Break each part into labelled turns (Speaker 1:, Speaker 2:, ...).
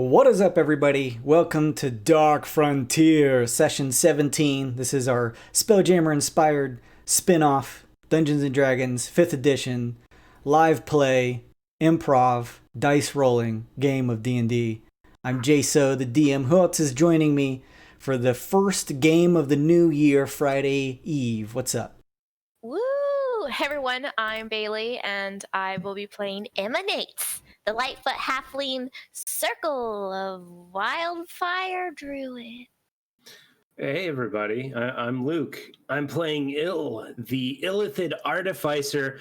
Speaker 1: What is up, everybody? Welcome to Dark Frontier, Session 17. This is our Spelljammer-inspired spin-off, Dungeons & Dragons, 5th edition, live play, improv, dice rolling game of D&D. I'm Jso, the DM. Who else is joining me for the first game of the new year, Friday Eve? What's up?
Speaker 2: Woo! Hey everyone, I'm Bailey, and I will be playing Neyts, the Lightfoot Halfling Circle of Wildfire Druid.
Speaker 3: Hey everybody, I'm Luke. I'm playing the Illithid Artificer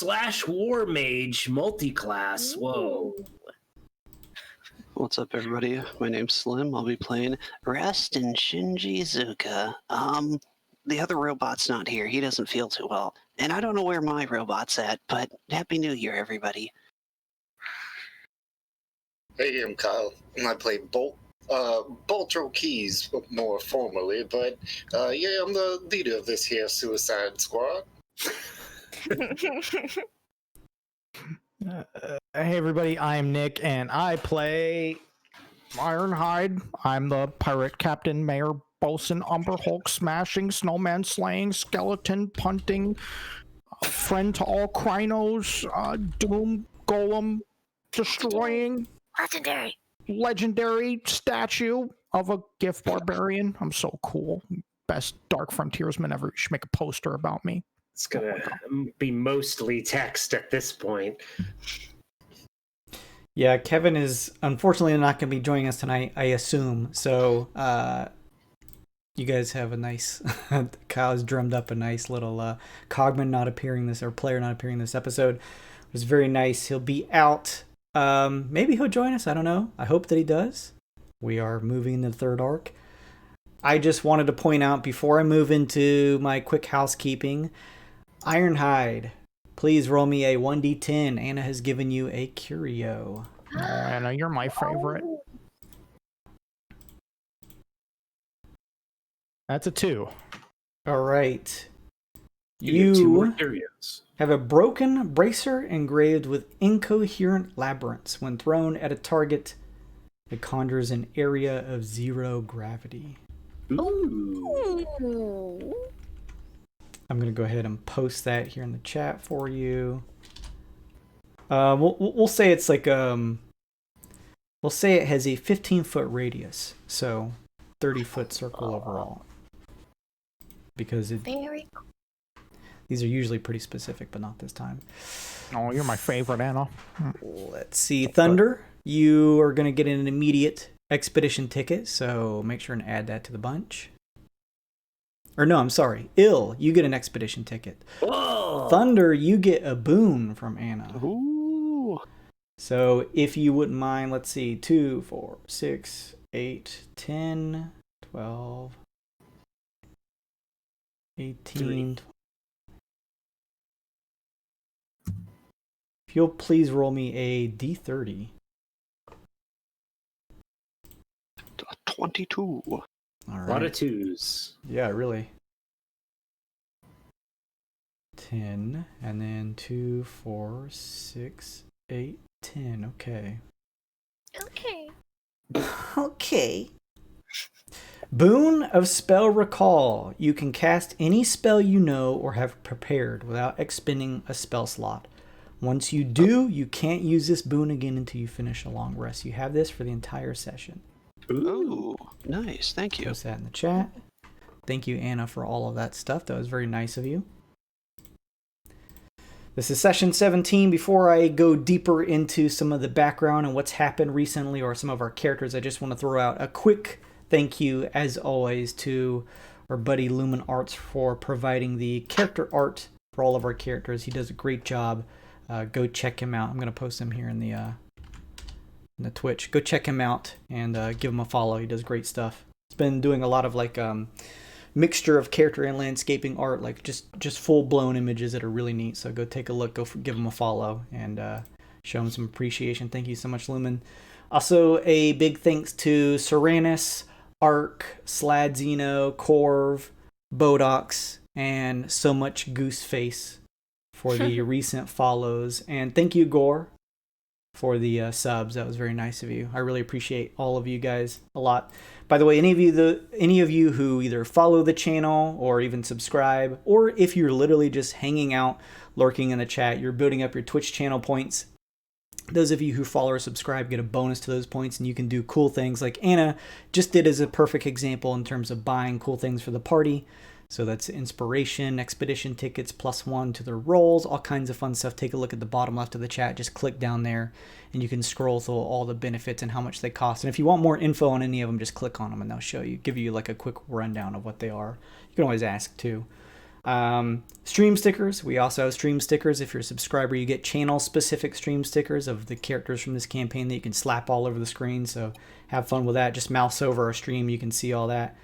Speaker 3: / War Mage multiclass. Whoa.
Speaker 4: What's up, everybody? My name's Slim. I'll be playing Rest and Shinji Zuka. The other robot's not here. He doesn't feel too well. And I don't know where my robot's at, but Happy New Year, everybody.
Speaker 5: Hey, I'm Kyle, and I play Boltro Keys more formally, but yeah, I'm the leader of this here Suicide Squad.
Speaker 6: Hey everybody, I'm Nick, and I play Ironhide. I'm the pirate captain, mayor, bosun, umber hulk, smashing, snowman slaying, skeleton punting, friend to all crinos, doom golem destroying, legendary statue of a gift barbarian. I'm so cool. Best dark frontiersman ever. You should make a poster about me.
Speaker 3: It's gonna be mostly text at this point.
Speaker 1: Yeah, Kevin is unfortunately not going to be joining us tonight, I assume. So, you guys have a nice... Kyle's drummed up a nice little Cogman not appearing this, or player not appearing this episode. It was very nice. He'll be out. Maybe he'll join us. I don't know. I hope that he does. We are moving into the third arc. I just wanted to point out before I move into my quick housekeeping, Ironhide, please roll me a 1d10. Anna has given you a curio.
Speaker 6: Anna, you're my favorite. That's a 2.
Speaker 1: All right.
Speaker 3: You get 2 more
Speaker 1: You
Speaker 3: curios.
Speaker 1: have a broken bracer engraved with incoherent labyrinths. When thrown at a target, it conjures an area of 0 gravity.
Speaker 3: Ooh.
Speaker 1: I'm going to go ahead and post that here in the chat for you. We'll say it's like we'll say it has a 15-foot radius, so 30-foot circle overall. Because
Speaker 2: Very cool.
Speaker 1: these are usually pretty specific, but not this time.
Speaker 6: Oh, you're my favorite, Anna.
Speaker 1: Let's see, Thunder. You are going to get an immediate expedition ticket, so make sure and add that to the bunch. Or no, I'm sorry. Ill, you get an expedition ticket.
Speaker 3: Whoa.
Speaker 1: Thunder, you get a boon from Anna.
Speaker 4: Ooh.
Speaker 1: So if you wouldn't mind, let's see, 2, 4, 6, 8, 10, 12, 18. If you'll please roll me a d30.
Speaker 4: 22.
Speaker 1: All right.
Speaker 3: A lot of 2s.
Speaker 1: Yeah, really. 10, and then 2, 4, 6, 8, 10. Okay.
Speaker 2: Okay.
Speaker 1: Okay. Boon of Spell Recall. You can cast any spell you know or have prepared without expending a spell slot. Once you do, you can't use this boon again until you finish a long rest. You have this for the entire session.
Speaker 4: Ooh, nice. Thank you.
Speaker 1: Post that in the chat. Thank you, Anna, for all of that stuff. That was very nice of you. This is session 17. Before I go deeper into some of the background and what's happened recently or some of our characters, I just want to throw out a quick thank you, as always, to our buddy Lumen Arts for providing the character art for all of our characters. He does a great job. Go check him out. I'm going to post him here in the Twitch. Go check him out and give him a follow. He does great stuff. He's been doing a lot of like mixture of character and landscaping art, like just full-blown images that are really neat. So go take a look, give him a follow, and show him some appreciation. Thank you so much, Lumen. Also, a big thanks to Seranus, Ark, Sladzino, Corv, Bodox, and so much Gooseface for the recent follows. And thank you, Gore, for the subs. That was very nice of you. I really appreciate all of you guys a lot. By the way, any of you who either follow the channel or even subscribe, or if you're literally just hanging out, lurking in the chat, you're building up your Twitch channel points. Those of you who follow or subscribe get a bonus to those points, and you can do cool things like Anna just did as a perfect example in terms of buying cool things for the party. So that's inspiration, expedition tickets, +1 to their rolls, all kinds of fun stuff. Take a look at the bottom left of the chat. Just click down there and you can scroll through all the benefits and how much they cost. And if you want more info on any of them, just click on them and they'll show you, give you like a quick rundown of what they are. You can always ask too. Stream stickers. We also have stream stickers. If you're a subscriber, you get channel specific stream stickers of the characters from this campaign that you can slap all over the screen. So have fun with that. Just mouse over our stream. You can see all that.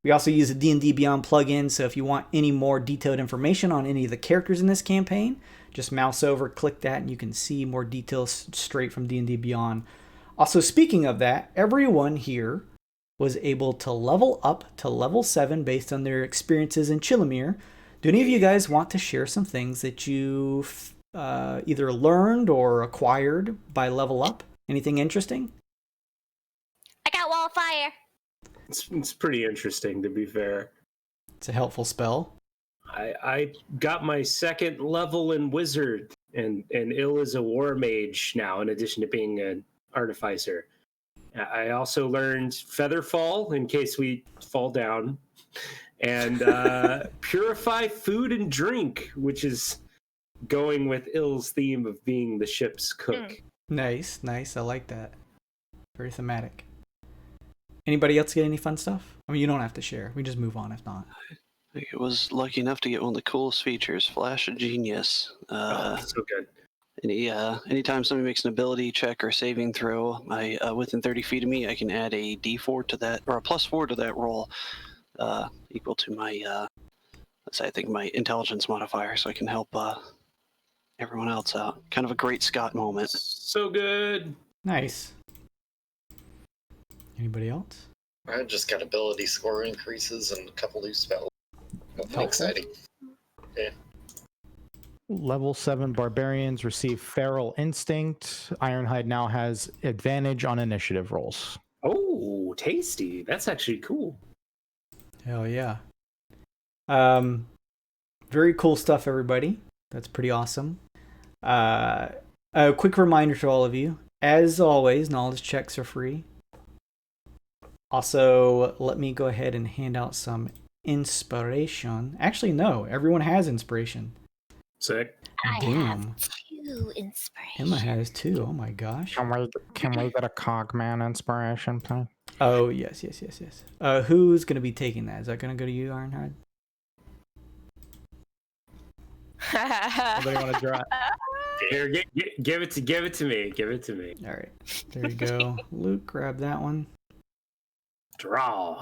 Speaker 1: We also use a D&D Beyond plugin, so if you want any more detailed information on any of the characters in this campaign, just mouse over, click that, and you can see more details straight from D&D Beyond. Also, speaking of that, everyone here was able to level up to level 7 based on their experiences in Chilimir. Do any of you guys want to share some things that you've either learned or acquired by level up? Anything interesting?
Speaker 2: I got Wildfire.
Speaker 3: It's pretty interesting, to be fair.
Speaker 1: It's a helpful spell.
Speaker 3: I got my 2nd level in Wizard, and Ill is a War Mage now, in addition to being an Artificer. I also learned Featherfall, in case we fall down, and Purify Food and Drink, which is going with Ill's theme of being the ship's cook.
Speaker 1: Nice. I like that. Very thematic. Anybody else get any fun stuff? I mean, you don't have to share. We just move on if not.
Speaker 4: I was lucky enough to get one of the coolest features, Flash of Genius.
Speaker 3: So good.
Speaker 4: Anytime somebody makes an ability check or saving throw, within 30 feet of me, I can add a D4 to that, or a +4 to that roll, equal to my, I think my intelligence modifier, so I can help everyone else out. Kind of a great Scott moment.
Speaker 3: So good.
Speaker 1: Nice. Anybody else?
Speaker 5: I just got ability score increases and a couple new spells. Nothing exciting. Yeah.
Speaker 6: Level 7 barbarians receive feral instinct. Ironhide now has advantage on initiative rolls.
Speaker 3: Oh, tasty. That's actually cool.
Speaker 1: Hell yeah. Very cool stuff, everybody. That's pretty awesome. A quick reminder to all of you. As always, knowledge checks are free. Also, let me go ahead and hand out some inspiration. Actually, no. Everyone has inspiration.
Speaker 3: Sick.
Speaker 2: I
Speaker 1: Damn.
Speaker 2: have 2 inspiration.
Speaker 1: Emma has 2. Oh my gosh.
Speaker 6: Can we get a Cogman inspiration, please?
Speaker 1: Oh, yes. Who's going to be taking that? Is that going to go to you, Ironhide?
Speaker 6: Anybody want to draw?
Speaker 3: Here, give it to me. Give it to me.
Speaker 1: All right. There you go. Luke, grab that one.
Speaker 3: Draw.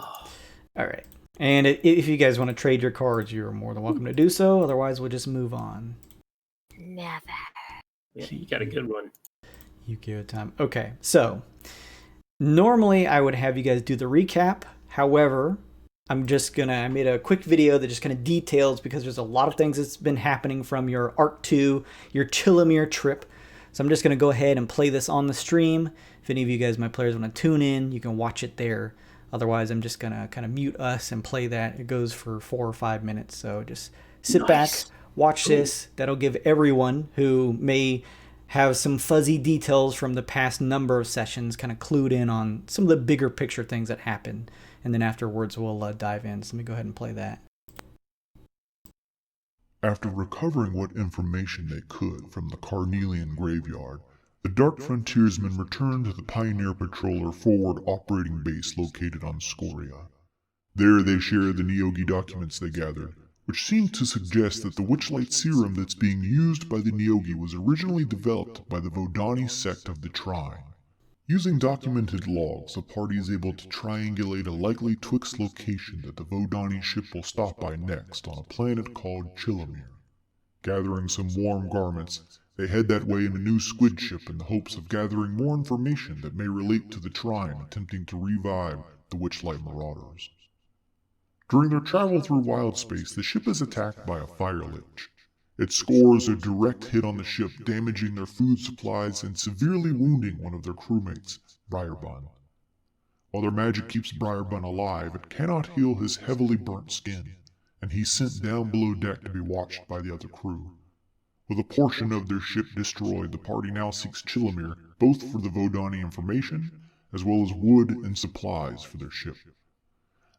Speaker 1: All right. And if you guys want to trade your cards, you're more than welcome to do so. Otherwise, we'll just move on.
Speaker 2: Never.
Speaker 3: Yeah, you got a good one.
Speaker 1: You give it time. Okay. So, normally I would have you guys do the recap. However, I made a quick video that just kind of details, because there's a lot of things that's been happening from your Arc 2, your Chilimir trip. So I'm just going to go ahead and play this on the stream. If any of you guys, my players, want to tune in, you can watch it there. Otherwise, I'm just going to kind of mute us and play that. It goes for 4 or 5 minutes. So just sit back, watch this. That'll give everyone who may have some fuzzy details from the past number of sessions kind of clued in on some of the bigger picture things that happened. And then afterwards, we'll dive in. So let me go ahead and play that.
Speaker 7: After recovering what information they could from the Carnelian graveyard, the Dark Frontiersmen returned to the Pioneer Patroller forward operating base located on Scoria. There they shared the Neogi documents they gathered, which seemed to suggest that the Witchlight serum that's being used by the Neogi was originally developed by the Vodani sect of the Trine. Using documented logs, the party is able to triangulate a likely Twixt location that the Vodani ship will stop by next on a planet called Chilimir. Gathering some warm garments, they head that way in a new squid ship in the hopes of gathering more information that may relate to the Trine attempting to revive the Witchlight Marauders. During their travel through wild space, the ship is attacked by a fire lich. It scores a direct hit on the ship, damaging their food supplies and severely wounding one of their crewmates, Briarbun. While their magic keeps Briarbun alive, it cannot heal his heavily burnt skin, and he's sent down below deck to be watched by the other crew. With a portion of their ship destroyed, the party now seeks Chilimir, both for the Vodani information, as well as wood and supplies for their ship.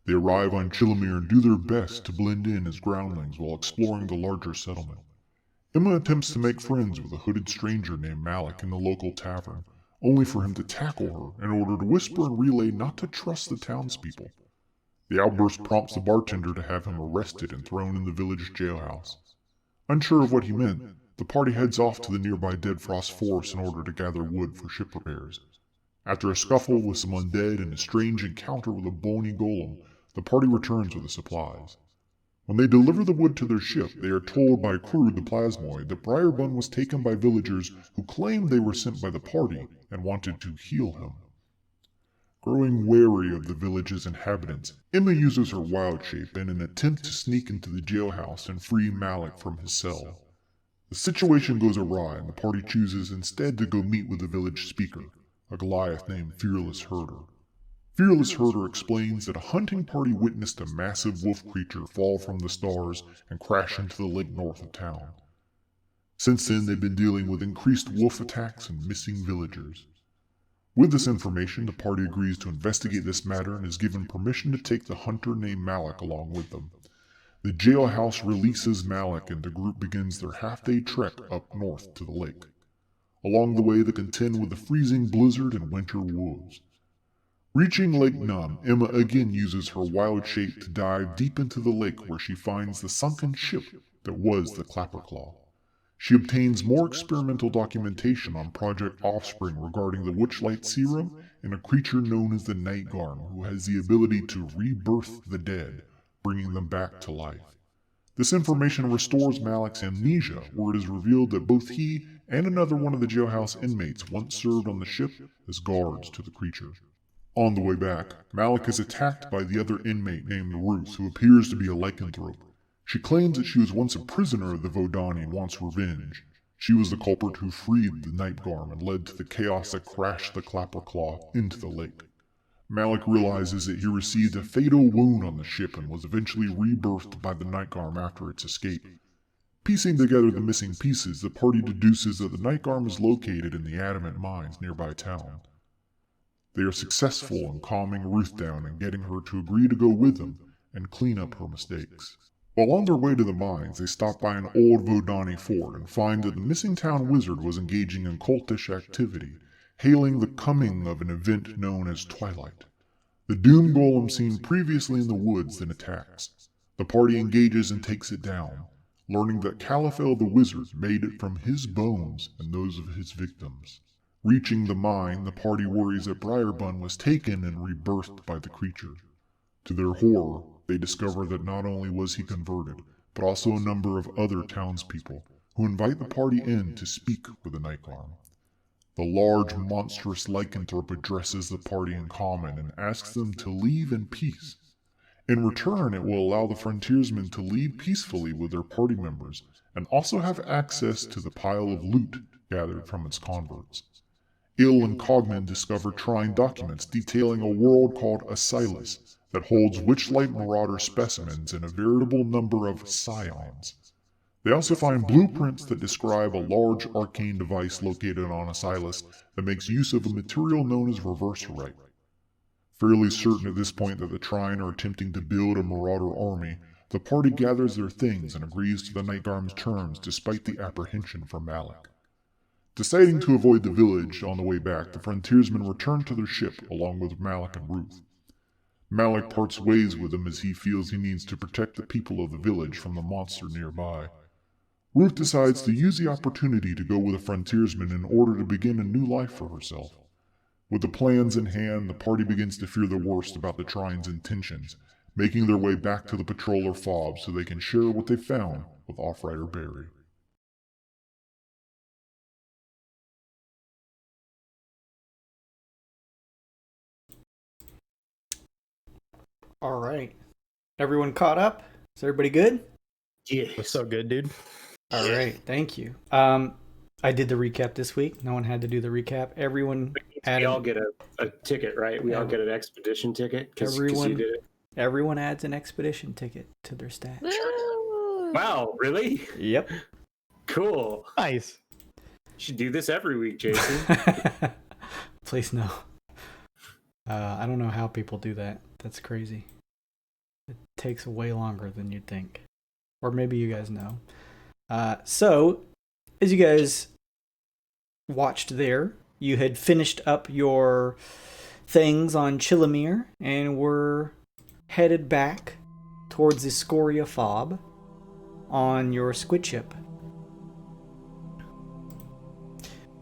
Speaker 7: They arrive on Chilimir and do their best to blend in as groundlings while exploring the larger settlement. Emma attempts to make friends with a hooded stranger named Malik in the local tavern, only for him to tackle her in order to whisper and relay not to trust the townspeople. The outburst prompts the bartender to have him arrested and thrown in the village jailhouse. Unsure of what he meant, the party heads off to the nearby Dead Frost Forest in order to gather wood for ship repairs. After a scuffle with some undead and a strange encounter with a bony golem, the party returns with the supplies. When they deliver the wood to their ship, they are told by Crude the Plasmoid that Briarbun was taken by villagers who claimed they were sent by the party and wanted to heal him. Growing wary of the village's inhabitants, Emma uses her wild shape in an attempt to sneak into the jailhouse and free Malik from his cell. The situation goes awry and the party chooses instead to go meet with the village speaker, a Goliath named Fearless Herder. Fearless Herder explains that a hunting party witnessed a massive wolf creature fall from the stars and crash into the lake north of town. Since then, they've been dealing with increased wolf attacks and missing villagers. With this information, the party agrees to investigate this matter and is given permission to take the hunter named Malik along with them. The jailhouse releases Malik and the group begins their half-day trek up north to the lake. Along the way, they contend with the freezing blizzard and winter wolves. Reaching Lake Num, Emma again uses her wild shape to dive deep into the lake where she finds the sunken ship that was the Clapperclaw. She obtains more experimental documentation on Project Offspring regarding the Witchlight Serum and a creature known as the Nightgarm who has the ability to rebirth the dead, bringing them back to life. This information restores Malik's amnesia, where it is revealed that both he and another one of the jailhouse inmates once served on the ship as guards to the creature. On the way back, Malik is attacked by the other inmate named Ruth, who appears to be a lycanthrope. She claims that she was once a prisoner of the Vodani and wants revenge. She was the culprit who freed the Nightgarm and led to the chaos that crashed the Clapperclaw into the lake. Malik realizes that he received a fatal wound on the ship and was eventually rebirthed by the Nightgarm after its escape. Piecing together the missing pieces, the party deduces that the Nightgarm is located in the adamant mines nearby town. They are successful in calming Ruth down and getting her to agree to go with them and clean up her mistakes. While on their way to the mines, they stop by an old Vodani fort and find that the missing town wizard was engaging in cultish activity, hailing the coming of an event known as Twilight. The doom golem seen previously in the woods then attacks. The party engages and takes it down, learning that Califel the wizard made it from his bones and those of his victims. Reaching the mine, the party worries that Briarbun was taken and rebirthed by the creature. To their horror, they discover that not only was he converted, but also a number of other townspeople, who invite the party in to speak with the Nightgarm. The large, monstrous lycanthrope addresses the party in common and asks them to leave in peace. In return, it will allow the frontiersmen to leave peacefully with their party members, and also have access to the pile of loot gathered from its converts. Ill and Cogman discover T.H.U.N.D.E.R documents detailing a world called Asylus that holds Witchlight Marauder specimens and a veritable number of scions. They also find blueprints that describe a large arcane device located on Asylus that makes use of a material known as Reverserite. Fairly certain at this point that the T.H.U.N.D.E are attempting to build a Marauder army, the party gathers their things and agrees to the Nightgarm's terms despite the apprehension from Malik. Deciding to avoid the village on the way back, the frontiersmen return to their ship along with Malik and Ruth. Malik parts ways with them as he feels he needs to protect the people of the village from the monster nearby. Ruth decides to use the opportunity to go with the frontiersmen in order to begin a new life for herself. With the plans in hand, the party begins to fear the worst about the T.H.U.N.D.E.'s intentions, making their way back to the patroller fob so they can share what they found with Offrider Barry.
Speaker 1: All right. Everyone caught up? Is everybody good?
Speaker 3: Yeah.
Speaker 6: That's so good, dude.
Speaker 1: All right, thank you. I did the recap this week. No one had to do the recap. Everyone
Speaker 3: We all get a ticket, right? We all get an expedition ticket because you did it.
Speaker 1: Everyone adds an expedition ticket to their stat.
Speaker 2: Woo!
Speaker 3: Wow, really?
Speaker 1: Yep.
Speaker 3: Cool.
Speaker 6: Nice.
Speaker 3: You should do this every week, Jason.
Speaker 1: Please no. I don't know how people do that. That's crazy. It takes way longer than you'd think. Or maybe you guys know. So, as you guys watched there, you had finished up your things on Chilimir and were headed back towards the Scoria Fob on your squid ship.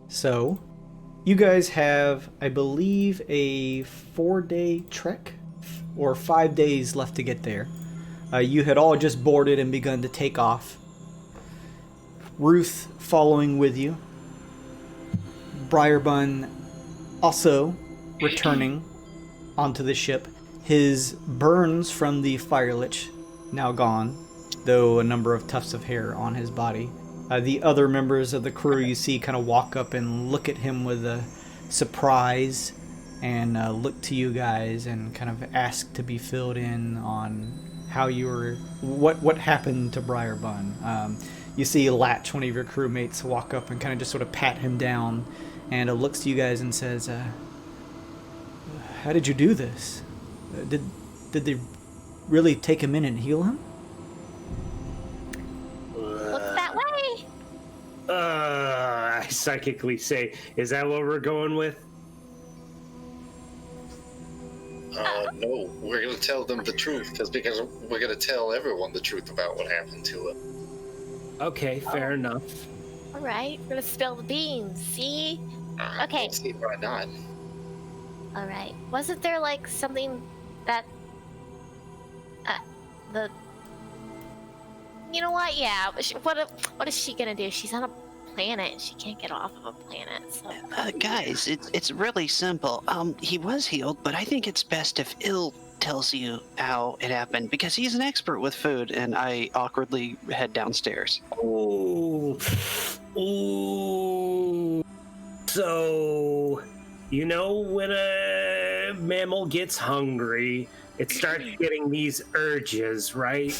Speaker 1: So, you guys have, I believe, a 4-day trek or 5 days left to get there. You had all just boarded and begun to take off. Ruth following with you. Briarbun also returning onto the ship. His burns from the fire lich now gone, though a number of tufts of hair on his body. The other members of the crew you see kind of walk up and look at him with a surprise and look to you guys and kind of ask to be filled in on how you were, what happened to Briarbun. You see Latch, one of your crewmates, walk up and kind of just sort of pat him down and looks to you guys and says, how did you do this? Did they really take him in and heal him?
Speaker 2: Looks that way.
Speaker 3: I psychically say, is that what we're going with?
Speaker 5: No, we're gonna tell them the truth because we're gonna tell everyone the truth about what happened to him.
Speaker 3: Okay, fair enough.
Speaker 2: All right, we're gonna spill the beans. See? Okay.
Speaker 5: Let's see why not.
Speaker 2: All right. Wasn't there like something that the? You know what? Yeah. What is she gonna do? She's on a planet and she can't get off of a planet. So.
Speaker 4: Guys, it's really simple. He was healed, but I think it's best if Il tells you how it happened because he's an expert with food, and I awkwardly head downstairs.
Speaker 3: Ooh. So, you know when a mammal gets hungry, it starts getting these urges, right?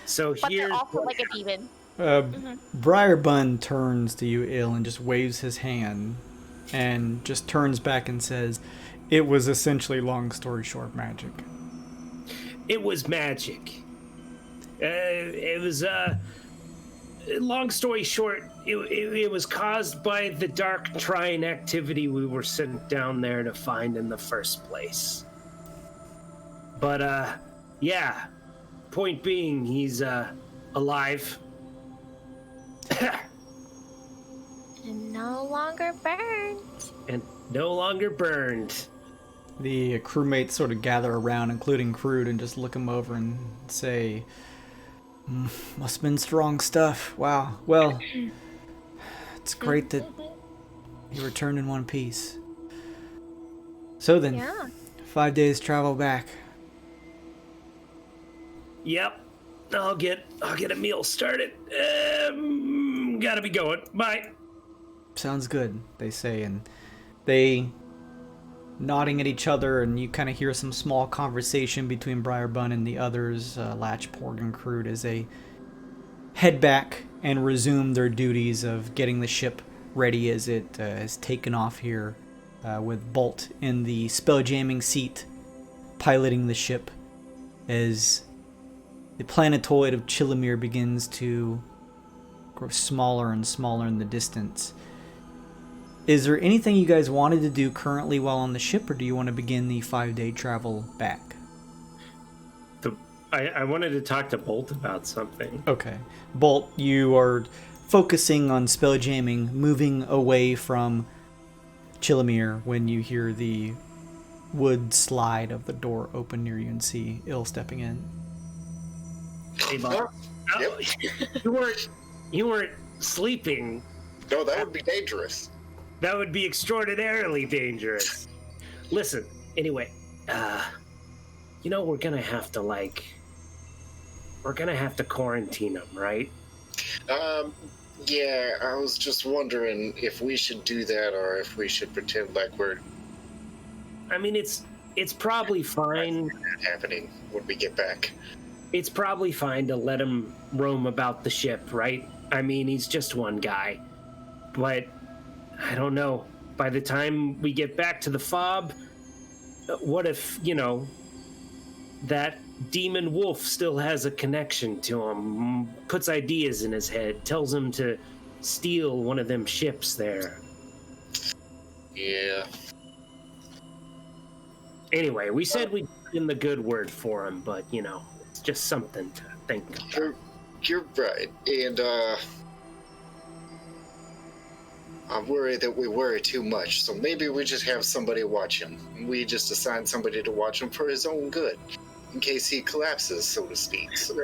Speaker 3: So
Speaker 2: But
Speaker 3: here's
Speaker 2: they're also like a demon.
Speaker 1: Briarbun turns to you, Il, and just waves his hand and just turns back and says, it was essentially, long story short, magic.
Speaker 3: It was magic. It was, long story short, it was caused by the dark trine activity we were sent down there to find in the first place. But, yeah. Point being, he's, alive.
Speaker 2: And no longer burned.
Speaker 3: And no longer burned.
Speaker 1: The crewmates sort of gather around, including Crude, and just look him over and say, must have been strong stuff. Wow. Well, it's great that you returned in one piece. So then,
Speaker 2: Yeah.
Speaker 1: 5 days travel back.
Speaker 3: Yep. I'll get a meal started. Gotta be going. Bye.
Speaker 1: Sounds good, they say, and they nodding at each other, and you kind of hear some small conversation between Briarbun and the others, Latch, Porg, and Crude, as they head back and resume their duties of getting the ship ready as it has taken off here, with Bolt in the spelljamming seat, piloting the ship as the planetoid of Chilimir begins to grow smaller and smaller in the distance. Is there anything you guys wanted to do currently while on the ship, or do you want to begin the 5-day travel back?
Speaker 3: I wanted to talk to Bolt about something.
Speaker 1: Okay. Bolt, you are focusing on spelljamming, moving away from Chilimir when you hear the wood slide of the door open near you and see Il stepping in.
Speaker 3: Hey, Bob.
Speaker 5: Yep.
Speaker 3: You weren't sleeping.
Speaker 5: No, that would be dangerous.
Speaker 3: That would be extraordinarily dangerous. Listen, anyway, you know, we're gonna have to quarantine him, right?
Speaker 5: Yeah, I was just wondering if we should do that or if we should pretend like we're
Speaker 3: I mean, it's probably fine.
Speaker 5: happening when we get back.
Speaker 3: It's probably fine to let him roam about the ship, right? I mean, he's just one guy. But I don't know. By the time we get back to the fob, what if, that demon wolf still has a connection to him, puts ideas in his head, tells him to steal one of them ships there.
Speaker 5: Yeah.
Speaker 3: Anyway, we said we'd put in the good word for him, but, it's just something to think about.
Speaker 5: You're right. And, I'm worried that we worry too much, so maybe we just have somebody watch him. We just assign somebody to watch him for his own good, in case he collapses, so to speak. So,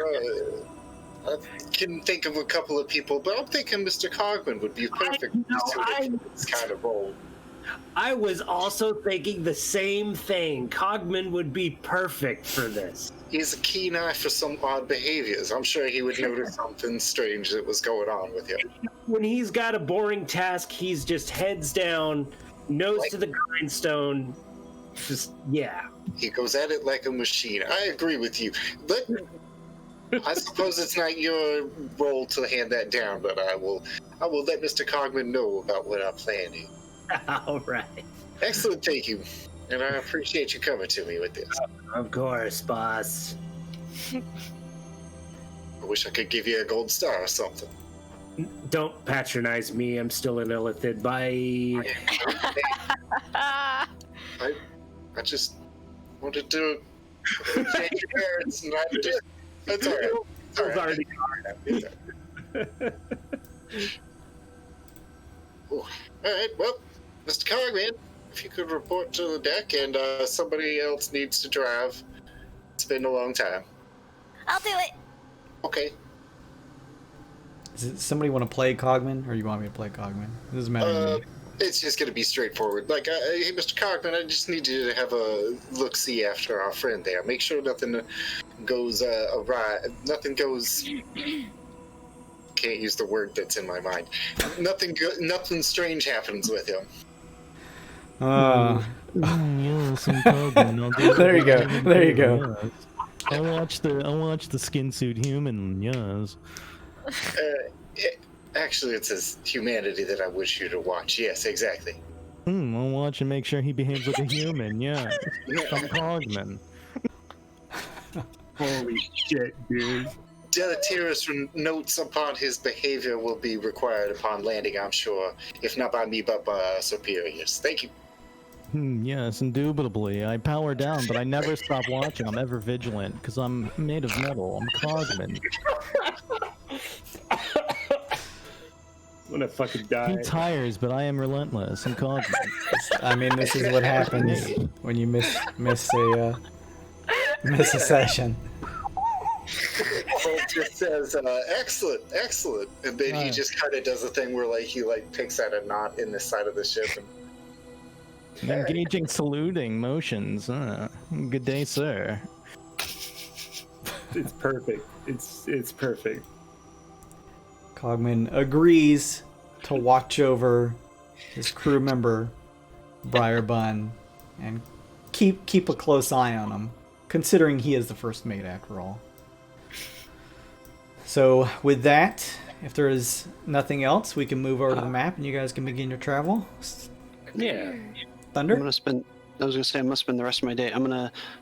Speaker 5: I can think of a couple of people, but I'm thinking Mr. Cogman would be perfect for this kind of role.
Speaker 3: I was also thinking the same thing. Cogman would be perfect for this.
Speaker 5: He's a keen eye for some odd behaviors. I'm sure he would notice something strange that was going on with him.
Speaker 3: When he's got a boring task, he's just heads down, nose to the grindstone. Just, yeah.
Speaker 5: He goes at it like a machine. I agree with you. But I suppose it's not your role to hand that down, but I will let Mr. Cogman know about what I'm planning.
Speaker 3: All right.
Speaker 5: Excellent, thank you. And I appreciate you coming to me with this.
Speaker 3: Of course, boss.
Speaker 5: I wish I could give you a gold star or something.
Speaker 3: Don't patronize me. I'm still an Illithid. Bye.
Speaker 5: I just wanted to change your parents, and I just... That's all right. It's all right. All right, well, Mr. Cogman, if you could report to the deck, and somebody else needs to drive. It's been a long time.
Speaker 2: I'll do it.
Speaker 5: Okay.
Speaker 1: Does somebody want to play Cogman, or you want me to play Cogman? It doesn't matter to me.
Speaker 5: It's just going to be straightforward. Like, hey, Mr. Cogman, I just need you to have a look-see after our friend there. Make sure nothing goes awry. Nothing goes... Can't use the word that's in my mind. Nothing strange happens with him.
Speaker 8: Yes, I'm Cogman.
Speaker 1: There you go. There you go.
Speaker 8: Yes. I'll watch the skin suit human. Yes.
Speaker 5: Actually, it's his humanity that I wish you to watch. Yes, exactly.
Speaker 8: I'll watch and make sure he behaves like a human. Yeah. I'm Cogman.
Speaker 3: Holy shit, dude.
Speaker 5: Deleterious notes upon his behavior will be required upon landing, I'm sure. If not by me, but by our superiors. Thank you.
Speaker 8: Yes, indubitably. I power down, but I never stop watching. I'm ever vigilant, because I'm made of metal. I'm Cogman.
Speaker 3: I'm gonna fucking die.
Speaker 8: He tires, but I am relentless. I'm Cogman.
Speaker 1: I mean, this is what happens when you miss a session.
Speaker 5: Holt just says, excellent. And then he just kind of does a thing where, he picks at a knot in the side of the ship. And...
Speaker 8: Engaging saluting motions. Good day, sir.
Speaker 3: It's perfect. It's perfect.
Speaker 1: Cogman agrees to watch over his crew member, Briarbun, and keep a close eye on him, considering he is the first mate after all. So with that, if there is nothing else, we can move over to the map and you guys can begin your travel.
Speaker 3: Yeah.
Speaker 1: Thunder?
Speaker 4: I'm gonna spend the rest of my day.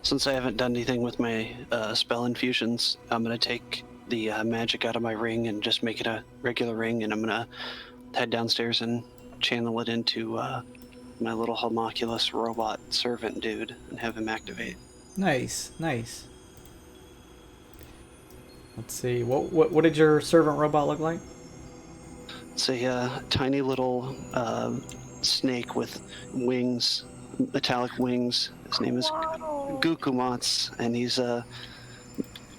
Speaker 4: Since I haven't done anything with my spell infusions, I'm gonna take the magic out of my ring and just make it a regular ring, and I'm gonna head downstairs and channel it into my little homunculus robot servant dude and have him activate.
Speaker 1: Nice. Let's see. What did your servant robot look like?
Speaker 4: It's a tiny little snake with wings, metallic wings. His name is Gukumats, and he's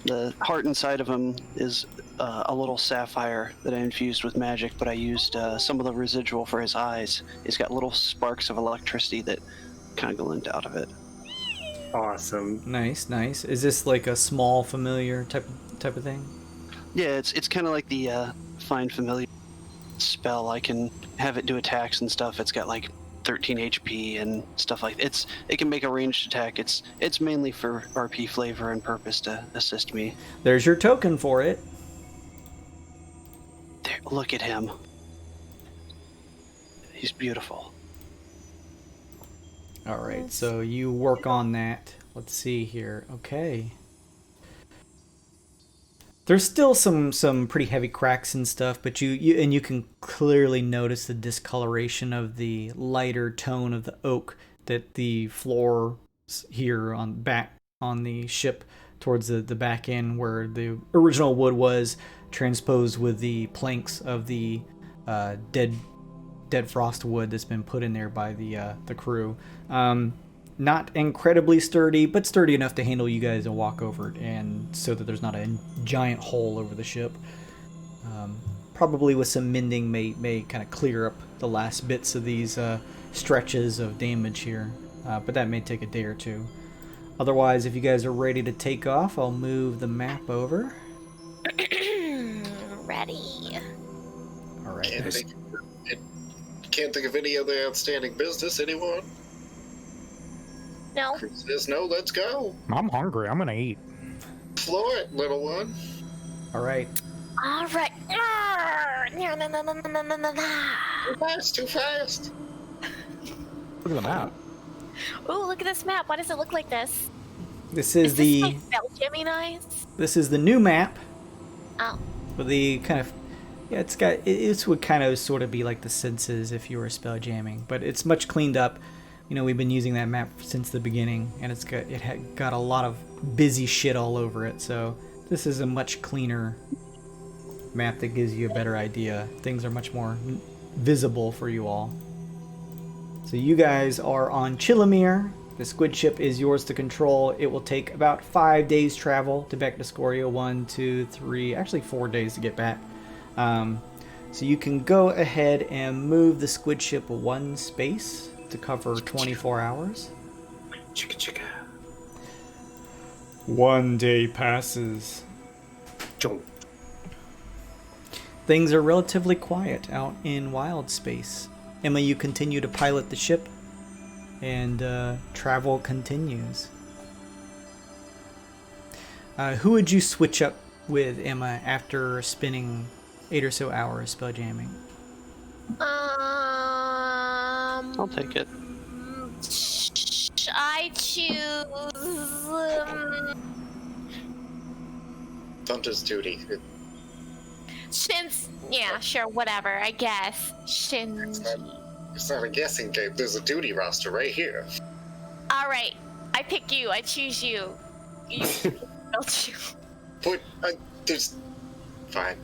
Speaker 4: the heart inside of him is a little sapphire that I infused with magic, but I used some of the residual for his eyes. He's got little sparks of electricity that kind of glint out of it.
Speaker 3: Awesome.
Speaker 1: Nice. Is this like a small familiar type of thing?
Speaker 4: Yeah, it's kind of like the find familiar spell, I can have it do attacks and stuff. It's got like 13 HP and stuff like it can make a ranged attack. It's mainly for RP flavor and purpose to assist me.
Speaker 1: There's your token for it.
Speaker 4: There, look at him. He's beautiful.
Speaker 1: All right, so you work on that. Let's see here. Okay. There's still some pretty heavy cracks and stuff, but you can clearly notice the discoloration of the lighter tone of the oak that the floor here on the ship towards the back end where the original wood was transposed with the planks of the dead frost wood that's been put in there by the crew. Not incredibly sturdy, but sturdy enough to handle you guys and walk over it, and so that there's not a giant hole over the ship. Probably with some mending may kind of clear up the last bits of these stretches of damage here, but that may take a day or two. Otherwise, if you guys are ready to take off, I'll move the map over.
Speaker 2: Ready.
Speaker 1: All right.
Speaker 5: Can't think of any other outstanding business, anyone?
Speaker 2: No.
Speaker 5: Chris says no, let's go.
Speaker 6: I'm hungry. I'm gonna eat.
Speaker 5: Floor it, little one.
Speaker 1: All right.
Speaker 2: All right.
Speaker 5: Too fast.
Speaker 6: Look at the map.
Speaker 2: Ooh, look at this map. Why does it look like this?
Speaker 1: This is the
Speaker 2: This like Spelljammer eyes?
Speaker 1: this is the new map
Speaker 2: Oh.
Speaker 1: with the kind of it would kind of sort of be like the senses if you were spell jamming, but it's much cleaned up. You know, we've been using that map since the beginning, and it had got a lot of busy shit all over it. So this is a much cleaner map that gives you a better idea. Things are much more visible for you all. So you guys are on Chilimir. The squid ship is yours to control. It will take about 5 days travel to back to Scoria. 1, 2, 3, actually 4 days to get back. So you can go ahead and move the squid ship one space to cover 24 hours.
Speaker 3: Chicka chicka.
Speaker 1: 1 day passes.
Speaker 3: Jump.
Speaker 1: Things are relatively quiet out in wild space. Emma, you continue to pilot the ship, and travel continues. Who would you switch up with, Emma, after spending 8 or so hours spell jamming?
Speaker 4: I'll take it.
Speaker 2: I choose.
Speaker 5: Thunder's duty.
Speaker 2: Yeah, sure, whatever. I guess Shinji.
Speaker 5: It's not a guessing game. There's a duty roster right here.
Speaker 2: All right, I pick you. I choose you. I'll choose.
Speaker 5: But there's fine.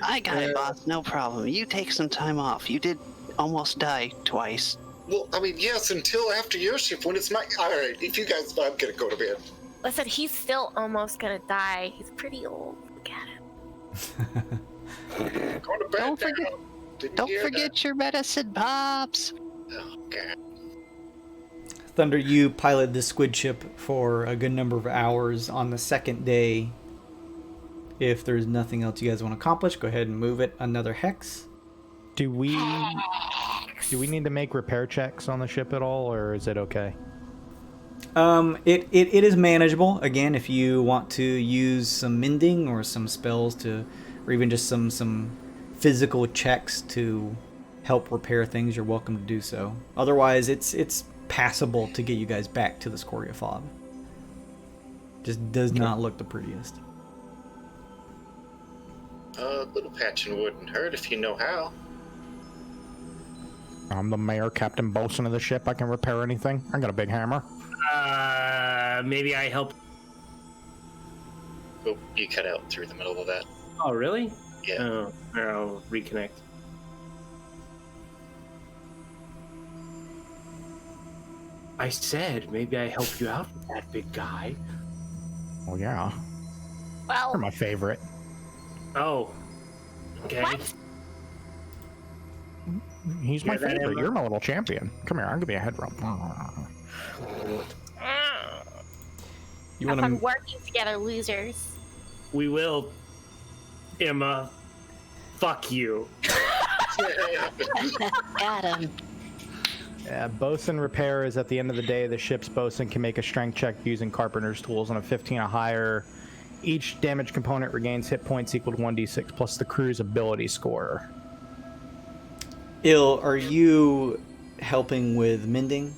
Speaker 4: I got it, boss. No problem. You take some time off. You did almost die twice.
Speaker 5: Well, I mean, yes, until after your shift when it's my. All right, if you guys, I'm gonna go to bed.
Speaker 2: Listen, he's still almost gonna die. He's pretty old. Look at him.
Speaker 5: Go to bed.
Speaker 4: Don't forget your medicine, Pops.
Speaker 5: Oh, God.
Speaker 1: Thunder, you pilot the squid ship for a good number of hours. On the second day, if there's nothing else you guys want to accomplish, go ahead and move it another hex.
Speaker 6: Do we need to make repair checks on the ship at all, or is it okay?
Speaker 1: It is manageable. Again, if you want to use some mending or some spells to, or even just some physical checks to help repair things, you're welcome to do so. Otherwise, it's passable to get you guys back to the Scoria Fob. Just does not look the prettiest.
Speaker 5: A little patching wouldn't hurt if you know how.
Speaker 6: I'm the mayor, captain, bosun of the ship. I can repair anything. I got a big hammer.
Speaker 3: Maybe I help.
Speaker 5: Oh, you cut out through the middle of that.
Speaker 3: Oh, really?
Speaker 5: Yeah.
Speaker 3: Oh, I'll reconnect. I said maybe I help you out with that big guy.
Speaker 6: Oh yeah,
Speaker 2: Well,
Speaker 6: you're my favorite.
Speaker 3: Oh. Okay.
Speaker 2: what?
Speaker 6: He's my
Speaker 3: Yeah, that
Speaker 6: favorite.
Speaker 3: Emma.
Speaker 6: You're my little champion. Come here, I'll give you a head rub.
Speaker 1: You
Speaker 2: Have
Speaker 1: want
Speaker 2: fun
Speaker 1: to?
Speaker 2: working together, losers.
Speaker 3: We will. Emma. Fuck you.
Speaker 2: Got him.
Speaker 6: Bosun repair is at the end of the day, the ship's bosun can make a strength check using carpenter's tools on a 15 or higher. Each damage component regains hit points equal to 1d6 plus the crew's ability score.
Speaker 1: Are you helping with mending?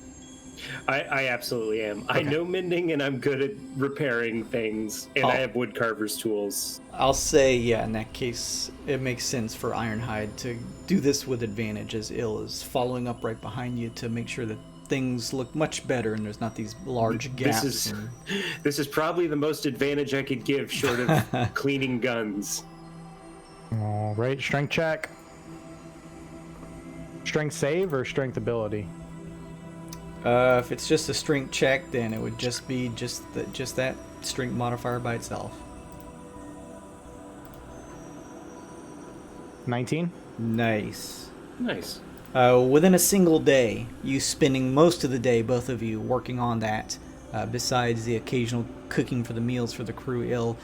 Speaker 3: I absolutely am. Okay. I know mending, and I'm good at repairing things, and I have woodcarver's tools.
Speaker 1: I'll say, yeah, in that case, it makes sense for Ironhide to do this with advantage, as Ill is following up right behind you to make sure that things look much better and there's not these large gaps.
Speaker 3: This is probably the most advantage I could give, short of cleaning guns.
Speaker 6: All right, strength check. Strength save or strength ability?
Speaker 1: If it's just a strength check, then it would just be just that strength modifier by itself.
Speaker 6: 19.
Speaker 1: Nice.
Speaker 3: Within
Speaker 1: a single day, you spending most of the day, both of you, working on that, besides the occasional cooking for the meals for the crew,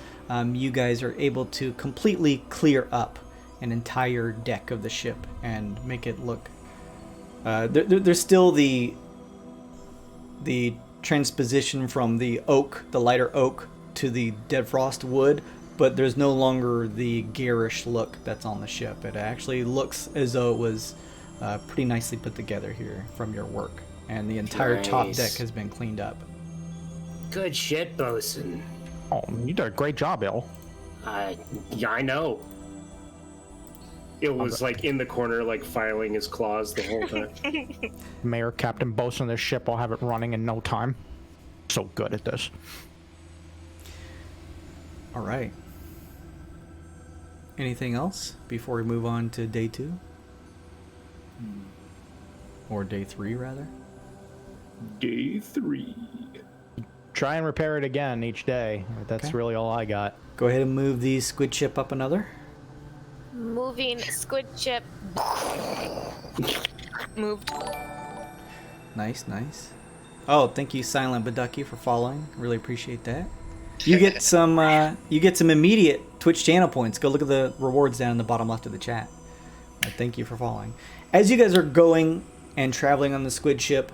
Speaker 1: you guys are able to completely clear up an entire deck of the ship and make it look... there's still the transposition from the lighter oak, to the dead frost wood, but there's no longer the garish look that's on the ship. It actually looks as though it was pretty nicely put together here from your work, and the entire top deck has been cleaned up.
Speaker 3: Good shit, bosun.
Speaker 6: Oh, you did a great job, Il.
Speaker 3: Yeah, I know. It was like in the corner, like filing his claws the whole time.
Speaker 6: Mayor, Captain, Bosun of this ship, I'll have it running in no time. So good at this.
Speaker 1: All right. Anything else before we move on to day 2? Or day 3, rather?
Speaker 3: Day 3.
Speaker 6: Try and repair it again each day. That's really all I got.
Speaker 1: Go ahead and move the squid ship up another.
Speaker 2: Moving squid ship. Moved.
Speaker 1: Nice. Oh, thank you, Silent Baducky, for following. Really appreciate that. You get some immediate Twitch channel points. Go look at the rewards down in the bottom left of the chat. Thank you for following. As you guys are going and traveling on the squid ship,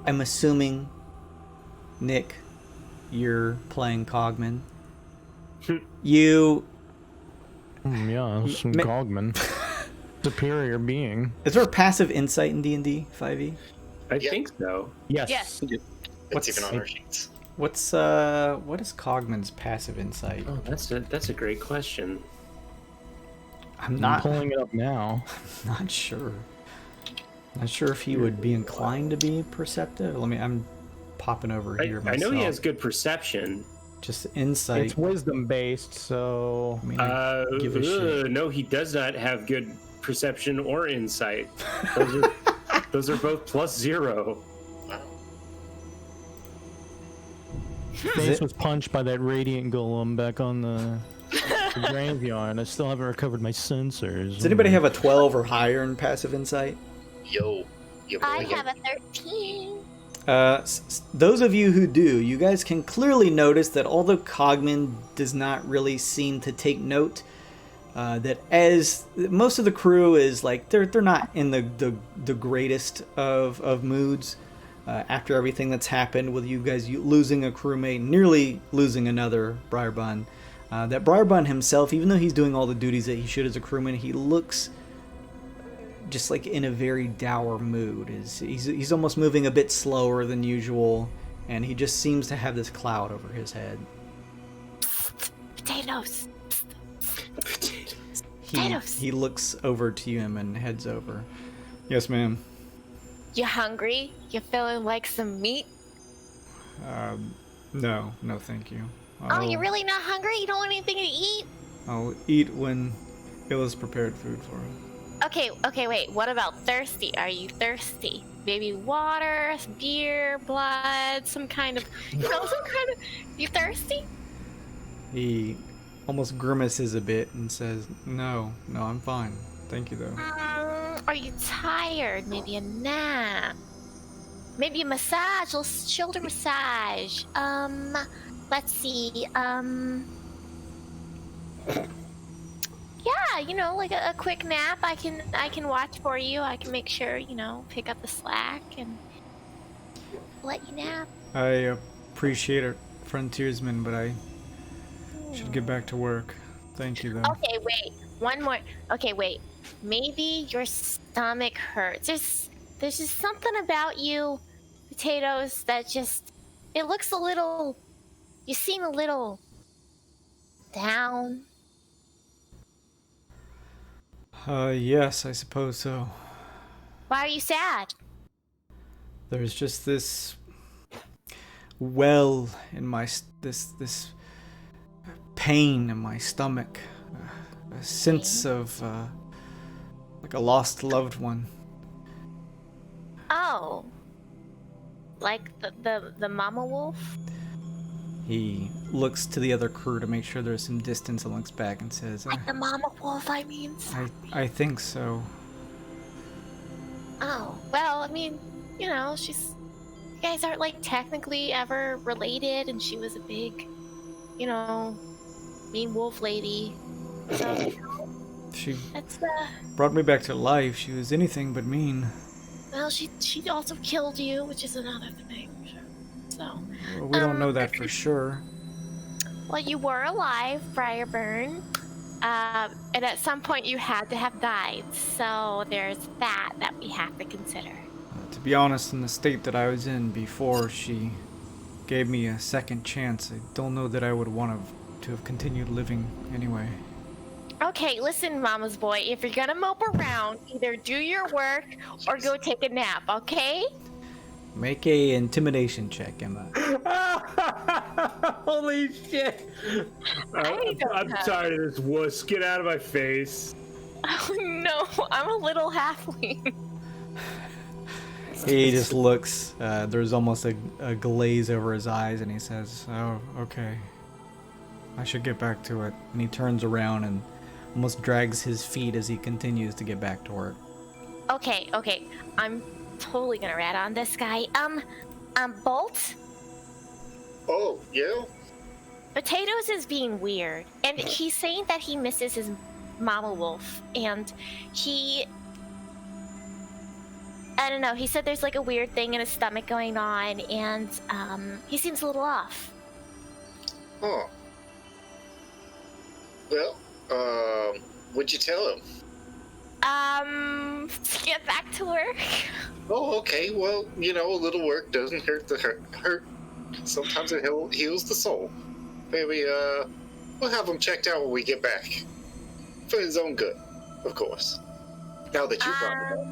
Speaker 1: I'm assuming, Nick, you're playing Cogman. You...
Speaker 6: yeah, some Cogman. Superior being.
Speaker 1: Is there a passive insight in D&D 5e?
Speaker 3: I think so.
Speaker 6: Yes.
Speaker 5: It's even on our sheets.
Speaker 1: What is Cogman's passive insight?
Speaker 3: Oh, that's a great question.
Speaker 1: I'm not
Speaker 6: pulling it up now.
Speaker 1: Not sure. Not sure if he would be inclined to be perceptive. I'm popping over here myself.
Speaker 3: I know he has good perception.
Speaker 1: Just insight.
Speaker 6: It's wisdom based, so
Speaker 1: give a shit.
Speaker 3: No, he does not have good perception or insight. Those are both +0.
Speaker 8: Face was punched by that radiant golem back on the graveyard. I still haven't recovered my sensors.
Speaker 1: Does anybody have a 12 or higher in passive insight?
Speaker 5: Yo,
Speaker 2: I have a 13.
Speaker 1: Those of you who do, you guys can clearly notice that although Cogman does not really seem to take note, that as most of the crew is like they're not in the greatest of moods after everything that's happened with you guys losing a crewmate, nearly losing another, Briarbun. That Briarbun himself, even though he's doing all the duties that he should as a crewman, he looks just like in a very dour mood. He's almost moving a bit slower than usual, and he just seems to have this cloud over his head.
Speaker 2: Potatoes.
Speaker 1: He looks over to you and heads over. Yes, ma'am.
Speaker 2: You hungry? You feeling like some meat?
Speaker 1: No, thank you.
Speaker 2: Oh, you're really not hungry? You don't want anything to eat?
Speaker 1: I'll eat when Illa's prepared food for us.
Speaker 2: Okay, wait. What about thirsty? Are you thirsty? Maybe water, beer, blood, some kind of... You thirsty?
Speaker 1: He almost grimaces a bit and says, No, I'm fine. Thank you, though.
Speaker 2: Are you tired? Maybe a nap? Maybe a massage, a little shoulder massage. Let's see, Yeah, you know, like a quick nap. I can watch for you. I can make sure, you know, pick up the slack and let you nap.
Speaker 1: I appreciate it, frontiersman, but I should get back to work. Thank you, though.
Speaker 2: Okay, wait. One more. Okay, wait. Maybe your stomach hurts. There's just something about you, potatoes, that just it looks a little. You seem a little down.
Speaker 1: Yes, I suppose so.
Speaker 2: Why are you sad?
Speaker 1: There's just this well in my this pain in my stomach, a sense of like a lost loved one.
Speaker 2: Oh, like the mama wolf?
Speaker 1: He looks to the other crew to make sure there's some distance and looks back and says,
Speaker 2: Like the mama wolf, I mean.
Speaker 1: I think so.
Speaker 2: Oh, well, I mean, you know, you guys aren't like technically ever related, and she was a big, you know, mean wolf lady. So, you know,
Speaker 1: She
Speaker 2: that's
Speaker 1: brought me back to life. She was anything but mean.
Speaker 2: well, she also killed you, which is another thing. So,
Speaker 1: Well, we don't know that for sure.
Speaker 2: well, you were alive, Briarburn, and at some point you had to have died. So there's that we have to consider.
Speaker 1: To be honest, in the state that I was in before she gave me a second chance, I don't know that I would want to have continued living anyway.
Speaker 2: Okay, listen, Mama's boy. If you're gonna mope around, either do your work or go take a nap. Okay?
Speaker 1: Make a intimidation check, Emma.
Speaker 3: Holy shit! I'm tired of this wuss. Get out of my face.
Speaker 2: Oh no, I'm a little halfling.
Speaker 1: He just looks, there's almost a glaze over his eyes, and he says, "Oh, okay. I should get back to it." And he turns around and almost drags his feet as he continues to get back to work.
Speaker 2: Okay. I'm totally gonna rat on this guy. Bolt?
Speaker 5: Oh, yeah?
Speaker 2: Potatoes is being weird, and he's saying that he misses his mama wolf, and I don't know, he said there's like a weird thing in his stomach going on, and he seems a little off.
Speaker 5: Huh. Well, what'd you tell him?
Speaker 2: To get back to work.
Speaker 5: Oh, okay. Well, you know, a little work doesn't hurt the hurt. Sometimes it heals the soul. Maybe, we'll have him checked out when we get back. For his own good, of course. Now that you brought it up.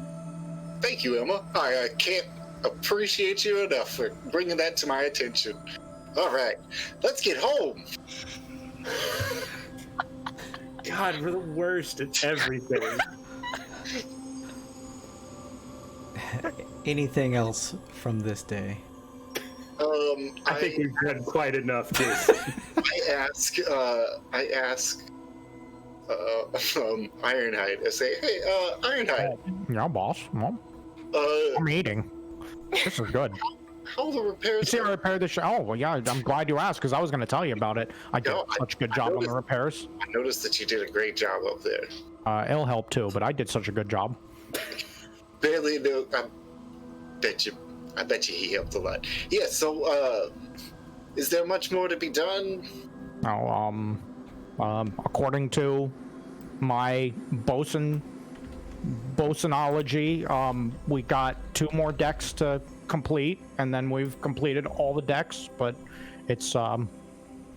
Speaker 5: Thank you, Emma. I can't appreciate you enough for bringing that to my attention. All right, let's get home.
Speaker 3: God, we're the worst at everything.
Speaker 1: Anything else from this day?
Speaker 3: I think we've done quite enough, too.
Speaker 5: I ask Ironhide. I say, hey, Ironhide.
Speaker 6: Yeah, boss. Well, I'm eating. This is good.
Speaker 5: How the repairs?
Speaker 6: You see, I repaired the Oh, well, yeah. I'm glad you asked because I was going to tell you about it. I did such a good job on the repairs.
Speaker 5: I noticed that you did a great job up there.
Speaker 6: It'll help too, but I did such a good job.
Speaker 5: Barely knew. I bet you he helped a lot. Yeah. So, is there much more to be done?
Speaker 6: Oh, according to my bosonology, we got 2 more decks to complete, and then we've completed all the decks, but it's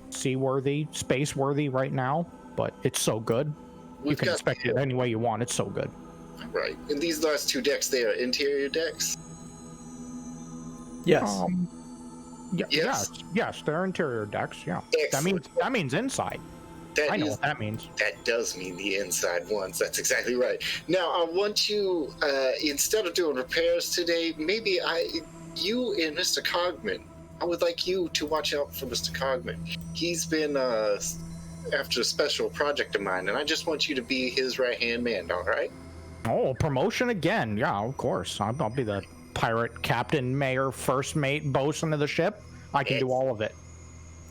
Speaker 6: seaworthy, space-worthy right now, but it's so good. You can expect it any way you want. It's so good.
Speaker 5: Right. And these last 2 decks, they are interior decks?
Speaker 1: Yes.
Speaker 6: Yes, they're interior decks, yeah.
Speaker 5: Excellent.
Speaker 6: That means inside. I know what that means.
Speaker 5: That does mean the inside ones. That's exactly right. Now, I want you, instead of doing repairs today, maybe you and Mr. Cogman, I would like you to watch out for Mr. Cogman. He's been after a special project of mine, and I just want you to be his right-hand man, all right?
Speaker 6: Oh, promotion again. Yeah, of course. I'll be the pirate captain, mayor, first mate, bosun of the ship. I can do all of it.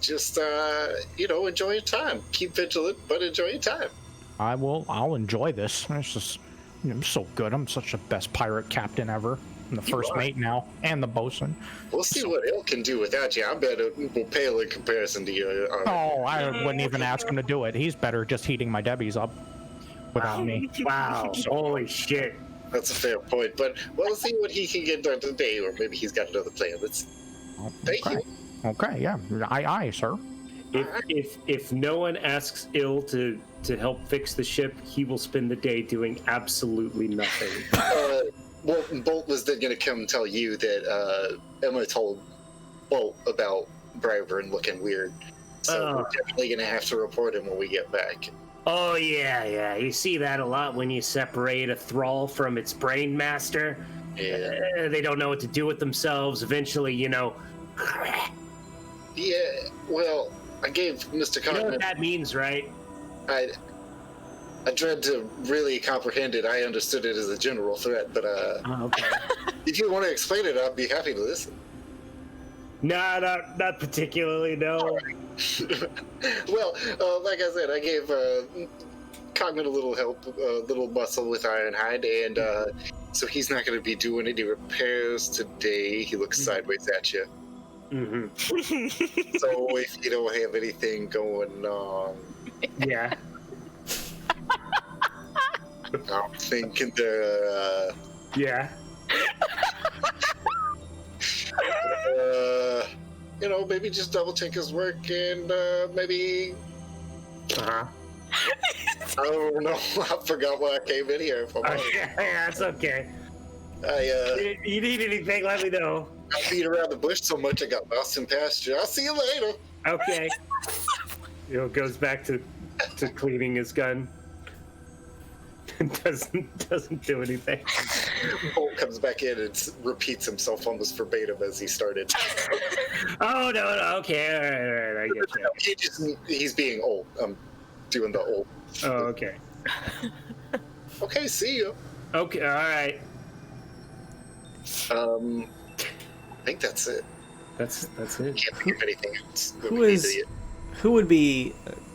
Speaker 5: Just, enjoy your time. Keep vigilant, but enjoy your time.
Speaker 6: I'll enjoy this. It's just, I'm so good. I'm such the best pirate captain ever. I'm the first mate now, and the bosun.
Speaker 5: We'll see what Il can do without you. I bet it will pale in comparison to you.
Speaker 6: Oh, I wouldn't even ask him to do it. He's better just heating my Debbies up without me.
Speaker 3: Wow. Holy shit.
Speaker 5: That's a fair point, but we'll see what he can get done today, or maybe he's got another plan. Thank you.
Speaker 6: Okay, yeah. Aye, sir.
Speaker 3: If no one asks Il to help fix the ship, he will spend the day doing absolutely nothing.
Speaker 5: Well, Bolt was then going to come and tell you that Emma told Bolt about Brybern looking weird. So we're definitely going to have to report him when we get back.
Speaker 3: Oh, yeah. You see that a lot when you separate a thrall from its brain master.
Speaker 5: Yeah.
Speaker 3: They don't know what to do with themselves. Eventually,
Speaker 5: Yeah, well, I gave Mr. Cogman...
Speaker 3: You know what that means, right?
Speaker 5: I tried to really comprehend it. I understood it as a general threat, but
Speaker 3: okay.
Speaker 5: If you want to explain it, I'd be happy to listen.
Speaker 3: Nah, not particularly, no.
Speaker 5: Well, like I said, I gave Cogman a little help, a little muscle with Ironhide, and so he's not going to be doing any repairs today. He looks sideways at you.
Speaker 3: Mm-hmm.
Speaker 5: So if you don't have anything going on...
Speaker 3: Yeah.
Speaker 5: I'm thinking they're,
Speaker 3: Yeah.
Speaker 5: Maybe just double check his work and maybe...
Speaker 3: Uh-huh.
Speaker 5: I don't know. I forgot why I came in here.
Speaker 3: Yeah, that's okay. You need anything, let me know.
Speaker 5: I beat around the bush so much I got lost in pasture. I'll see you later.
Speaker 3: Okay. Goes back to cleaning his gun. doesn't do anything.
Speaker 5: Bolt comes back in and repeats himself almost verbatim as he started.
Speaker 3: Oh no, okay, all right, I get you.
Speaker 5: He's being old. I'm doing the old.
Speaker 3: Oh, okay.
Speaker 5: Okay, see you.
Speaker 3: Okay, all right.
Speaker 5: I think that's it.
Speaker 3: That's it.
Speaker 5: Can't think of anything else.
Speaker 1: Who would be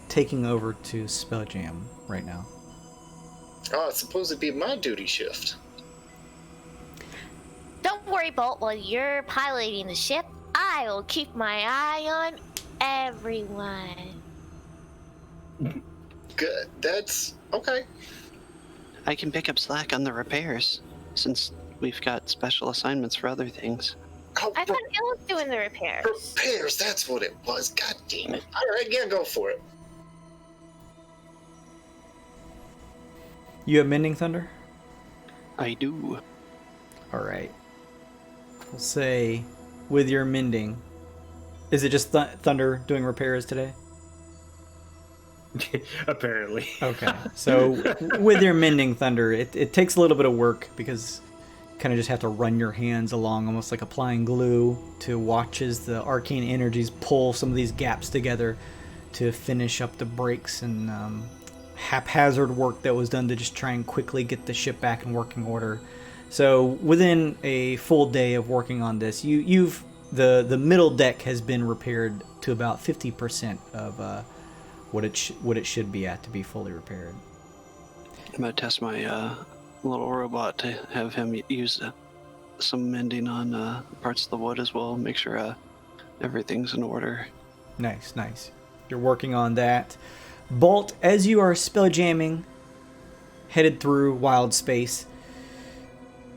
Speaker 1: taking over to Spelljam right now?
Speaker 5: Oh, it's supposed to be my duty shift.
Speaker 2: Don't worry, Bolt. While you're piloting the ship, I will keep my eye on everyone.
Speaker 5: Good. That's okay.
Speaker 4: I can pick up slack on the repairs, since we've got special assignments for other things.
Speaker 5: Oh,
Speaker 2: I thought Il was doing the repairs.
Speaker 5: repairs, that's what it was. God damn it. All right, yeah, go for it.
Speaker 1: You have Mending Thunder?
Speaker 4: I do.
Speaker 1: All right. We'll say with your mending, is it just Thunder doing repairs today?
Speaker 3: Apparently.
Speaker 1: Okay. So with your Mending Thunder, it takes a little bit of work because you kind of just have to run your hands along almost like applying glue to watch as the arcane energies pull some of these gaps together to finish up the breaks and haphazard work that was done to just try and quickly get the ship back in working order. So within a full day of working on this, the middle deck has been repaired to about 50% of what it should be at to be fully repaired.
Speaker 4: I'm gonna test my little robot to have him use some mending on parts of the wood as well. Make sure everything's in order.
Speaker 1: Nice. You're working on that. Bolt, as you are spell jamming, headed through wild space,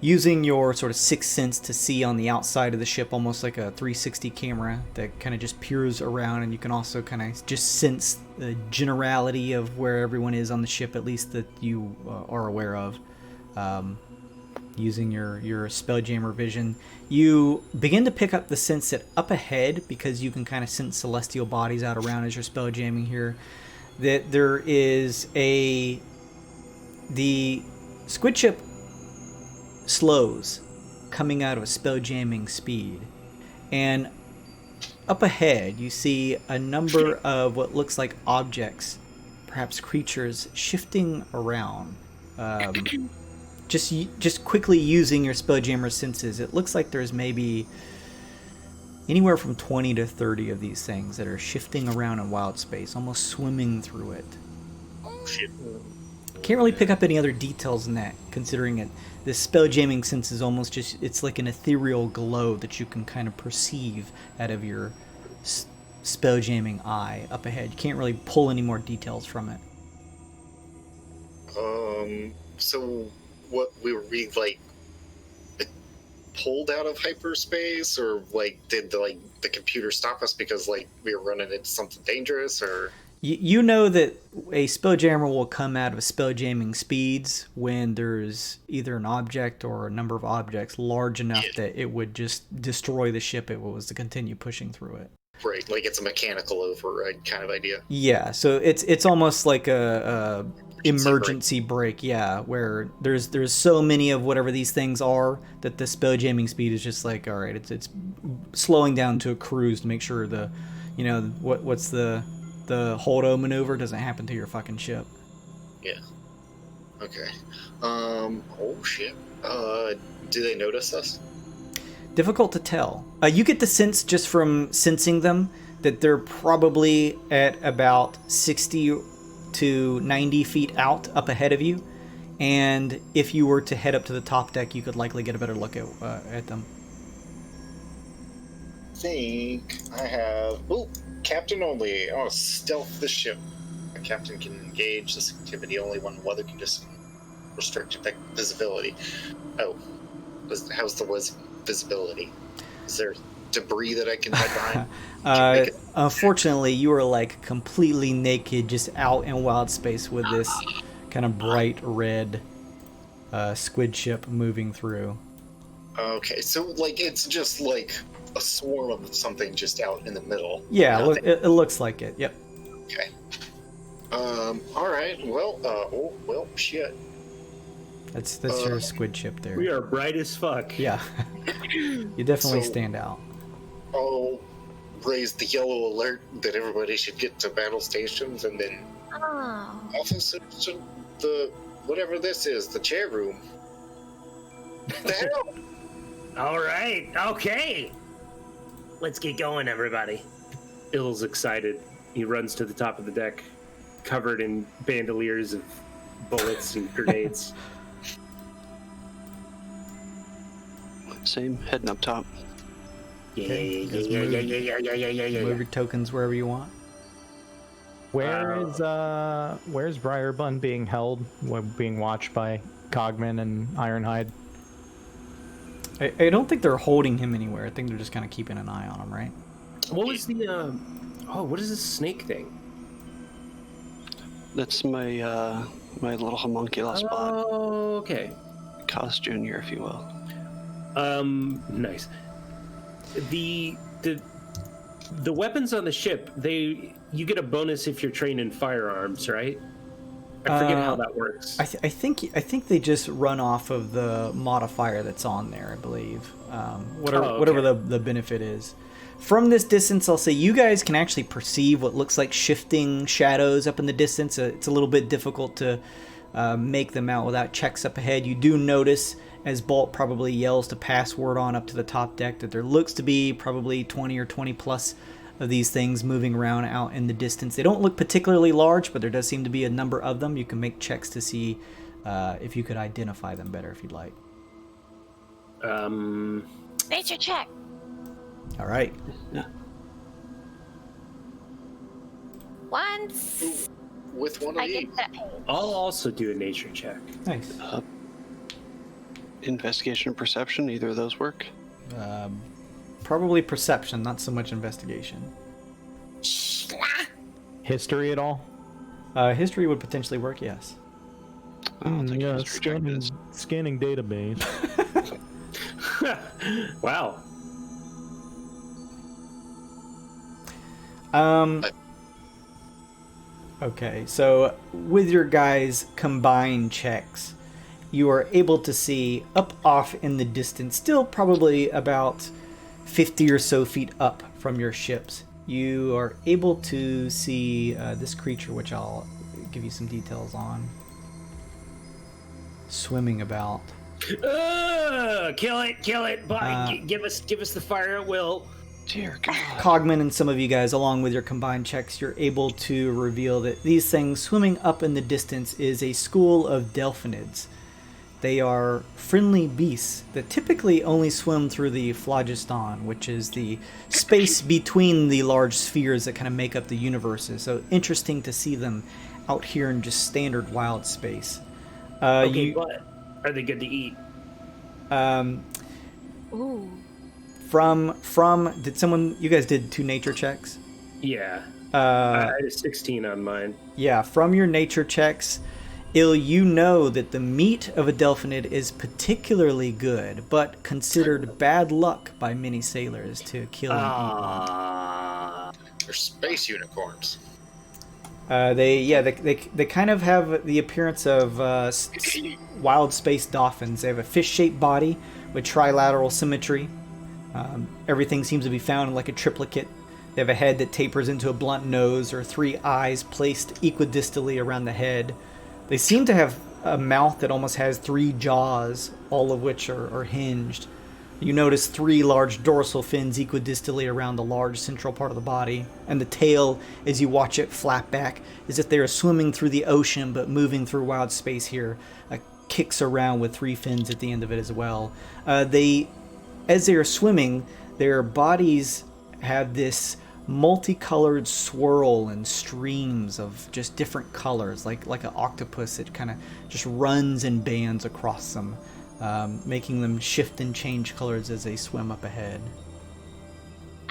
Speaker 1: using your sort of sixth sense to see on the outside of the ship, almost like a 360 camera that kind of just peers around, and you can also kind of just sense the generality of where everyone is on the ship, at least that you are aware of. Using your Spelljammer vision, you begin to pick up the sense that up ahead, because you can kind of sense celestial bodies out around as you're spelljamming here, that there is the squid ship slows coming out of a spelljamming speed, and up ahead you see a number of what looks like objects, perhaps creatures, shifting around. Just quickly using your Spelljammer senses, it looks like there's maybe anywhere from 20 to 30 of these things that are shifting around in wild space, almost swimming through it.
Speaker 5: Shit.
Speaker 1: Can't really pick up any other details in that, considering it. The spell jamming sense is almost just, it's like an ethereal glow that you can kind of perceive out of your spell jamming eye up ahead. You can't really pull any more details from it.
Speaker 5: So what were we like pulled out of hyperspace, or like did the computer stop us because like we were running into something dangerous, or?
Speaker 1: You know that a spelljammer will come out of spell jamming speeds when there's either an object or a number of objects large enough that it would just destroy the ship if it was to continue pushing through it.
Speaker 5: Right, like it's a mechanical override kind of idea.
Speaker 1: Yeah, so it's almost like a emergency brake, yeah, where there's so many of whatever these things are that the spell jamming speed is just like, all right, it's slowing down to a cruise to make sure the, you know, what's the hold-o maneuver doesn't happen to your fucking ship.
Speaker 5: Yeah. Okay. Oh shit. Do they notice us?
Speaker 1: Difficult to tell. You get the sense just from sensing them that they're probably at about 60 to 90 feet out up ahead of you, and if you were to head up to the top deck, you could likely get a better look at them.
Speaker 5: I think I have... Oh, captain only. Oh, stealth the ship. A captain can engage this activity only when weather conditions restrict visibility. Oh, how's the visibility? Is there debris that I can hide behind?
Speaker 1: Unfortunately, you are like completely naked, just out in wild space with this kind of bright red squid ship moving through.
Speaker 5: Okay, so like it's just like a swarm of something just out in the middle.
Speaker 1: Yeah, it looks like it. Yep.
Speaker 5: Okay. All right. Well, shit.
Speaker 1: That's your squid ship there.
Speaker 3: We are bright as fuck.
Speaker 1: Yeah. You definitely stand out.
Speaker 5: I'll raise the yellow alert that everybody should get to battle stations, and then officers to the whatever this is, the chair room. What the hell?
Speaker 3: All right. Okay. Let's get going, everybody. Ill's excited. He runs to the top of the deck, covered in bandoliers of bullets and grenades.
Speaker 4: Same, heading up top.
Speaker 3: Yeah.
Speaker 1: Move your tokens wherever you want.
Speaker 6: Where's Briarbun being held? Being watched by Cogman and Ironhide?
Speaker 1: I don't think they're holding him anywhere. I think they're just kind of keeping an eye on him, right?
Speaker 3: What was the what is this snake thing?
Speaker 4: That's my my little homunculus bot.
Speaker 3: Oh, okay.
Speaker 4: Cos Junior, if you will.
Speaker 3: Nice. The weapons on the ship, you get a bonus if you're trained in firearms, right? I forget how that works.
Speaker 1: I think they just run off of the modifier that's on there, I believe. Whatever the benefit is. From this distance, I'll say you guys can actually perceive what looks like shifting shadows up in the distance. It's a little bit difficult to make them out without checks up ahead. You do notice, as Bolt probably yells to pass word on up to the top deck, that there looks to be probably 20 or 20 plus of these things moving around out in the distance. They don't look particularly large, but there does seem to be a number of them. You can make checks to see if you could identify them better if you'd like.
Speaker 2: Nature check.
Speaker 1: All right.
Speaker 4: Yeah.
Speaker 2: Once
Speaker 5: With one of
Speaker 2: I
Speaker 5: each.
Speaker 2: get that page.
Speaker 3: I'll also do a nature check.
Speaker 1: Nice.
Speaker 4: Investigation or perception, either of those work?
Speaker 1: Probably perception, not so much investigation.
Speaker 6: History at all?
Speaker 1: History would potentially work, yes.
Speaker 4: I'll take
Speaker 8: Yeah,
Speaker 4: history check.
Speaker 8: scanning database.
Speaker 3: Wow.
Speaker 1: Okay, so with your guys' combined checks, you are able to see up off in the distance, still probably about 50 or so feet up from your ships. You are able to see this creature, which I'll give you some details on, swimming about.
Speaker 3: Kill it! Give us the fire at will.
Speaker 4: Dear God.
Speaker 1: Cogman and some of you guys, along with your combined checks, you're able to reveal that these things swimming up in the distance is a school of Delphinids. They are friendly beasts that typically only swim through the phlogiston, which is the space between the large spheres that kind of make up the universe. So interesting to see them out here in just standard wild space.
Speaker 3: But are they good to eat?
Speaker 2: Ooh.
Speaker 1: From did someone, you guys did 2 nature checks?
Speaker 3: Yeah. I had a 16 on mine.
Speaker 1: Yeah, from your nature checks, you know that the meat of a Delphinid is particularly good, but considered bad luck by many sailors to kill and eat.
Speaker 5: They're space unicorns.
Speaker 1: They kind of have the appearance of wild space dolphins. They have a fish-shaped body with trilateral symmetry. Everything seems to be found in like a triplicate. They have a head that tapers into a blunt nose, or 3 eyes placed equidistally around the head. They seem to have a mouth that almost has 3 jaws, all of which are hinged. You notice 3 large dorsal fins equidistally around the large central part of the body, and the tail, as you watch it flap back, as if they are swimming through the ocean but moving through wild space here, kicks around with 3 fins at the end of it as well. As they are swimming, their bodies have this multicolored swirl and streams of just different colors, like an octopus. It kind of just runs in bands across them, making them shift and change colors as they swim up ahead.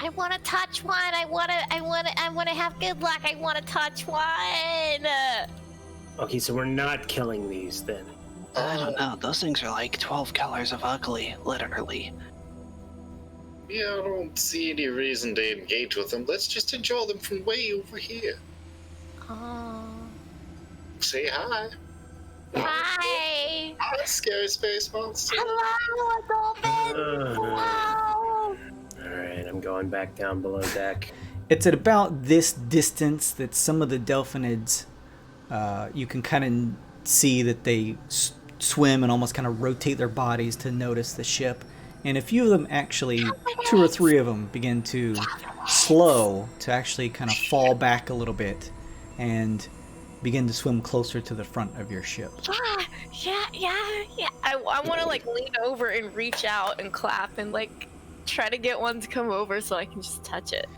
Speaker 2: I want to touch one. I want to have good luck. I want to touch one.
Speaker 3: Okay, so we're not killing these then.
Speaker 4: I don't know. Those things are like 12 colors of ugly, literally.
Speaker 5: Yeah, I don't see any reason to engage with them. Let's just enjoy them from way over here.
Speaker 2: Oh.
Speaker 5: Say hi.
Speaker 2: Hi.
Speaker 5: Hi, scary space monster.
Speaker 2: Hello, dolphins. Hello.
Speaker 3: Alright, I'm going back down below deck.
Speaker 1: It's at about this distance that some of the Delphinids, you can kind of see that they swim and almost kind of rotate their bodies to notice the ship. And a few of them actually, 2 or 3 of them, begin to slow, to actually kind of fall back a little bit and begin to swim closer to the front of your ship.
Speaker 2: Yeah. I want to lean over and reach out and clap and try to get one to come over so I can just touch it.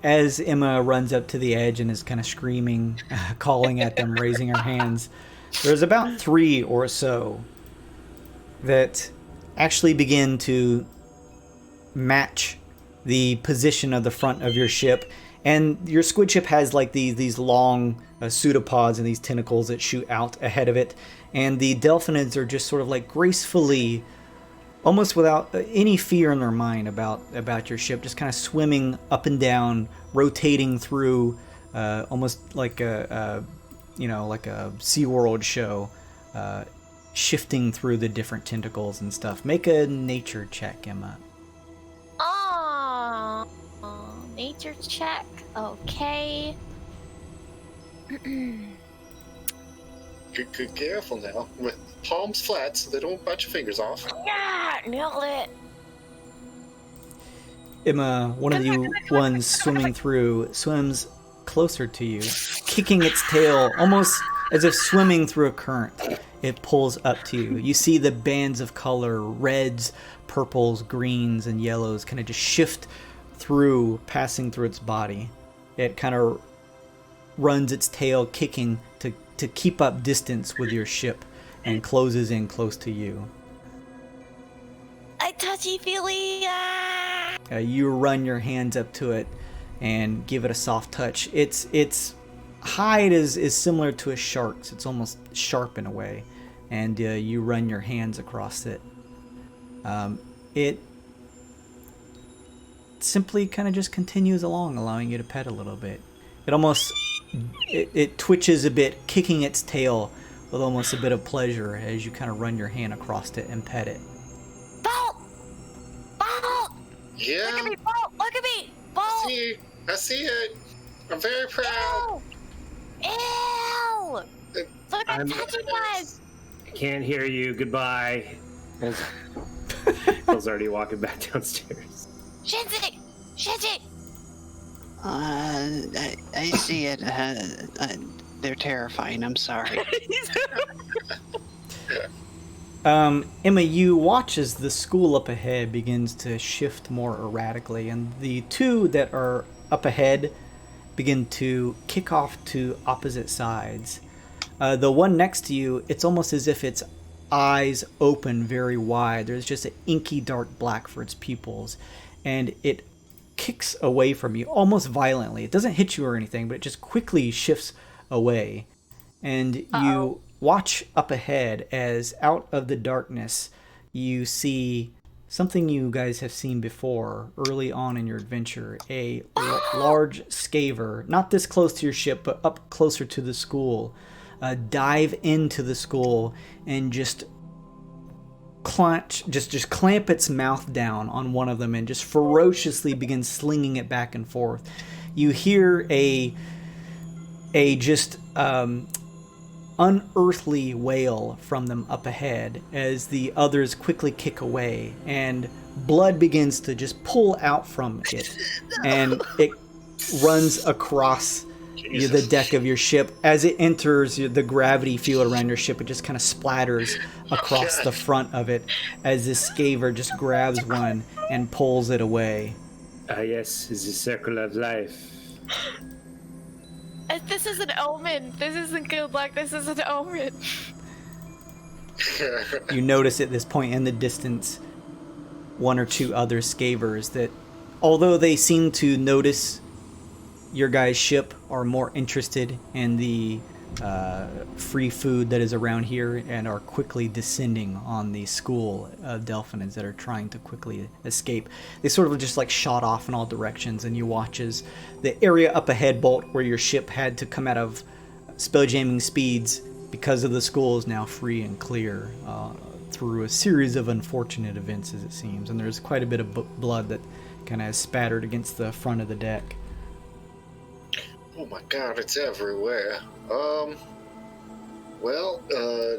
Speaker 1: As Emma runs up to the edge and is kind of screaming, calling at them, raising her hands, there's about 3 or so that actually begin to match the position of the front of your ship. And your squid ship has these long pseudopods and these tentacles that shoot out ahead of it. And the Delphinids are just sort of gracefully, almost without any fear in their mind about your ship, just kind of swimming up and down, rotating through, almost like a SeaWorld show, shifting through the different tentacles and stuff. Make a nature check, Emma.
Speaker 2: Oh, nature check. Okay.
Speaker 5: Good, careful now. With palms flat so they don't bite your fingers off.
Speaker 2: Yeah, nailed it.
Speaker 1: Emma, one of the ones swimming through, swims closer to you, kicking its tail almost as if swimming through a current. It pulls up to you. You see the bands of color, reds, purples, greens, and yellows kind of just shift through, passing through its body. It kind of runs its tail, kicking to keep up distance with your ship, and closes in close to you.
Speaker 2: I touchy-feely.
Speaker 1: You run your hands up to it and give it a soft touch. Its hide is similar to a shark's. It's almost sharp in a way. And you run your hands across it. It simply kind of just continues along, allowing you to pet a little bit. It twitches a bit, kicking its tail with almost a bit of pleasure as you kind of run your hand across it and pet it.
Speaker 2: Bolt!
Speaker 5: Yeah.
Speaker 2: Look at me, Bolt! Look at me! Bolt!
Speaker 5: I see it. I'm very proud.
Speaker 2: Ew! Look at touching guys!
Speaker 3: I can't hear you. Goodbye. Phil's already walking back downstairs.
Speaker 2: Shinzi! Shinji!
Speaker 4: I see it. They're terrifying. I'm sorry.
Speaker 1: Emma, you watch as the school up ahead begins to shift more erratically, and the two that are up ahead begin to kick off to opposite sides. The one next to you, it's almost as if its eyes open very wide. There's just an inky dark black for its pupils, and it kicks away from you almost violently. It doesn't hit you or anything, but it just quickly shifts away. And you watch up ahead as out of the darkness you see something you guys have seen before early on in your adventure. A large scaver, not this close to your ship, but up closer to the school, dive into the school and just clamp its mouth down on one of them and just ferociously begin slinging it back and forth. You hear a just unearthly wail from them up ahead as the others quickly kick away, and blood begins to just pull out from it, and it runs across the deck of your ship. As it enters the gravity field around your ship, it just kind of splatters across the front of it as this scaver just grabs one and pulls it away.
Speaker 3: Yes, it's a circle of life.
Speaker 2: This is an omen. This isn't good luck. This is an omen.
Speaker 1: You notice at this point in the distance one or two other scavers that, although they seem to notice your guys' ship, are more interested in the free food that is around here and are quickly descending on the school of Delphinids that are trying to quickly escape. They sort of just like shot off in all directions, and you watch as the area up ahead, Bolt, where your ship had to come out of spelljamming speeds because of the school, is now free and clear through a series of unfortunate events, as it seems. And there's quite a bit of blood that kind of spattered against the front of the deck.
Speaker 5: Oh my god, it's everywhere. Well,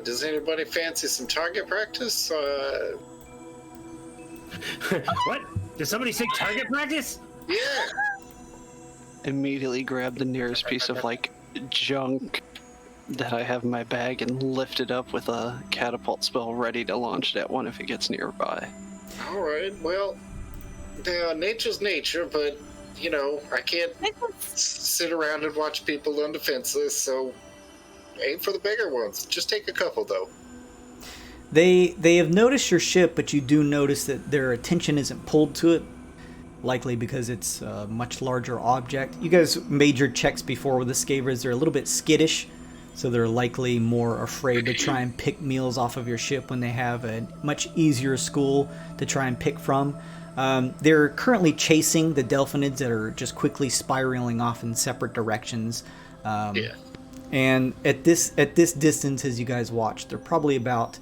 Speaker 5: does anybody fancy some target practice?
Speaker 3: What? Did somebody say target practice?
Speaker 5: Yeah!
Speaker 4: Immediately grab the nearest piece of, like, junk that I have in my bag and lift it up with a catapult spell ready to launch it at one if it gets nearby.
Speaker 5: Alright, well, nature's nature, but, you know, I can't sit around and watch people on defenseless, so aim for the bigger ones. Just take a couple, though.
Speaker 1: They have noticed your ship, but you do notice that their attention isn't pulled to it, likely because it's a much larger object. You guys made your checks before with the scavers. They're a little bit skittish, so they're likely more afraid to try and pick meals off of your ship when they have a much easier school to try and pick from. They're currently chasing the Delphinids that are just quickly spiraling off in separate directions. And at this distance, as you guys watch, they're probably about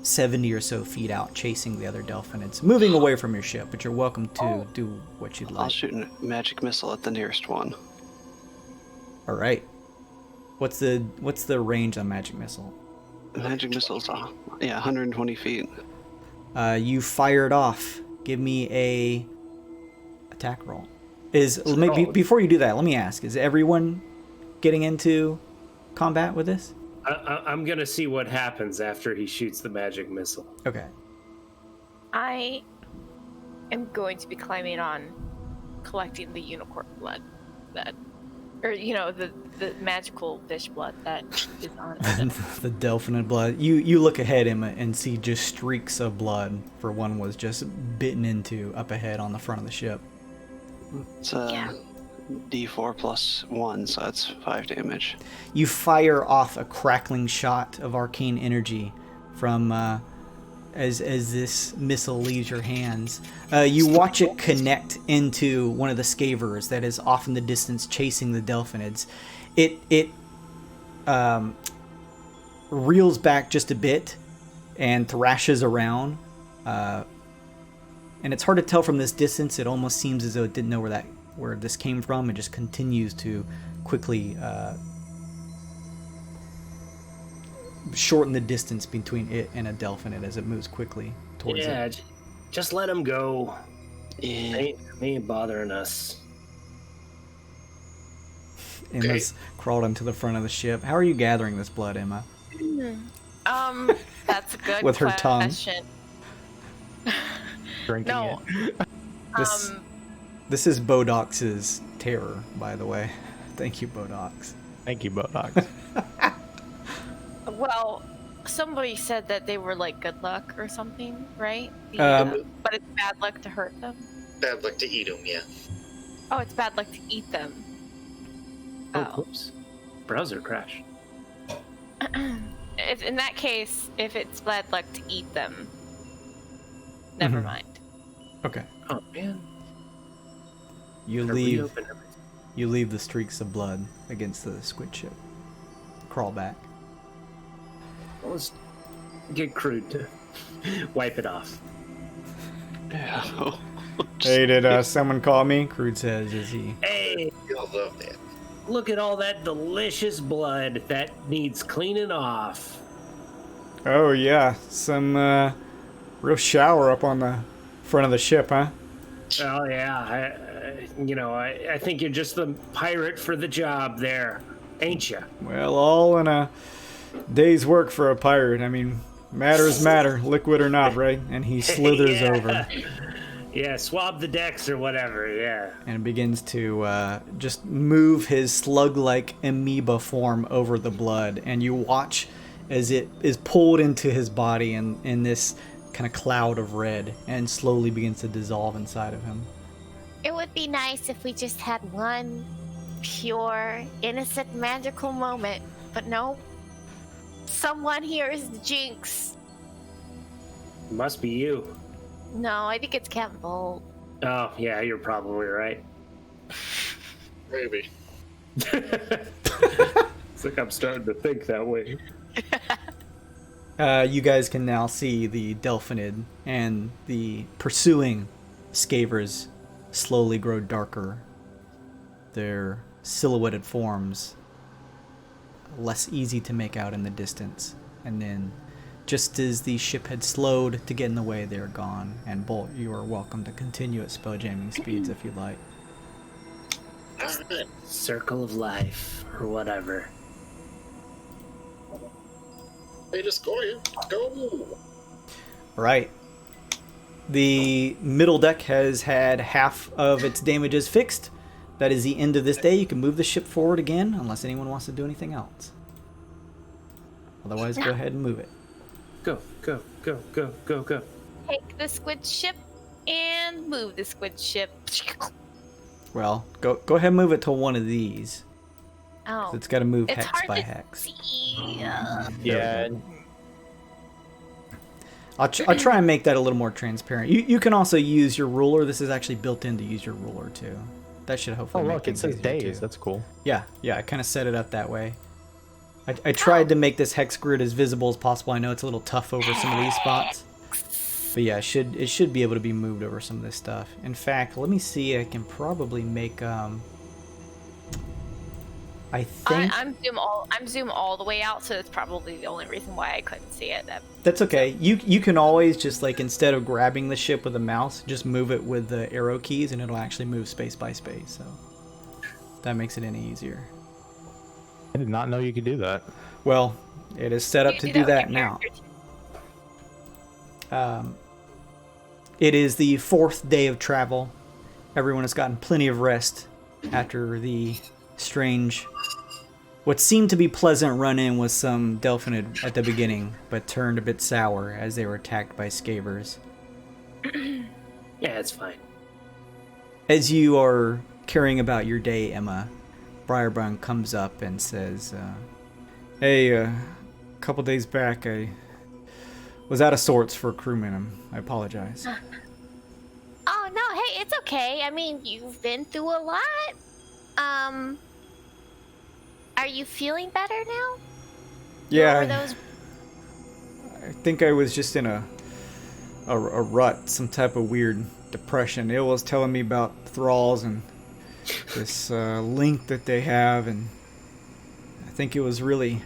Speaker 1: 70 or so feet out chasing the other Delphinids, moving away from your ship, but you're welcome to do what you'd like.
Speaker 4: I'll shoot a magic missile at the nearest one.
Speaker 1: All right. What's the range on magic missile?
Speaker 4: Magic missile's 120 feet.
Speaker 1: You fire it off. Give me a attack roll. Before you do that, let me ask: is everyone getting into combat with this?
Speaker 3: I'm gonna see what happens after he shoots the magic missile.
Speaker 1: Okay.
Speaker 2: I am going to be climbing on, collecting the unicorn blood, the magical fish blood that is on it.
Speaker 1: The Delphinid blood. You look ahead, Emma, and see just streaks of blood. For one was just bitten into up ahead on the front of the ship.
Speaker 4: It's D4 plus 1, so that's 5 damage.
Speaker 1: You fire off a crackling shot of arcane energy from as this missile leaves your hands. You watch it connect into one of the scavers that is off in the distance chasing the Delphinids. It reels back just a bit and thrashes around. And it's hard to tell from this distance. It almost seems as though it didn't know where this came from. It just continues to quickly shorten the distance between it and a Delphinid as it moves quickly towards it.
Speaker 3: Just let him go.
Speaker 4: Yeah.
Speaker 3: They ain't bothering us.
Speaker 1: Emma's crawled into the front of the ship. How are you gathering this blood, Emma?
Speaker 2: That's a good
Speaker 1: With her tongue.
Speaker 2: question.
Speaker 6: Drinking
Speaker 2: No.
Speaker 6: it.
Speaker 1: This is Bodox's terror, by the way. Thank you, Bodox.
Speaker 6: Thank you, Bodox.
Speaker 2: Well, somebody said that they were like good luck or something, right? But it's bad luck to hurt them.
Speaker 5: Bad luck to eat them, yeah.
Speaker 2: Oh, it's bad luck to eat them.
Speaker 3: Oops. Browser crash.
Speaker 2: If in that case, if it's bad luck to eat them, never mind.
Speaker 1: Okay.
Speaker 3: Oh man.
Speaker 1: You leave the streaks of blood against the squid ship. Crawl back.
Speaker 3: Well, let's get Crude to wipe it off.
Speaker 4: Yeah.
Speaker 1: Hey, did someone call me? Crude says, is he?
Speaker 3: Hey,
Speaker 5: You'll love that.
Speaker 3: look at all that delicious blood that needs cleaning off.
Speaker 1: Oh, yeah. Some real shower up on the front of the ship, huh?
Speaker 3: Oh yeah, I think you're just the pirate for the job there, ain't you?
Speaker 1: Well, all in a day's work for a pirate. I mean, matter is matter, liquid or not, right? And he slithers over.
Speaker 3: Yeah, swab the decks or whatever, yeah.
Speaker 1: And begins to just move his slug-like amoeba form over the blood. And you watch as it is pulled into his body in this kind of cloud of red and slowly begins to dissolve inside of him.
Speaker 2: It would be nice if we just had one pure, innocent, magical moment. But no. Someone here is the jinx.
Speaker 3: Must be you.
Speaker 2: No, I think it's Captain Bolt.
Speaker 3: Oh, yeah, you're probably right.
Speaker 5: Maybe.
Speaker 3: It's like I'm starting to think that way.
Speaker 1: You guys can now see the Delphinid and the pursuing Scavers slowly grow darker. Their silhouetted forms less easy to make out in the distance. And then, just as the ship had slowed to get in the way, they're gone. And Bolt, you are welcome to continue at spelljamming speeds if you'd like.
Speaker 5: Alright.
Speaker 3: Circle of life, or whatever.
Speaker 5: They just go here. Go!
Speaker 1: Right. The middle deck has had half of its damages fixed. That is the end of this day. You can move the ship forward again, unless anyone wants to do anything else. Otherwise, go ahead and move it.
Speaker 3: Go, go, go, go, go, go.
Speaker 2: Take the squid ship and move the squid ship.
Speaker 1: Well, go ahead and move it to one of these.
Speaker 2: Oh.
Speaker 1: It's got to move
Speaker 2: It's
Speaker 1: hex
Speaker 2: hard
Speaker 1: by
Speaker 2: to
Speaker 1: hex.
Speaker 2: see.
Speaker 6: Yeah.
Speaker 1: I'll try and make that a little more transparent. You can also use your ruler. This is actually built in to use your ruler too. That should hopefully
Speaker 6: Oh,
Speaker 1: make
Speaker 6: look, it
Speaker 1: things
Speaker 6: says
Speaker 1: easier,
Speaker 6: days.
Speaker 1: too.
Speaker 6: That's cool.
Speaker 1: Yeah, I kind of set it up that way. I tried to make this hex grid as visible as possible. I know it's a little tough over some of these spots. But yeah, it should be able to be moved over some of this stuff. In fact, let me see. I can probably make I think
Speaker 2: I'm zoom all the way out, so that's probably the only reason why I couldn't see it.
Speaker 1: that's okay. You can always just like, instead of grabbing the ship with a mouse, just move it with the arrow keys and it'll actually move space by space. So that makes it any easier.
Speaker 6: I did not know you could do that.
Speaker 1: Well, it is set up to do that now. It is the 4th day of travel. Everyone has gotten plenty of rest after the strange, what seemed to be pleasant run-in with some Delphinid at the beginning, but turned a bit sour as they were attacked by Scavers.
Speaker 3: Yeah, it's fine.
Speaker 1: As you are carrying about your day, Emma, Briarbrun comes up and says, hey, a couple days back I was out of sorts for a crewman. I apologize.
Speaker 2: Oh no, hey, it's okay. I mean, you've been through a lot. Are you feeling better now?
Speaker 1: Yeah,
Speaker 2: Or were those...
Speaker 1: I think I was just in a rut, some type of weird depression. It was telling me about thralls and this link that they have, and I think it was really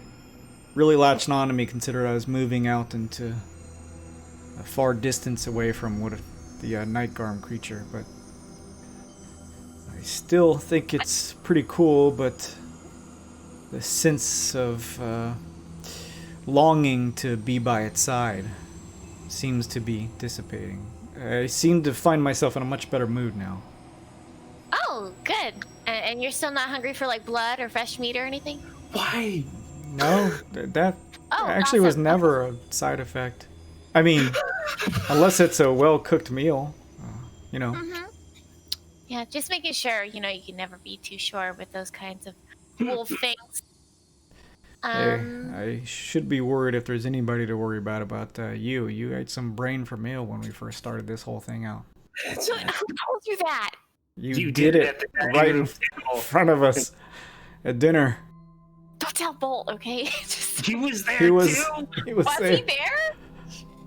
Speaker 1: latching on to me, considering I was moving out into a far distance away from what the night garm creature, but I still think it's pretty cool, but the sense of longing to be by its side seems to be dissipating. I seem to find myself in a much better mood now.
Speaker 2: Oh, good. And you're still not hungry for like blood or fresh meat or anything?
Speaker 3: Why?
Speaker 1: No, that actually
Speaker 2: awesome.
Speaker 1: was never a side effect. I mean, unless it's a well-cooked meal, you know.
Speaker 2: Mm-hmm. Yeah, just making sure, you can never be too sure with those kinds of wolf things.
Speaker 1: I should be worried if there's anybody to worry about you. You ate some brain for meal when we first started this whole thing out.
Speaker 2: Who told you that?
Speaker 1: You did it right in front of us at dinner.
Speaker 2: Don't tell Bolt, okay?
Speaker 3: He was there
Speaker 1: He was
Speaker 2: Was
Speaker 1: there.
Speaker 2: he there?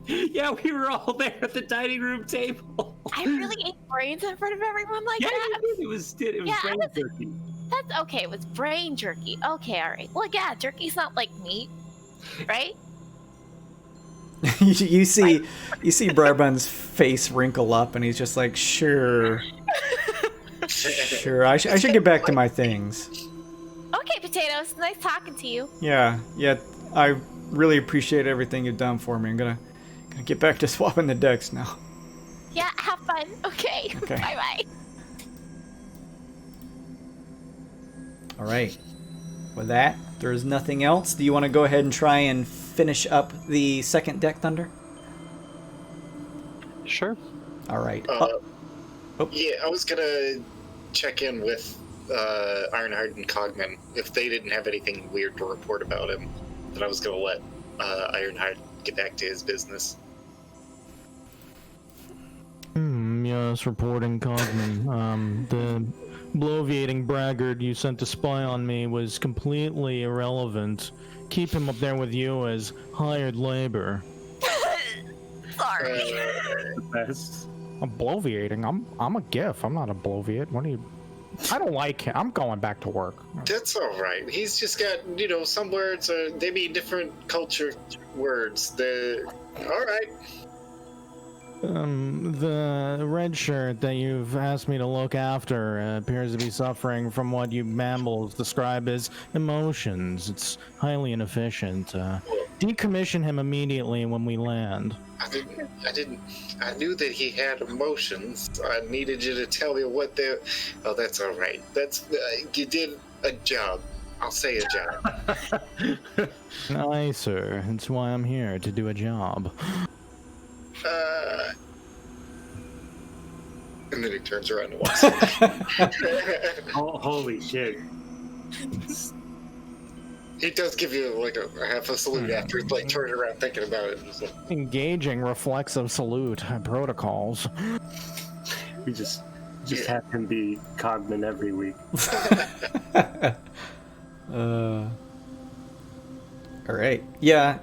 Speaker 3: Yeah, we were all there at the dining room table.
Speaker 2: I really ate brains in front of everyone like that?
Speaker 3: It was
Speaker 2: Yeah,
Speaker 3: brain jerky.
Speaker 2: That's okay. It was brain jerky. Okay, all right. Well, yeah, jerky's not like meat, right?
Speaker 1: you see Brarbun's face wrinkle up, and he's just like, sure. Sure, I should get back to my things.
Speaker 2: Okay, Potatoes. Nice talking to you.
Speaker 1: Yeah, I really appreciate everything you've done for me. I'm gonna get back to swapping the decks now.
Speaker 2: Yeah, have fun. Okay.
Speaker 1: Okay.
Speaker 2: Bye-bye.
Speaker 1: All right. With that, there's nothing else. Do you want to go ahead and try and finish up the second deck, Thunder?
Speaker 4: Sure.
Speaker 1: All right.
Speaker 5: Yeah, I was gonna check in with Ironhide and Cogman if they didn't have anything weird to report about him. Then I was gonna let Ironhide get back to his business.
Speaker 8: Yes, reporting Cogman. The bloviating braggart you sent to spy on me was completely irrelevant. Keep him up there with you as hired labor.
Speaker 2: Sorry.
Speaker 3: Best.
Speaker 6: I'm bloviating. I'm a GIF. I'm not a bloviate. What do you? I don't like him. I'm going back to work.
Speaker 5: That's all right. He's just got, some words they mean different culture words. All right.
Speaker 8: The red shirt that you've asked me to look after appears to be suffering from what you mambles describe as emotions. It's highly inefficient. Decommission him immediately when we land.
Speaker 5: I knew that he had emotions. I needed you to tell me what they. Oh, that's all right. That's you did a job. I'll say a job.
Speaker 8: Aye, sir. That's why I'm here, to do a job.
Speaker 5: And then he turns around and walks away.
Speaker 3: Holy shit.
Speaker 5: He does give you like a half a salute after he's like turning around thinking about it. Just like,
Speaker 6: Engaging reflexive salute protocols.
Speaker 3: We just have him be Cogman every week.
Speaker 1: All right. Yeah.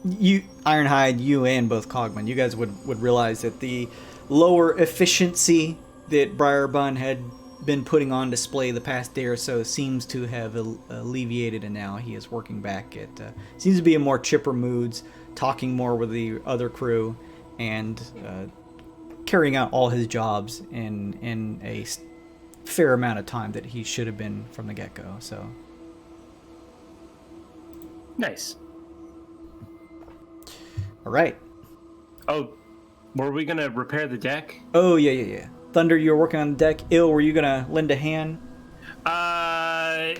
Speaker 1: You, Ironhide, you and both Cogman, you guys would realize that the lower efficiency that Briarbun had been putting on display the past day or so seems to have alleviated, and now he is working back at seems to be in more chipper moods, talking more with the other crew, and carrying out all his jobs in a fair amount of time that he should have been from the get-go. So
Speaker 3: Nice.
Speaker 1: all right.
Speaker 3: Oh, were we gonna repair the deck?
Speaker 1: Oh yeah. Thunder, you're working on the deck. Ill, were you gonna lend a hand?
Speaker 3: Yeah.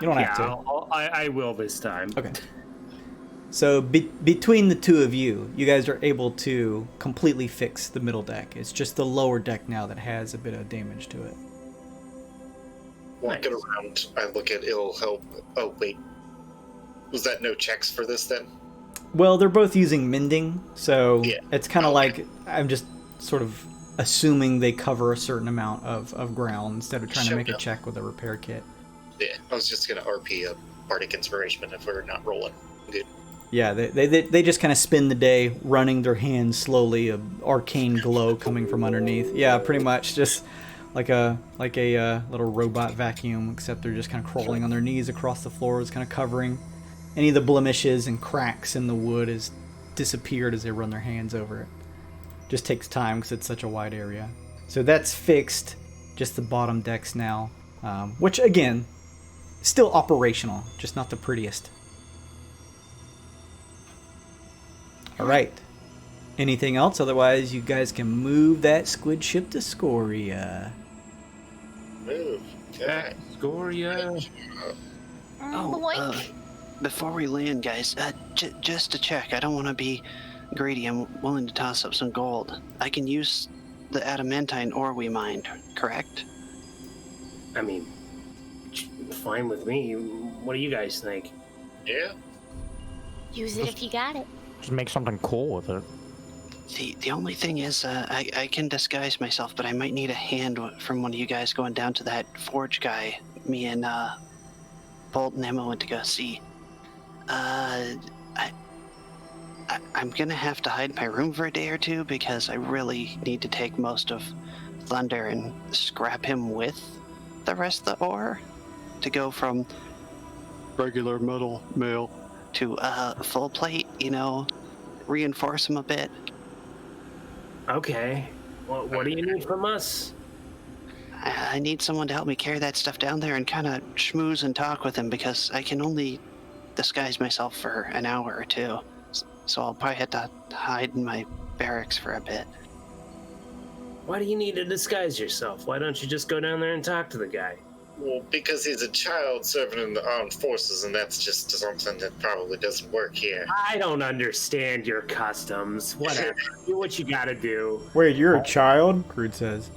Speaker 1: You don't have to.
Speaker 3: I will this time.
Speaker 1: Okay. So between the two of you, you guys are able to completely fix the middle deck. It's just the lower deck now that has a bit of damage to it.
Speaker 5: walking around, I look at ill help. Oh wait, was that no checks for this then?
Speaker 1: Well, they're both using mending, so
Speaker 5: Yeah.
Speaker 1: it's kind of like I'm just sort of assuming they cover a certain amount of ground instead of trying to make a check with a repair kit.
Speaker 5: Yeah, I was just gonna RP a Bardic Inspiration if we're not rolling. Good.
Speaker 1: Yeah, they just kind of spend the day running their hands slowly, a arcane glow coming from underneath. Yeah, pretty much just like a little robot vacuum, except they're just kind of crawling on their knees across the floors, kind of covering any of the blemishes and cracks in the wood has disappeared as they run their hands over it. Just takes time because it's such a wide area. So that's fixed. Just the bottom decks now, which again, still operational, just not the prettiest. All right. Anything else? Otherwise, you guys can move that squid ship to Scoria.
Speaker 5: Move.
Speaker 3: Back, Scoria.
Speaker 2: Boink.
Speaker 4: Before we land, guys, just to check, I don't want to be greedy. I'm willing to toss up some gold. I can use the adamantine ore we mined, correct?
Speaker 3: I mean, fine with me. What do you guys think?
Speaker 5: Yeah.
Speaker 2: Use it if you got it.
Speaker 6: Just make something cool with it.
Speaker 4: The only thing is, I can disguise myself, but I might need a hand from one of you guys going down to that forge guy me and Bolt and Emma went to go see. I'm gonna have to hide in my room for a day or two because I really need to take most of Thunder and scrap him with the rest of the ore to go from regular metal mail to full plate, reinforce him a bit.
Speaker 3: Okay. Well, what do you need from us?
Speaker 4: I need someone to help me carry that stuff down there and kind of schmooze and talk with him because I can only disguise myself for an hour or two. So I'll probably have to hide in my barracks for a bit.
Speaker 3: Why do you need to disguise yourself? Why don't you just go down there and talk to the guy?
Speaker 5: Well, because he's a child serving in the armed forces, and that's just something that probably doesn't work here.
Speaker 3: I don't understand your customs. Whatever. Do what you gotta do.
Speaker 1: Wait, you're a child? Crude says.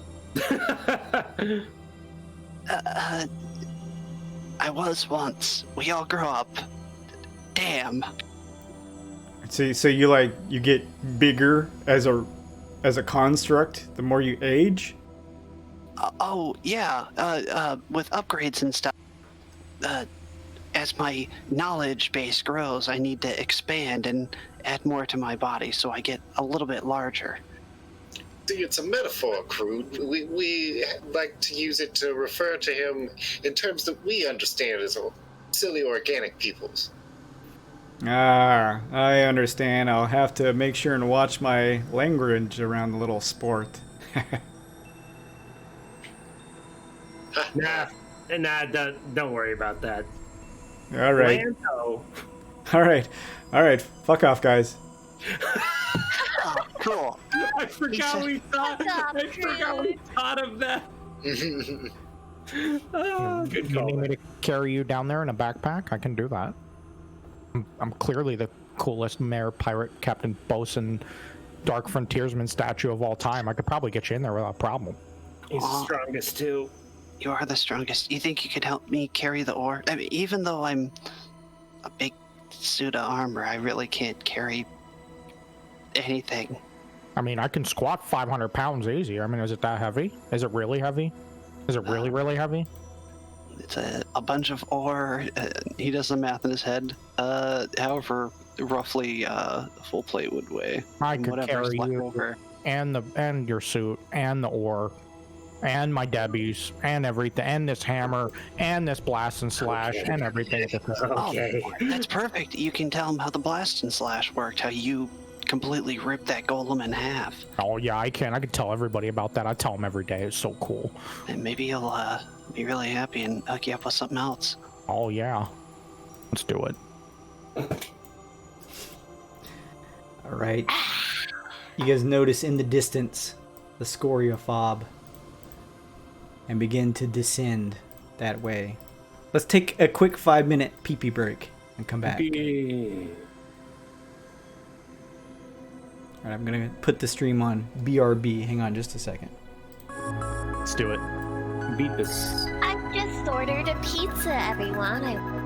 Speaker 4: I was once. We all grow up. Damn.
Speaker 1: So you get bigger as a construct the more you age?
Speaker 4: With upgrades and stuff. As my knowledge base grows, I need to expand and add more to my body so I get a little bit larger.
Speaker 5: See, it's a metaphor, Crude. We like to use it to refer to him in terms that we understand as silly organic peoples.
Speaker 1: Ah, I understand. I'll have to make sure and watch my language around the little sport.
Speaker 3: Nah, don't worry about that.
Speaker 1: All right.
Speaker 3: Lando.
Speaker 1: All right. Fuck off, guys.
Speaker 4: Oh, cool.
Speaker 3: I forgot we thought of that. Good
Speaker 6: You
Speaker 3: call.
Speaker 6: need me to carry you down there in a backpack? I can do that. I'm clearly the coolest mayor, pirate, captain, bosun, dark frontiersman statue of all time. I could probably get you in there without a problem.
Speaker 3: He's the strongest too.
Speaker 4: You are the strongest. You think you could help me carry the ore? I mean, even though I'm a big suit of armor, I really can't carry anything.
Speaker 6: I mean, I can squat 500 pounds easy. I mean, is it that heavy? Is it really heavy? Is it really, really heavy?
Speaker 4: It's a bunch of ore. He does the math in his head. However, roughly a full plate would weigh.
Speaker 6: I could
Speaker 4: Whatever's
Speaker 6: carry
Speaker 4: left
Speaker 6: you
Speaker 4: over.
Speaker 6: and your suit and the ore and my Debbies and everything and this hammer and this blast and slash and everything.
Speaker 3: Okay.
Speaker 4: Oh, that's perfect. You can tell him how the blast and slash worked. How you completely ripped that golem in half.
Speaker 6: Oh yeah, I can. I can tell everybody about that. I tell them every day. It's so cool.
Speaker 4: And maybe he'll be really happy and hook you up with something else.
Speaker 6: Oh yeah. Let's do it.
Speaker 1: All right. You guys notice in the distance the Scoria fob and begin to descend that way. Let's take a quick 5-minute pee-pee break and come back. All right, I'm going to put the stream on BRB. Hang on just a second.
Speaker 6: Let's do it.
Speaker 3: Beat this.
Speaker 2: I just ordered a pizza, everyone.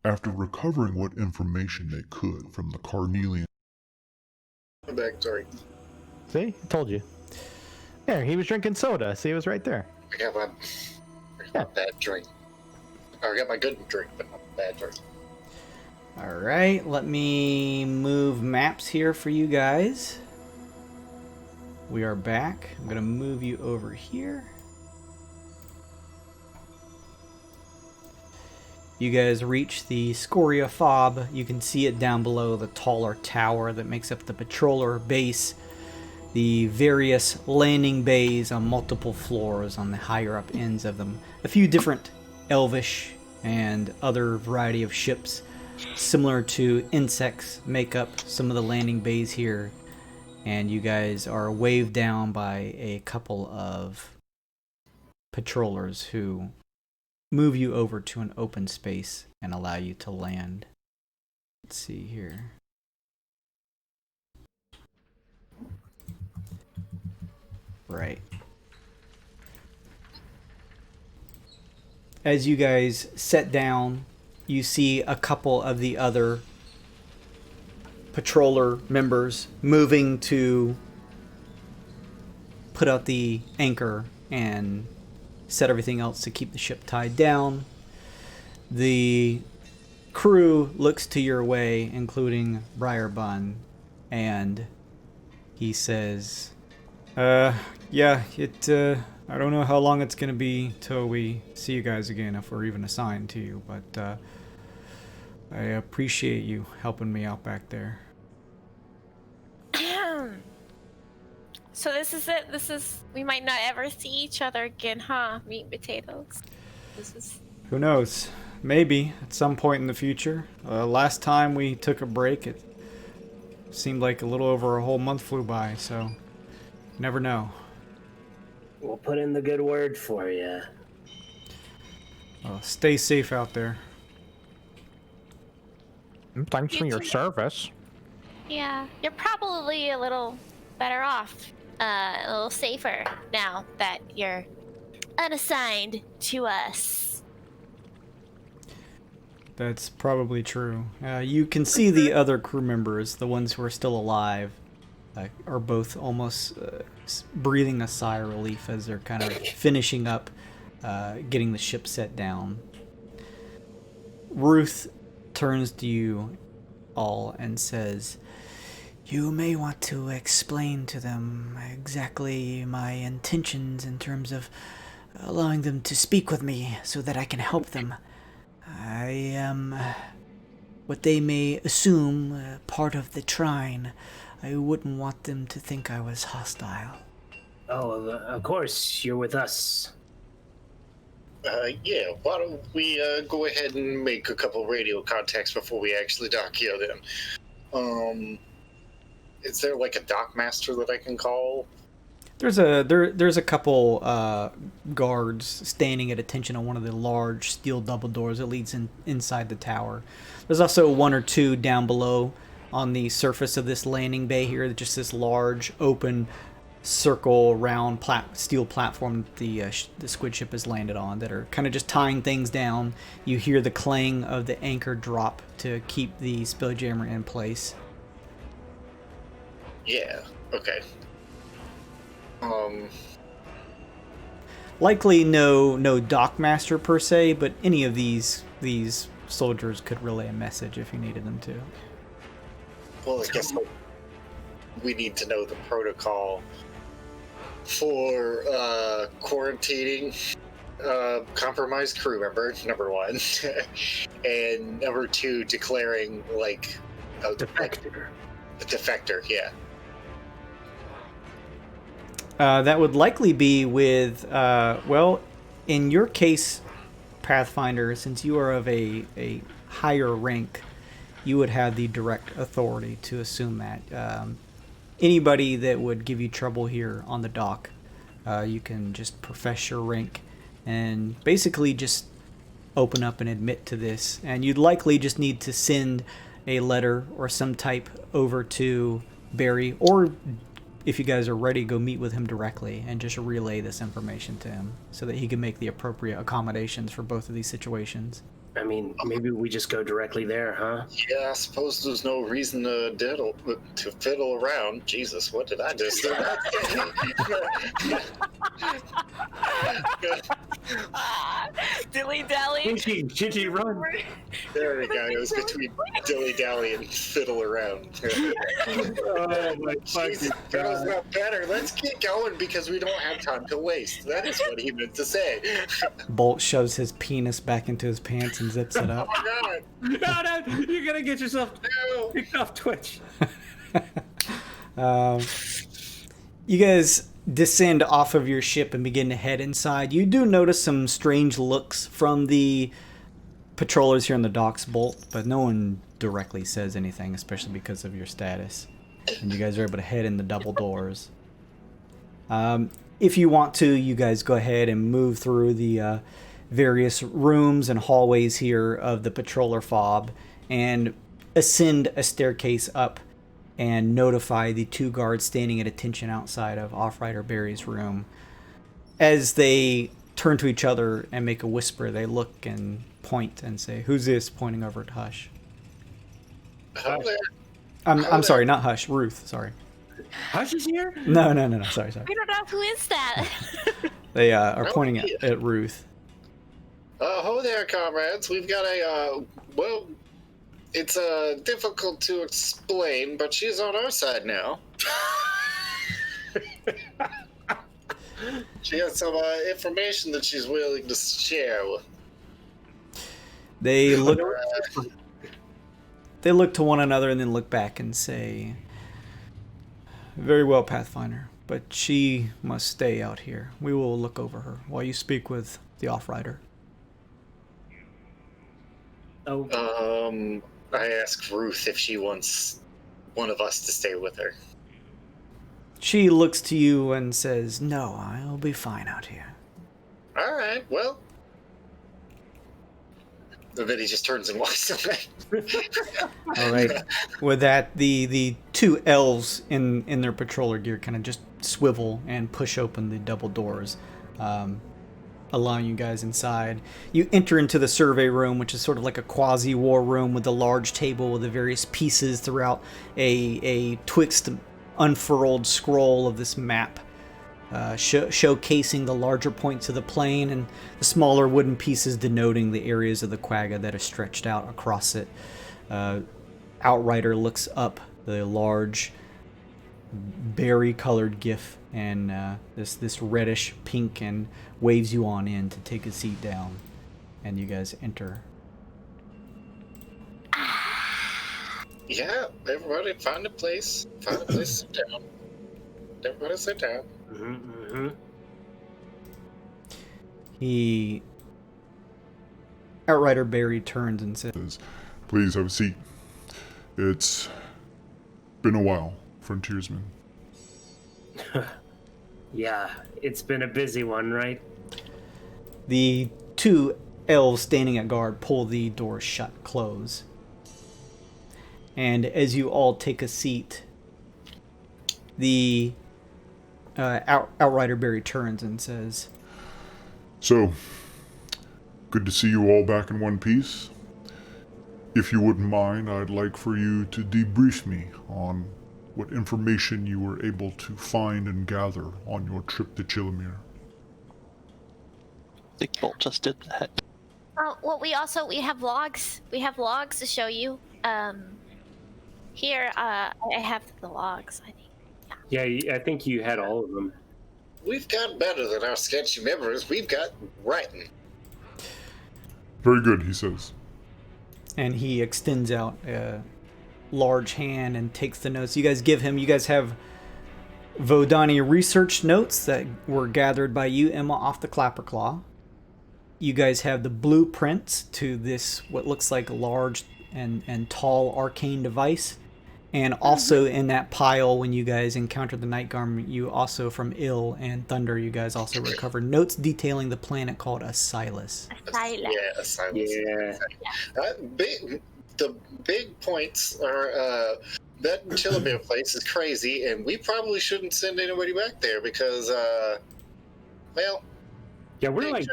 Speaker 7: After recovering what information they could from the Carnelian...
Speaker 5: I'm back, sorry.
Speaker 6: See? Told you. There, he was drinking soda. See, it was right there.
Speaker 5: I got my bad drink. Or I got my good drink, but not my bad drink.
Speaker 1: All right, let me move maps here for you guys. We are back. I'm going to move you over here. You guys reach the Scoria Fob. You can see it down below the taller tower that makes up the patroller base. The various landing bays on multiple floors on the higher up ends of them. A few different elvish and other variety of ships similar to insects make up some of the landing bays here. And you guys are waved down by a couple of patrollers who move you over to an open space and allow you to land. Let's see here. Right. As you guys set down, you see a couple of the other patroller members moving to put out the anchor and set everything else to keep the ship tied down. The crew looks to your way, including Briarbun, and he says, I don't know how long it's going to be till we see you guys again, if we're even assigned to you, but I appreciate you helping me out back there.
Speaker 2: So this is it. We might not ever see each other again, huh? Meat and potatoes.
Speaker 1: Who knows? Maybe at some point in the future. Last time we took a break, it seemed like a little over a whole month flew by, so never know.
Speaker 3: We'll put in the good word for you.
Speaker 1: Stay safe out there.
Speaker 6: Thanks for your service.
Speaker 2: Yeah, you're probably a little better off, a little safer now that you're unassigned to us.
Speaker 1: That's probably true. You can see the other crew members, the ones who are still alive, are both almost breathing a sigh of relief as they're kind of finishing up getting the ship set down. Ruth turns to you all and says, "You may want to explain to them exactly my intentions in terms of allowing them to speak with me so that I can help them. I am what they may assume part of the Shrine. I wouldn't want them to think I was hostile."
Speaker 3: Oh, of course, you're with us.
Speaker 5: Yeah, why don't we go ahead and make a couple radio contacts before we actually dock you then? Is there like a dock master that I can call?
Speaker 1: There's a couple guards standing at attention on one of the large steel double doors that leads inside the tower. There's also one or two down below on the surface of this landing bay here, just this large open circle round steel platform the squid ship has landed on, that are kind of just tying things down. You hear the clang of the anchor drop to keep the Spelljammer in place.
Speaker 5: Yeah, okay.
Speaker 1: Likely no dockmaster per se, but any of these soldiers could relay a message if you needed them to.
Speaker 5: Well, I guess we need to know the protocol for quarantining compromised crew member, number one, and number two, declaring like a defector. A defector, yeah.
Speaker 1: That would likely be with, in your case, Pathfinder, since you are of a higher rank, you would have the direct authority to assume that. Anybody that would give you trouble here on the dock, you can just profess your rank and basically just open up and admit to this. And you'd likely just need to send a letter or some type over to Barry, or if you guys are ready, go meet with him directly and just relay this information to him so that he can make the appropriate accommodations for both of these situations.
Speaker 3: I mean, maybe we just go directly there, huh?
Speaker 5: Yeah, I suppose there's no reason to fiddle around. Jesus, what did I just say?
Speaker 2: Dilly dally.
Speaker 3: Gingy, run!
Speaker 5: There we go. It was between dilly dally and fiddle around.
Speaker 3: Oh my
Speaker 5: Jesus,
Speaker 3: fucking
Speaker 5: that was
Speaker 3: god!
Speaker 5: not better. Let's keep going because we don't have time to waste. That is what he meant to say.
Speaker 1: Bolt shoves his penis back into his pants and zips it up.
Speaker 5: Oh my god!
Speaker 3: No, you're gonna get yourself
Speaker 5: No.
Speaker 3: kicked off Twitch.
Speaker 1: You guys descend off of your ship and begin to head inside. You do notice some strange looks from the patrollers here on the docks, Bolt, but no one directly says anything, especially because of your status. And you guys are able to head in the double doors. If you want to, you guys go ahead and move through the various rooms and hallways here of the patroller fob and ascend a staircase up and notify the 2 guards standing at attention outside of Offrider Barry's room. As they turn to each other and make a whisper, they look and point and say, "Who's this?" pointing over at Hush.
Speaker 5: Hello there.
Speaker 1: I'm sorry, not Hush, Ruth, sorry.
Speaker 3: Hush is here?
Speaker 1: No, sorry.
Speaker 2: We don't know who is that.
Speaker 1: They are pointing at Ruth.
Speaker 5: Ho there, comrades. We've got well, it's difficult to explain, but she's on our side now. She has some information that she's willing to share.
Speaker 1: They look to one another and then look back and say, "Very well, Pathfinder, but she must stay out here. We will look over her while you speak with the Offrider."
Speaker 3: Oh.
Speaker 5: I asked Ruth if she wants one of us to stay with her.
Speaker 1: She looks to you and says, "No, I'll be fine out here."
Speaker 5: All right, well. And then he just turns and walks away.
Speaker 1: All right. With that, the 2 elves in their patroller gear kind of just swivel and push open the double doors, allowing you guys inside. You enter into the survey room, which is sort of like a quasi-war room with a large table with the various pieces throughout a Twixt unfurled scroll of this map, showcasing the larger points of the plane and the smaller wooden pieces denoting the areas of the quagga that are stretched out across it. Outrider looks up the large berry-colored GIF and this reddish pink and waves you on in to take a seat down, and you guys enter.
Speaker 5: Yeah, everybody find a place. Find a place, sit down. Everybody sit down.
Speaker 1: Outrider Barry turns and says,
Speaker 7: "Please have a seat. It's been a while, frontiersmen."
Speaker 3: Yeah, it's been a busy one, right?
Speaker 1: The 2 elves standing at guard pull the door shut, close. And as you all take a seat, the Outrider Barry turns and says,
Speaker 7: "So, good to see you all back in one piece. If you wouldn't mind, I'd like for you to debrief me on what information you were able to find and gather on your trip to Chilimir."
Speaker 4: I think Bolt just did that.
Speaker 2: Well, we have logs. We have logs to show you. Here, I have the logs, I think.
Speaker 3: Yeah, I think you had all of them.
Speaker 5: We've got better than our sketchy members. We've got writing.
Speaker 7: "Very good," he says.
Speaker 1: and he extends out a large hand and takes the notes. You guys have Vodani research notes that were gathered by you, Emma, off the Clapperclaw. You guys have the blueprints to this, what looks like a large and tall arcane device. And also in that pile, when you guys encountered the Night Garment, you also, from Ill and Thunder, you guys also recovered notes detailing the planet called Asylus.
Speaker 5: Yeah, Asylus.
Speaker 3: Yeah.
Speaker 5: The big points are that Chilimir place is crazy, and we probably shouldn't send anybody back there because, well,
Speaker 3: Yeah, we're like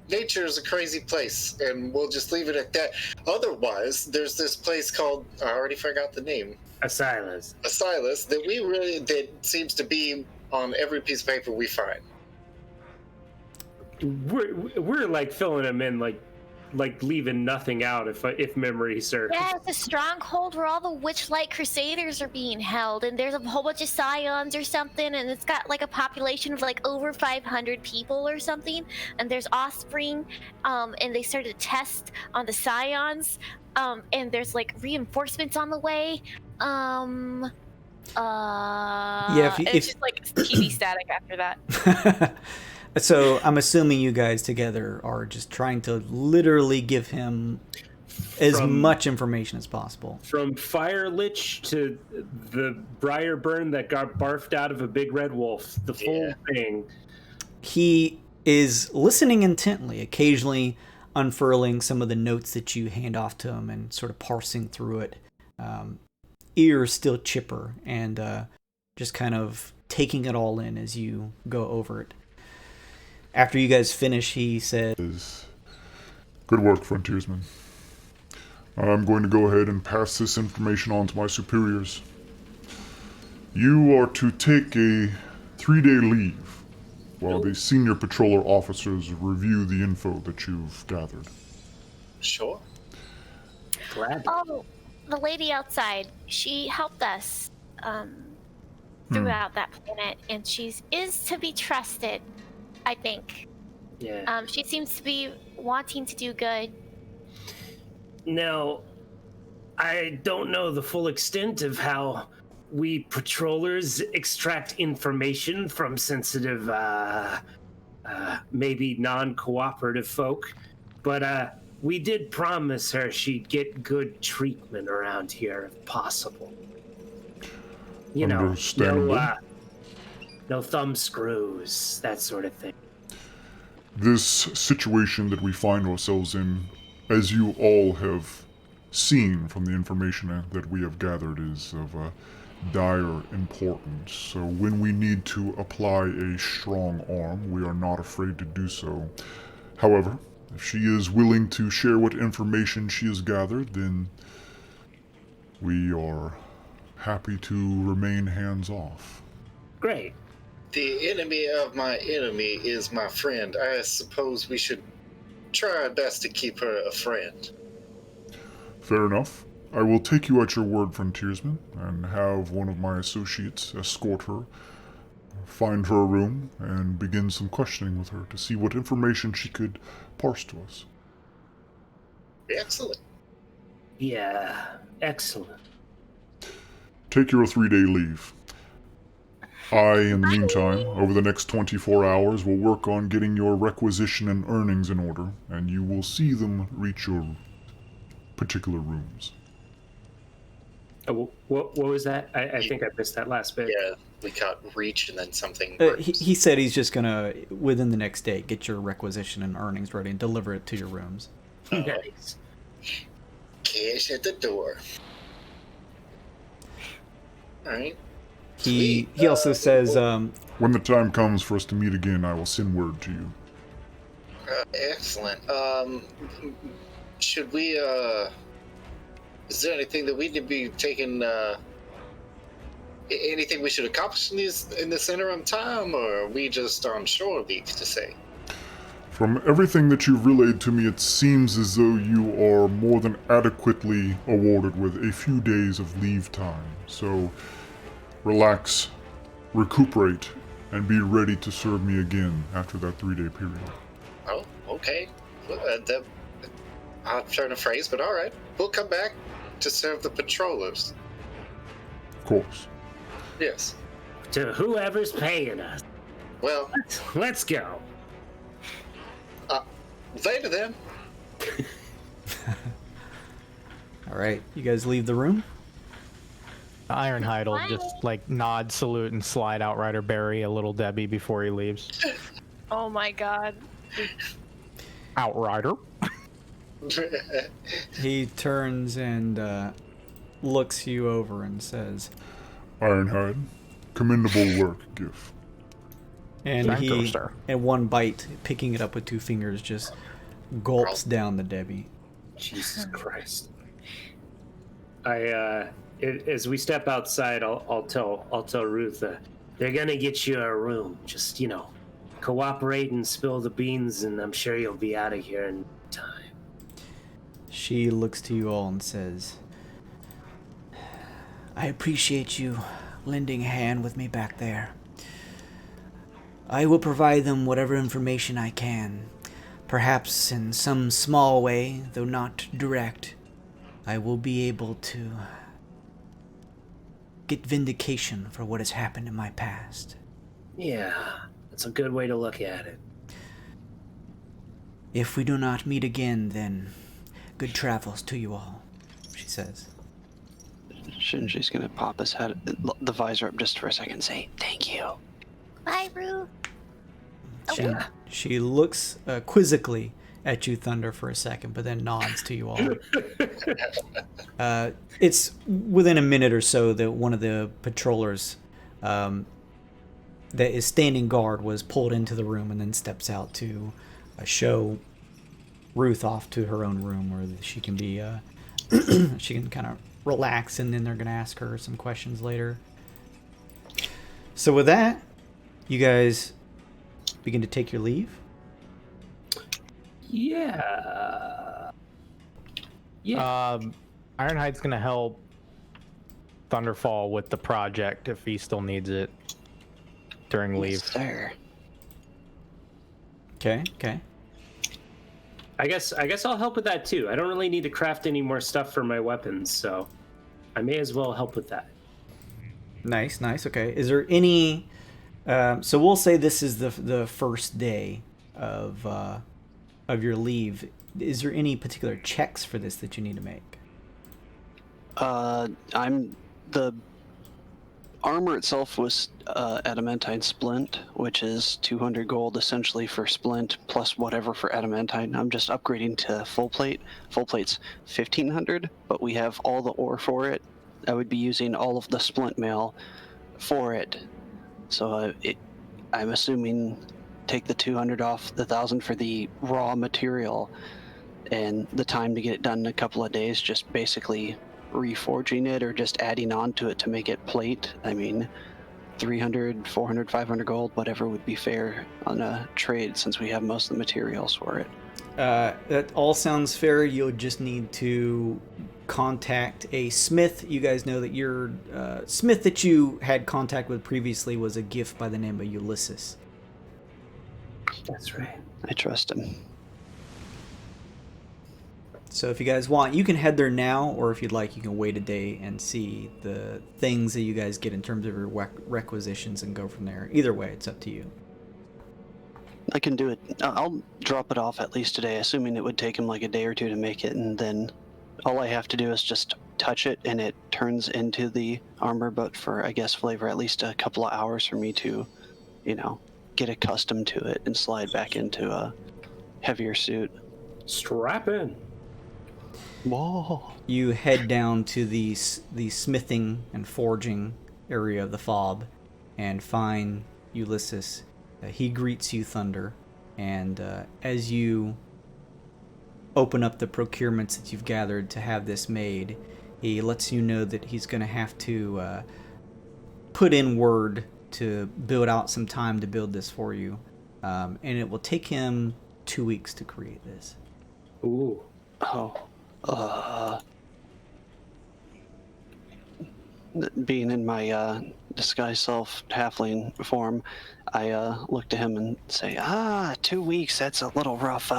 Speaker 5: nature is a crazy place, and we'll just leave it at that. Otherwise, there's this place called, I already forgot the name.
Speaker 3: Asylus.
Speaker 5: Asylus, that seems to be on every piece of paper we find.
Speaker 3: We're like filling them in, like leaving nothing out, if memory serves.
Speaker 2: Yeah, it's a stronghold where all the Witchlight Crusaders are being held, and there's a whole bunch of scions or something, and it's got like a population of like over 500 people or something, and there's offspring, and they started a test on the scions, and there's like reinforcements on the way. It's just like TV static after that.
Speaker 1: So I'm assuming you guys together are just trying to literally give him as much information as possible.
Speaker 3: From Fire Lich to the Briar Burn that got barfed out of a big red wolf. The full thing.
Speaker 1: He is listening intently, occasionally unfurling some of the notes that you hand off to him and sort of parsing through it. Ears still chipper and just kind of taking it all in as you go over it. After you guys finish, he says,
Speaker 7: "Good work, frontiersmen. I'm going to go ahead and pass this information on to my superiors. You are to take a 3-day leave while the senior patroller officers review the info that you've gathered."
Speaker 5: Sure.
Speaker 3: Glad.
Speaker 2: Oh, the lady outside, she helped us throughout that planet, and she is to be trusted, I think.
Speaker 3: Yeah.
Speaker 2: She seems to be wanting to do good.
Speaker 3: Now, I don't know the full extent of how we patrollers extract information from sensitive, maybe non-cooperative folk, but we did promise her she'd get good treatment around here if possible. You know, no thumb screws, that sort of thing.
Speaker 7: This situation that we find ourselves in, as you all have seen from the information that we have gathered, is of dire importance. So when we need to apply a strong arm, we are not afraid to do so. However, if she is willing to share what information she has gathered, then we are happy to remain hands-off.
Speaker 3: Great.
Speaker 5: The enemy of my enemy is my friend. I suppose we should try our best to keep her a friend.
Speaker 7: Fair enough. I will take you at your word, frontiersman, and have one of my associates escort her, find her a room, and begin some questioning with her to see what information she could parse to us.
Speaker 5: Excellent.
Speaker 3: Yeah, excellent.
Speaker 7: Take your 3-day leave. I, in the meantime, over the next 24 hours, will work on getting your requisition and earnings in order, and you will see them reach your particular rooms.
Speaker 3: Oh, what was that? I think I missed that last bit.
Speaker 5: Yeah, we caught reach and then something.
Speaker 1: He said he's just going to, within the next day, get your requisition and earnings ready and deliver it to your rooms.
Speaker 3: Nice.
Speaker 5: Cash at the door. Alright.
Speaker 1: He also says,
Speaker 7: When the time comes for us to meet again, I will send word to you.
Speaker 5: Excellent. Should we, is there anything that we need to be taking, anything we should accomplish in this interim time, or are we just on shore leave to say?
Speaker 7: From everything that you've relayed to me, it seems as though you are more than adequately awarded with a few days of leave time. So, relax, recuperate, and be ready to serve me again after that 3-day period.
Speaker 5: Oh, okay. Well, I'll turn a phrase, but alright. We'll come back to serve the patrollers.
Speaker 7: Of course.
Speaker 5: Yes.
Speaker 3: To whoever's paying us.
Speaker 5: Well,
Speaker 3: Let's go.
Speaker 5: Later then.
Speaker 1: all right, you guys leave the room?
Speaker 6: Ironhide will just like nod, salute, and slide Outrider Barry a little Debbie before he leaves.
Speaker 2: Oh my god.
Speaker 6: Outrider.
Speaker 1: He turns and looks you over and says,
Speaker 7: Ironhide, commendable work, GIF.
Speaker 1: And he,
Speaker 6: Toaster.
Speaker 1: in one bite, picking it up with 2 fingers, just gulps down the Debbie.
Speaker 3: Jesus Christ. As we step outside, I'll tell Ruth, they're gonna get you a room. Just, cooperate and spill the beans, and I'm sure you'll be out of here in time.
Speaker 1: She looks to you all and says, I appreciate you lending a hand with me back there. I will provide them whatever information I can. Perhaps in some small way, though not direct, I will be able to get vindication for what has happened in my past.
Speaker 3: Yeah, that's a good way to look at it.
Speaker 1: If we do not meet again, then good travels to you all, she says.
Speaker 4: Shinji's gonna pop his head, the visor up just for a second and say, thank you.
Speaker 2: Bye, Rue.
Speaker 1: She looks quizzically at you, Thunder, for a second, but then nods to you all. It's within a minute or so that one of the patrollers that is standing guard was pulled into the room and then steps out to show Ruth off to her own room where she can be she can kind of relax, and then they're going to ask her some questions later. So with that, you guys begin to take your leave.
Speaker 3: Yeah.
Speaker 6: Ironhide's gonna help Thunderfall with the project if he still needs it during leave.
Speaker 4: Yes, sir.
Speaker 1: Okay.
Speaker 3: I guess I'll help with that too. I don't really need to craft any more stuff for my weapons, so I may as well help with that.
Speaker 1: Nice. Okay. Is there any? So we'll say this is the first day of your leave. Is there any particular checks for this that you need to make?
Speaker 4: The armor itself was adamantine splint, which is 200 gold essentially for splint plus whatever for adamantine. I'm just upgrading to full plate. Full plate's 1500, but we have all the ore for it. I would be using all of the splint mail for it. So I'm assuming take the 200 off the 1000 for the raw material, and the time to get it done in a couple of days, just basically reforging it or just adding on to it to make it plate. I mean, 300, 400, 500 gold, whatever would be fair on a trade since we have most of the materials for it.
Speaker 1: That all sounds fair. You'll just need to contact a smith. You guys know that your smith that you had contact with previously was a gift by the name of Ulysses.
Speaker 3: That's right.
Speaker 4: I trust him.
Speaker 1: So if you guys want, you can head there now, or if you'd like, you can wait a day and see the things that you guys get in terms of your requisitions and go from there. Either way, it's up to you.
Speaker 4: I can do it. I'll drop it off at least today, assuming it would take him like a day or two to make it, and then all I have to do is just touch it and it turns into the armor, but for, I guess, flavor, at least a couple of hours for me to, get accustomed to it and slide back into a heavier suit.
Speaker 3: Strap in.
Speaker 4: Whoa.
Speaker 1: You head down to the smithing and forging area of the fob and find Ulysses. He greets you, Thunder, and as you open up the procurements that you've gathered to have this made, he lets you know that he's going to have to put in word to build out some time to build this for you, and it will take him 2 weeks to create this.
Speaker 3: Ooh.
Speaker 4: Being in my disguised self halfling form, I look to him and say, 2 weeks, that's a little rough.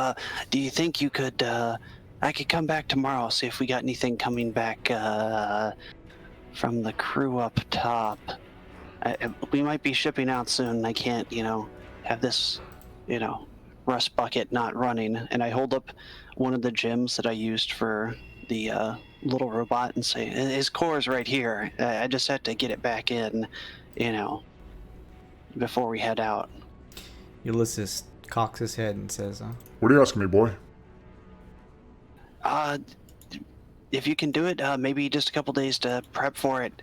Speaker 4: Do you think you could, I could come back tomorrow, see if we got anything coming back from the crew up top. We might be shipping out soon. I can't, have this, rust bucket not running. And I hold up one of the gems that I used for the little robot and say, his core is right here. I just have to get it back in, before we head out.
Speaker 1: Ulysses cocks his head and says,
Speaker 7: What are you asking me, boy?
Speaker 4: If you can do it, maybe just a couple days to prep for it.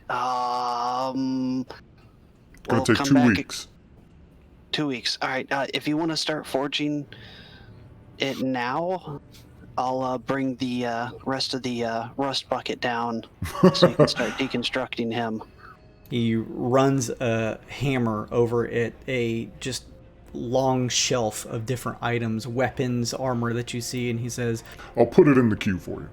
Speaker 7: Gonna take 2 weeks.
Speaker 4: 2 weeks. All right. If you want to start forging it now, I'll bring the rest of the rust bucket down so you can start deconstructing him.
Speaker 1: He runs a hammer over it, a just long shelf of different items, weapons, armor that you see, and he says,
Speaker 7: I'll put it in the queue for you.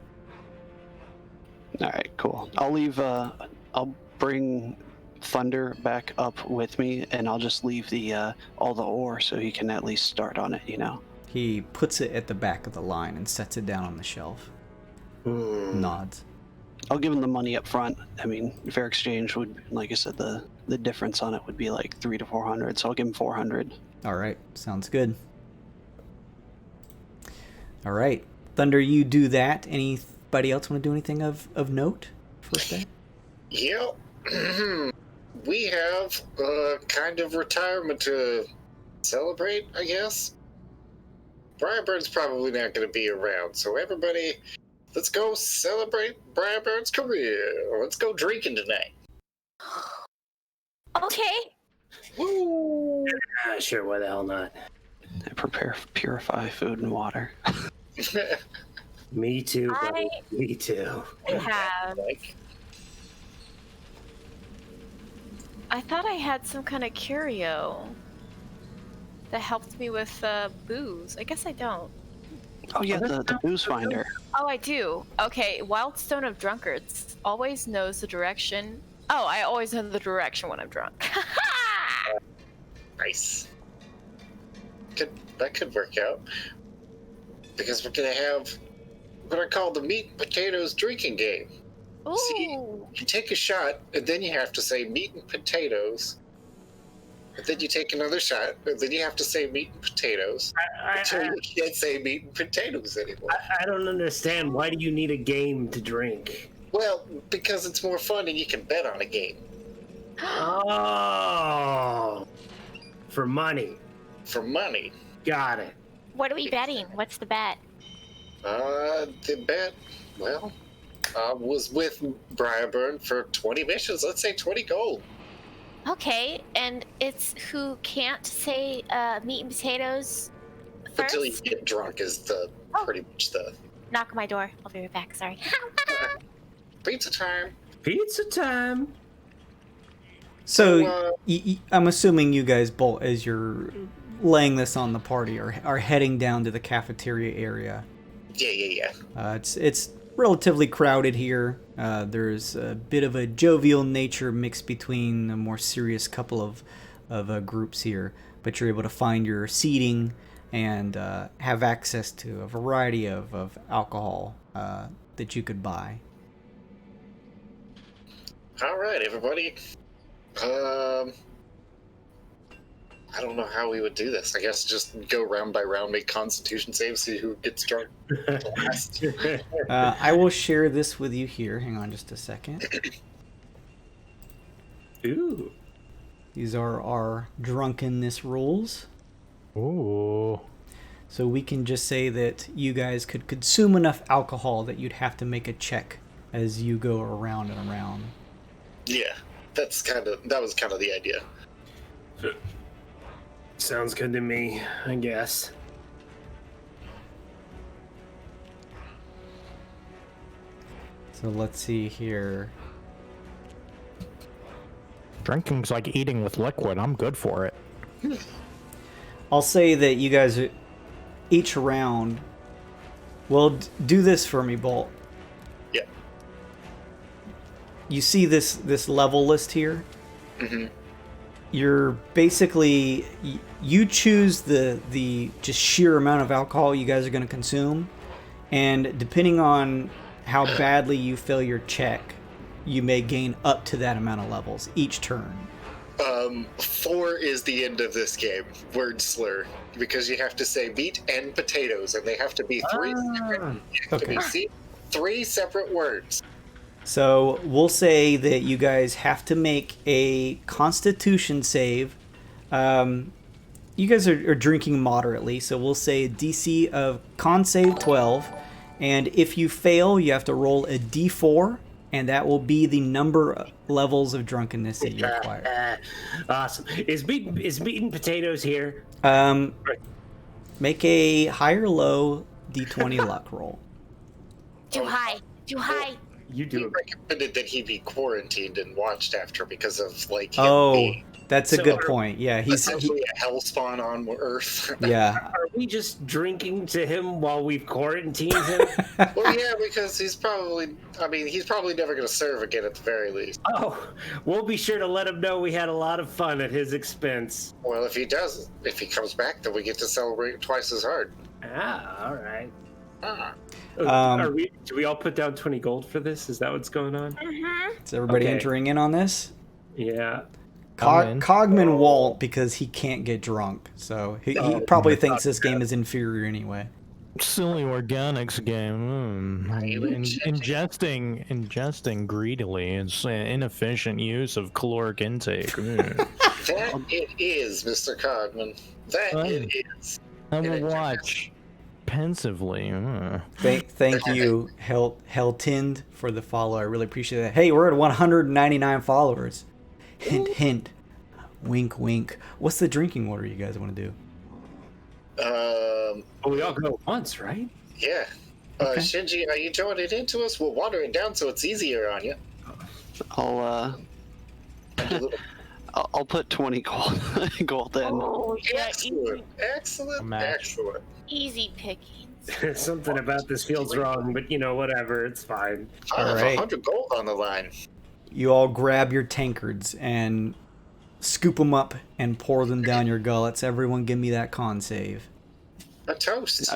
Speaker 4: All right, cool. I'll bring Thunder back up with me, and I'll just leave the all the ore so he can at least start on it, you know.
Speaker 1: He puts it at the back of the line and sets it down on the shelf. Nods.
Speaker 4: I'll give him the money up front. I mean, fair exchange would, like I said, the difference on it would be like 300 to 400, so I'll give him 400.
Speaker 1: All right, sounds good. All right, Thunder, you do that. Anybody else want to do anything of note first day?
Speaker 5: Yep. We have a kind of retirement to celebrate, I guess. Briarbird's probably not going to be around, so everybody, let's go celebrate Briarbird's career. Let's go drinking tonight.
Speaker 2: Okay.
Speaker 5: Woo!
Speaker 3: Sure, why the hell not?
Speaker 4: I purify food and water.
Speaker 3: Me too, buddy. Me too.
Speaker 2: I thought I had some kind of curio that helped me with booze. I guess I don't.
Speaker 4: Oh yeah, the booze finder.
Speaker 2: Oh, I do. Okay, Wildstone of Drunkards always knows the direction. Oh, I always know the direction when I'm drunk.
Speaker 5: Nice. That could work out. Because we're going to have what I call the meat and potatoes drinking game.
Speaker 2: Ooh.
Speaker 5: See, you take a shot, and then you have to say meat and potatoes. And then you take another shot, and then you have to say meat and potatoes. Until you can't say meat and potatoes anymore.
Speaker 3: I don't understand. Why do you need a game to drink?
Speaker 5: Well, because it's more fun and you can bet on a game.
Speaker 3: Oh. For money.
Speaker 5: For money.
Speaker 3: Got it.
Speaker 2: What are we betting? What's the bet?
Speaker 5: The bet, well, was with Briarburn for 20 missions. Let's say 20 gold.
Speaker 2: Okay, and it's who can't say meat and potatoes first?
Speaker 5: Until you get drunk is pretty much the...
Speaker 2: Knock on my door. I'll be right back, sorry.
Speaker 5: Pizza time.
Speaker 3: Pizza time.
Speaker 1: So, I'm assuming you guys both, as you're laying this on the party, are heading down to the cafeteria area.
Speaker 5: Yeah.
Speaker 1: It's relatively crowded here. There's a bit of a jovial nature mixed between a more serious couple of groups here, but you're able to find your seating and have access to a variety of alcohol that you could buy.
Speaker 5: All right, everybody. I don't know how we would do this. I guess just go round by round, make constitution saves, see who gets drunk last.
Speaker 1: I will share this with you here. Hang on just a second.
Speaker 3: Ooh.
Speaker 1: These are our drunkenness rules.
Speaker 6: Ooh.
Speaker 1: So we can just say that you guys could consume enough alcohol that you'd have to make a check as you go around and around.
Speaker 5: Yeah, that was kind of the idea.
Speaker 3: Sounds good to me, I guess.
Speaker 1: So let's see here.
Speaker 6: Drinking's like eating with liquid. I'm good for it.
Speaker 1: I'll say that you guys each round will do this for me, Bolt.
Speaker 5: Yeah.
Speaker 1: You see this level list here?
Speaker 5: Mm-hmm.
Speaker 1: You're basically, you choose the just sheer amount of alcohol you guys are going to consume, and depending on how badly you fail your check, you may gain up to that amount of levels each turn.
Speaker 5: 4 is the end of this game. Word slur, because you have to say meat and potatoes, and they have to be three separate words.
Speaker 1: So we'll say that you guys have to make a Constitution save. You guys are drinking moderately, so we'll say a DC of Con save 12, and if you fail, you have to roll a D4 and that will be the number of levels of drunkenness that you acquire.
Speaker 3: Awesome. Is meat and potatoes here?
Speaker 1: Make a high or low D20 luck roll.
Speaker 2: Too high.
Speaker 3: You do
Speaker 5: He
Speaker 3: it.
Speaker 5: recommended that he be quarantined and watched after because of like him
Speaker 1: Oh,
Speaker 5: being
Speaker 1: that's a good point. Yeah,
Speaker 5: essentially a hellspawn on Earth.
Speaker 1: yeah.
Speaker 3: Are we just drinking to him while we've quarantined him?
Speaker 5: Well, yeah, because he's probably never going to serve again at the very least.
Speaker 3: Oh, we'll be sure to let him know we had a lot of fun at his expense.
Speaker 5: Well, if he comes back, then we get to celebrate twice as hard.
Speaker 3: Ah, all right.
Speaker 5: Ah.
Speaker 3: Do we all put down 20 gold for this? Is that what's going on?
Speaker 1: Is everybody
Speaker 3: Okay.
Speaker 1: entering in on this?
Speaker 3: Yeah.
Speaker 1: Cogman won't because he can't get drunk, so he probably thinks this game is inferior anyway.
Speaker 8: Silly organics game. Ingesting greedily. It's inefficient use of caloric intake.
Speaker 5: That it is, Mr. Cogman. That it is.
Speaker 8: I will watch pensively.
Speaker 1: Thank you, T.H.U.N.D.E.R, for the follow. I really appreciate that. Hey, we're at 199 followers. Hint, hint. Wink, wink. What's the drinking order you guys want to do?
Speaker 3: We all go at once, right?
Speaker 5: Yeah.
Speaker 1: Okay.
Speaker 5: Shinji, are you joining into us? We'll water it down so it's easier on you.
Speaker 4: I'll put 20 gold in.
Speaker 2: Oh, yeah,
Speaker 5: Excellent.
Speaker 2: easy pickings.
Speaker 3: Something about this feels wrong, but whatever, it's fine.
Speaker 5: I have
Speaker 1: Alright.
Speaker 5: 100 gold on the line.
Speaker 1: You all grab your tankards and scoop them up and pour them down your gullets. Everyone give me that con save.
Speaker 5: A toast.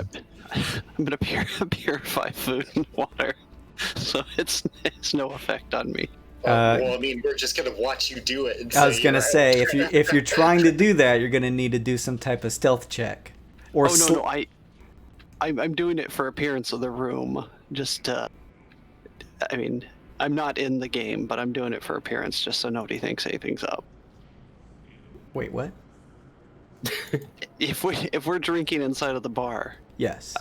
Speaker 4: I'm gonna purify food and water, so it's no effect on me.
Speaker 5: Well, I mean, we're just gonna watch you do it. And
Speaker 1: I was
Speaker 5: say,
Speaker 1: gonna
Speaker 5: right?
Speaker 1: say if you're trying to do that, you're gonna need to do some type of stealth check. Or
Speaker 4: I'm doing it for appearance of the room. Just, I mean, I'm not in the game, but I'm doing it for appearance, just so nobody thinks anything's up.
Speaker 1: Wait, what?
Speaker 4: If we're drinking inside of the bar,
Speaker 1: Yes.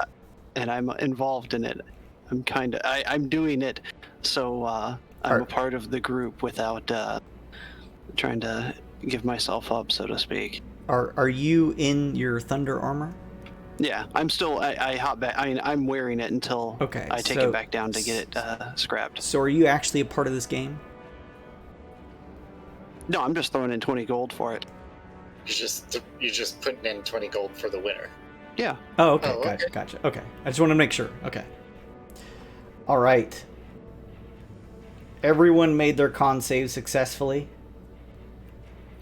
Speaker 4: and I'm involved in it, I'm doing it, so I'm a part of the group without trying to give myself up, so to speak.
Speaker 1: Are you in your thunder armor?
Speaker 4: Yeah, I'm still. I hop back. I mean, I'm wearing it until I take it back down to get it scrapped.
Speaker 1: So are you actually a part of this game?
Speaker 4: No, I'm just throwing in 20 gold for it.
Speaker 5: You're just putting in 20 gold for the winner.
Speaker 4: Yeah.
Speaker 1: Oh, okay.
Speaker 5: Oh, okay.
Speaker 1: Gotcha. Okay. I just want to make sure. Okay. All right. Everyone made their con save successfully.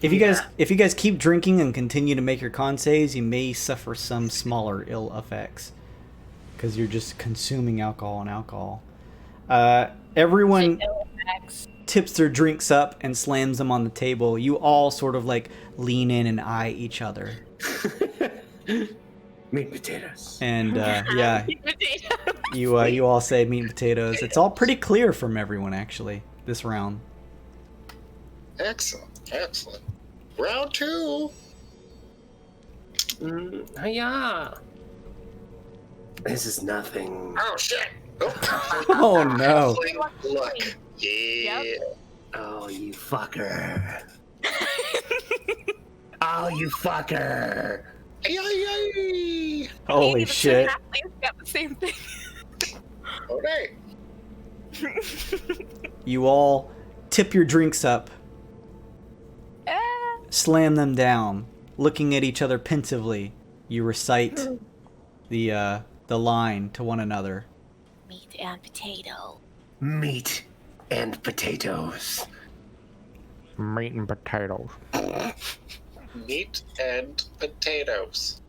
Speaker 1: If you guys keep drinking and continue to make your con saves, you may suffer some smaller ill effects because you're just consuming alcohol and alcohol. Everyone tips their drinks up and slams them on the table. You all sort of like lean in and eye each other.
Speaker 3: Meat potatoes.
Speaker 1: And yeah, you all say meat and potatoes. It's all pretty clear from everyone actually this round.
Speaker 5: Excellent. Round 2.
Speaker 3: Yeah. This is nothing.
Speaker 5: Oh shit! Oh,
Speaker 1: Oh no!
Speaker 5: Look. Yeah.
Speaker 3: Oh, you fucker. Oh, you fucker.
Speaker 5: Yay!
Speaker 1: Holy shit!
Speaker 2: Got the same thing.
Speaker 5: Okay.
Speaker 1: You all tip your drinks up, slam them down, looking at each other pensively. You recite the line to one another.
Speaker 2: Meat and potato.
Speaker 3: Meat and potatoes.
Speaker 6: Meat and potatoes.
Speaker 5: Meat and potatoes.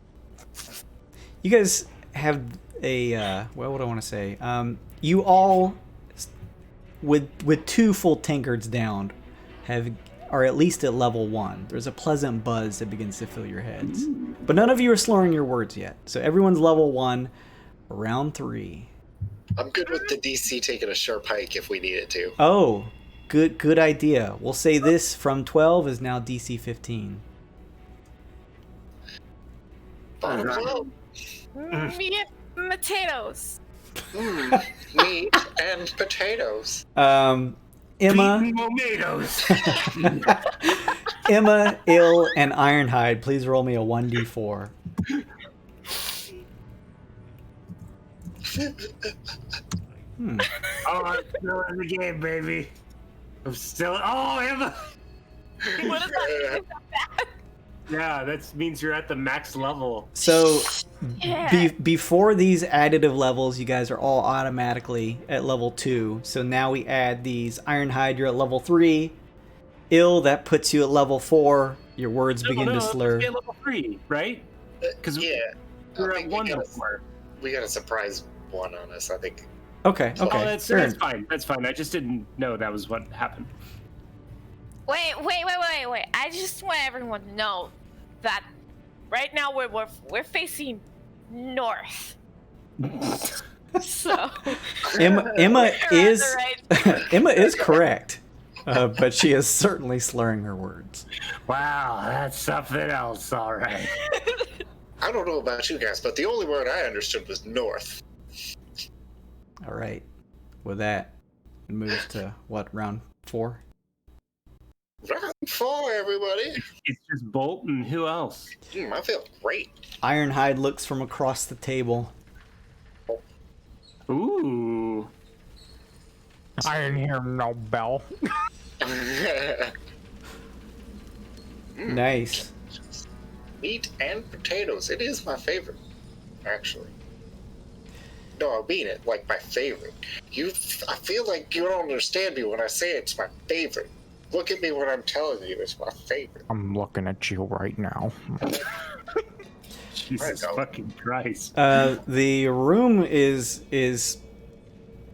Speaker 1: You guys have a what would I want to say? You all, with 2 full tankards down, are at least at level 1. There's a pleasant buzz that begins to fill your heads, but none of you are slurring your words yet. So everyone's level 1. Round 3.
Speaker 5: I'm good with the DC taking a sharp hike if we need it to.
Speaker 1: Oh, good idea. We'll say this from 12 is now DC 15.
Speaker 5: Bottom 12.
Speaker 2: Meat and potatoes.
Speaker 5: Meat and potatoes.
Speaker 1: Emma,
Speaker 3: Beaten tomatoes.
Speaker 1: Emma, Ill, and Ironhide, please roll me a 1d4.
Speaker 3: Oh, I'm still in the game, baby. I'm still. Oh, Emma.
Speaker 2: What is that?
Speaker 3: Yeah, that means you're at the max level.
Speaker 1: So,
Speaker 2: Yeah.
Speaker 1: before these additive levels, you guys are all automatically at level 2. So now we add these. Ironhide, you're at level 3. Ill, that puts you at level 4. Your words begin to slur.
Speaker 3: Let's get level 3, right? Because
Speaker 5: Yeah.
Speaker 3: we're
Speaker 5: I
Speaker 3: at
Speaker 5: think
Speaker 3: 1
Speaker 5: we got
Speaker 3: before.
Speaker 5: We got a surprise one on us, I think.
Speaker 1: Okay.
Speaker 3: Oh, that's
Speaker 1: Fair.
Speaker 3: fine. That's fine. I just didn't know that was what happened.
Speaker 2: Wait. I just want everyone to know that right now we're facing north. So
Speaker 1: Emma
Speaker 2: we're
Speaker 1: is
Speaker 2: on the right-
Speaker 1: Emma is correct, but she is certainly slurring her words.
Speaker 3: Wow, that's something else. All right.
Speaker 5: I don't know about you guys, but the only word I understood was north.
Speaker 1: All right. With that, it moves to what, round 4?
Speaker 5: Round 4, everybody.
Speaker 3: It's just Bolt and who else?
Speaker 5: I feel great.
Speaker 1: Ironhide looks from across the table.
Speaker 3: Ooh.
Speaker 6: I didn't hear no bell.
Speaker 1: Nice.
Speaker 5: Meat and potatoes. It is my favorite, actually. No, I mean it, like my favorite. I feel like you don't understand me when I say it's my favorite. Look at me when I'm telling you it's my favorite.
Speaker 6: I'm looking at you right now.
Speaker 3: Jesus fucking Christ.
Speaker 1: The room is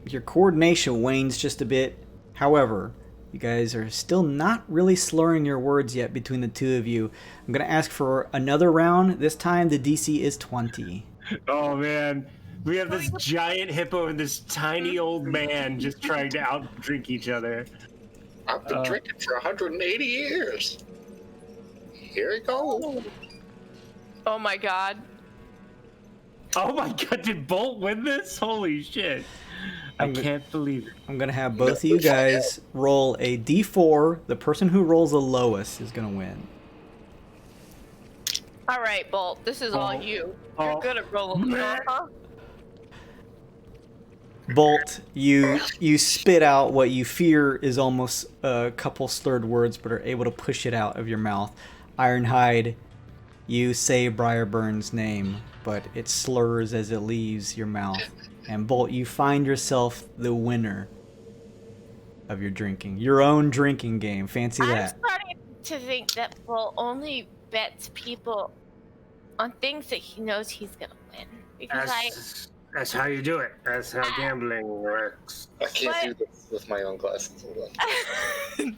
Speaker 1: your coordination wanes just a bit. However, you guys are still not really slurring your words yet between the two of you. I'm going to ask for another round. This time the DC is 20.
Speaker 3: Oh, man. We have this giant hippo and this tiny old man just trying to outdrink each other.
Speaker 5: I've been drinking for 180 years. Here it goes.
Speaker 2: Oh my god.
Speaker 3: Oh my god, did Bolt win this? Holy shit. I can't believe it.
Speaker 1: I'm going to have both of you guys roll a D4. The person who rolls the lowest is going to win.
Speaker 2: All right, Bolt. This is all you. You're good at rolling. Uh-huh.
Speaker 1: Bolt, you spit out what you fear is almost a couple slurred words, but are able to push it out of your mouth. Ironhide, you say Briarburn's name, but it slurs as it leaves your mouth. And Bolt, you find yourself the winner of your own drinking game. Fancy that.
Speaker 2: I'm starting to think that Bolt only bets people on things that he knows he's gonna win. Because
Speaker 3: That's how you do it. That's how gambling works.
Speaker 5: I can't do this with my own glasses. Hold on.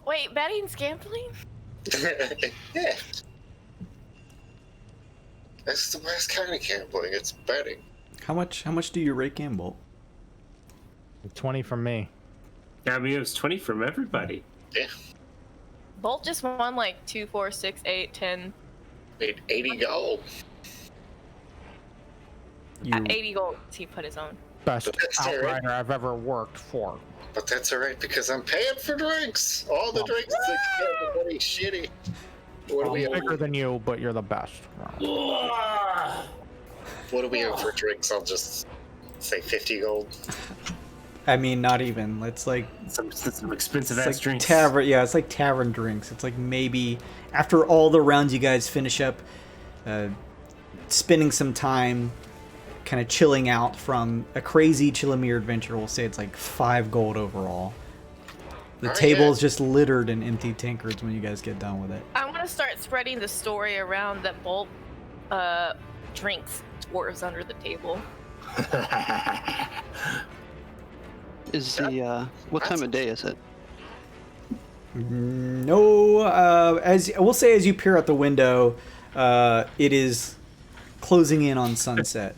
Speaker 2: Wait, betting's gambling?
Speaker 5: Yeah. That's the best kind of gambling. It's betting.
Speaker 1: How much do you rake in, Bolt?
Speaker 6: 20 from me.
Speaker 3: I mean, it was 20 from everybody.
Speaker 5: Yeah.
Speaker 2: Bolt just won like 2, 4, 6, 8, 10.
Speaker 5: Made 80 gold.
Speaker 2: At 80 gold, he put his own.
Speaker 6: Best
Speaker 5: That's all right.
Speaker 6: outrider I've ever worked for.
Speaker 5: But that's alright because I'm paying for drinks. All the drinks that everybody's shitty. What do
Speaker 6: I'm
Speaker 5: we
Speaker 6: bigger
Speaker 5: owe?
Speaker 6: than you, but you're the best.
Speaker 5: What do we owe for drinks? I'll just say 50 gold.
Speaker 1: I mean, not even. It's like
Speaker 3: Some expensive
Speaker 1: it's
Speaker 3: ass
Speaker 1: like
Speaker 3: drinks.
Speaker 1: tavern. Yeah, it's like tavern drinks. It's like maybe after all the rounds you guys finish up, spending some time, kind of chilling out from a crazy Chilimir adventure. We'll say it's like 5 gold overall. The table is just littered in empty tankards when you guys get done with it.
Speaker 2: I want to start spreading the story around that Bolt drinks dwarves under the table.
Speaker 4: Is the what time of day is it?
Speaker 1: No, as we'll say, as you peer out the window, it is closing in on sunset.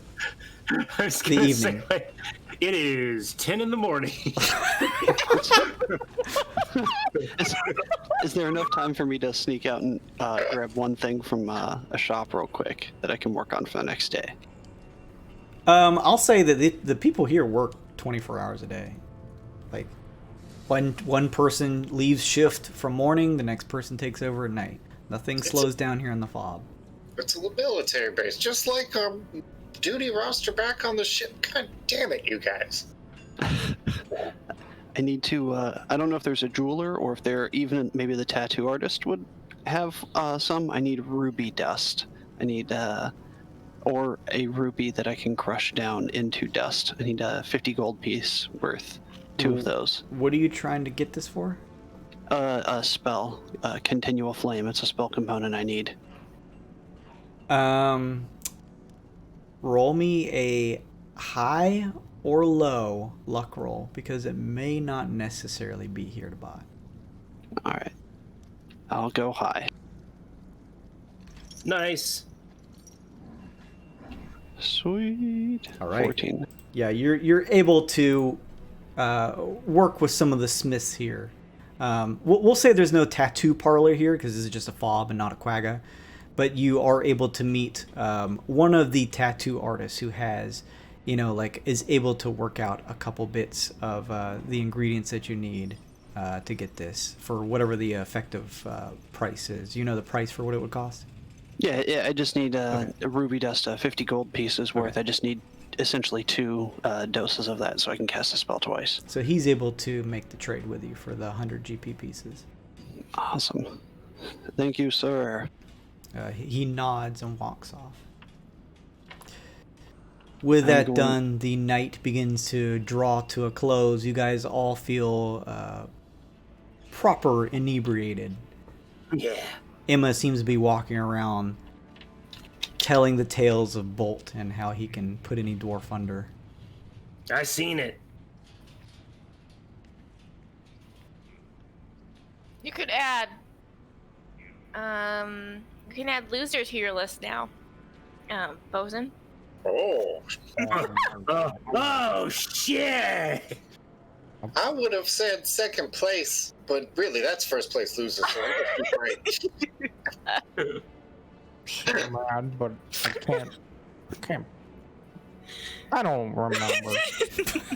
Speaker 3: I was
Speaker 1: The
Speaker 3: gonna
Speaker 1: evening.
Speaker 3: say, like, It is 10 in the morning.
Speaker 4: Is there enough time for me to sneak out and grab one thing from a shop real quick that I can work on for the next day?
Speaker 1: I'll say that the people here work 24 hours a day. Like, one person leaves shift from morning, the next person takes over at night. Nothing slows down here in the fob.
Speaker 5: It's a military base, just like our duty roster back on the ship. God damn it, you guys.
Speaker 4: I need to, I don't know if there's a jeweler or if there even maybe the tattoo artist would have some. I need ruby dust. I need, or a ruby that I can crush down into dust. I need a 50 gold piece worth. 2 of those.
Speaker 1: What are you trying to get this for?
Speaker 4: A spell, continual flame. It's a spell component I need.
Speaker 1: Roll me a high or low luck roll, because it may not necessarily be here to buy.
Speaker 4: All right. I'll go high.
Speaker 3: Nice.
Speaker 4: Sweet.
Speaker 1: All right.
Speaker 4: 14.
Speaker 1: Yeah, you're able to work with some of the smiths here. We'll say there's no tattoo parlor here because this is just a fob and not a quagga, but you are able to meet one of the tattoo artists who has, is able to work out a couple bits of the ingredients that you need to get this for whatever the effective price is. You know the price for what it would cost?
Speaker 4: Yeah, I just need
Speaker 1: Okay.
Speaker 4: a ruby dust, 50 gold pieces worth.
Speaker 1: Okay.
Speaker 4: I just need essentially 2 doses of that so I can cast a spell twice.
Speaker 1: So he's able to make the trade with you for the 100 GP pieces.
Speaker 4: Awesome. Thank you, sir.
Speaker 1: He nods and walks off. With
Speaker 4: I'm
Speaker 1: that
Speaker 4: going-
Speaker 1: done, the night begins to draw to a close. You guys all feel proper inebriated.
Speaker 3: Yeah.
Speaker 1: Emma seems to be walking around telling the tales of Bolt and how he can put any dwarf under.
Speaker 3: I seen it.
Speaker 2: You could add, you can add losers to your list now. Bosun.
Speaker 5: Oh,
Speaker 3: Oh, shit!
Speaker 5: I would have said second place, but really, that's first place loser. So I'm gonna be right.
Speaker 6: Mad, but I can't. I don't remember.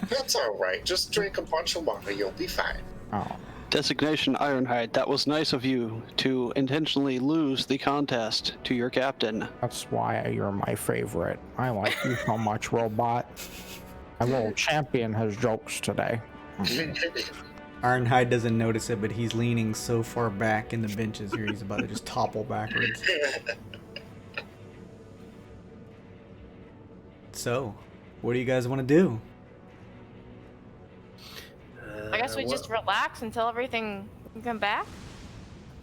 Speaker 5: That's all right. Just drink a bunch of water. You'll be fine.
Speaker 6: Oh.
Speaker 4: Designation Ironhide, that was nice of you to intentionally lose the contest to your captain.
Speaker 6: That's why you're my favorite. I like you so much, robot. My little champion has jokes today.
Speaker 1: Ironhide doesn't notice it, but he's leaning so far back in the benches here, he's about to just topple backwards. So, what do you guys want to do?
Speaker 2: I guess we just relax until everything can come back.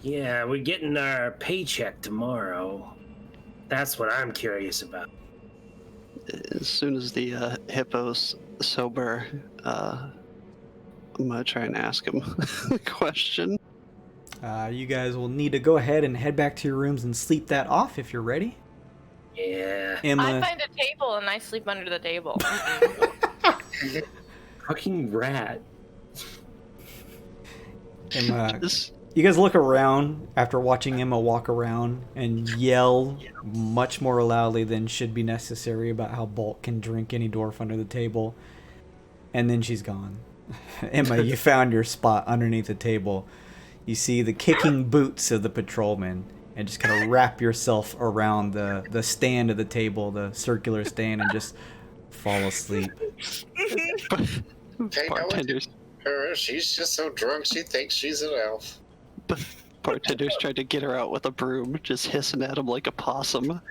Speaker 3: Yeah, we're getting our paycheck tomorrow. That's what I'm curious about.
Speaker 4: As soon as the hippo's sober, I'm gonna try and ask him a question.
Speaker 1: You guys will need to go ahead and head back to your rooms and sleep that off if you're ready.
Speaker 3: Yeah.
Speaker 1: Emma,
Speaker 2: I find a table and I sleep under the table.
Speaker 3: Fucking rat.
Speaker 1: Emma,
Speaker 4: This-
Speaker 1: you guys look around after watching Emma walk around and yell much more loudly than should be necessary about how Bolt can drink any dwarf under the table. And then she's gone. Emma, you found your spot underneath the table. You see the kicking boots of the patrolman and just kind of wrap yourself around the stand of the table, the circular stand, and just fall asleep.
Speaker 5: Hey,
Speaker 4: bartenders,
Speaker 5: she's just so drunk she thinks she's an elf.
Speaker 4: bartenders tried to get her out with a broom, just hissing at him like a possum.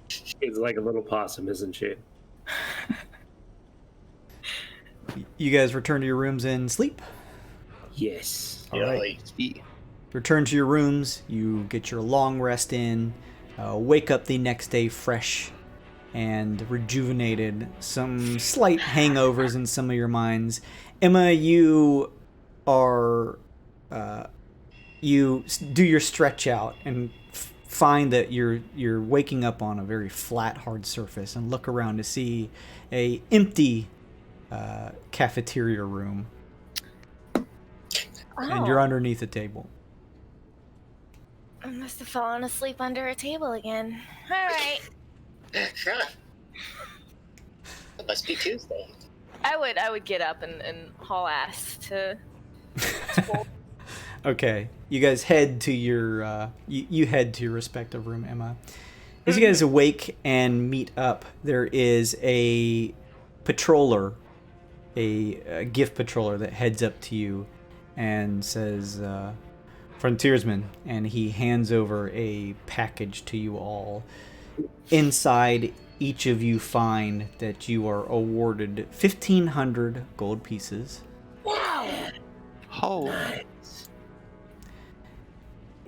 Speaker 3: She's like a little possum, isn't she?
Speaker 1: You guys return to your rooms and sleep.
Speaker 3: Yes.
Speaker 1: All right.
Speaker 5: Like,
Speaker 1: Return to your rooms. You get your long rest in. Wake up the next day fresh and rejuvenated. Some slight hangovers in some of your minds. Emma, you are you do your stretch out and find that you're waking up on a very flat, hard surface and look around to see a empty cafeteria room, and you're underneath a table.
Speaker 2: I must have fallen asleep under a table again. All right.
Speaker 5: It must be Tuesday.
Speaker 9: I would get up and haul ass to
Speaker 1: Okay, you guys head to your you head to your respective room, Emma. As you guys awake and meet up, there is a patroller, a gift patroller that heads up to you and says, "Frontiersmen," and he hands over a package to you all. Inside, each of you find that you are awarded 1,500 gold pieces.
Speaker 2: Wow.
Speaker 4: Oh.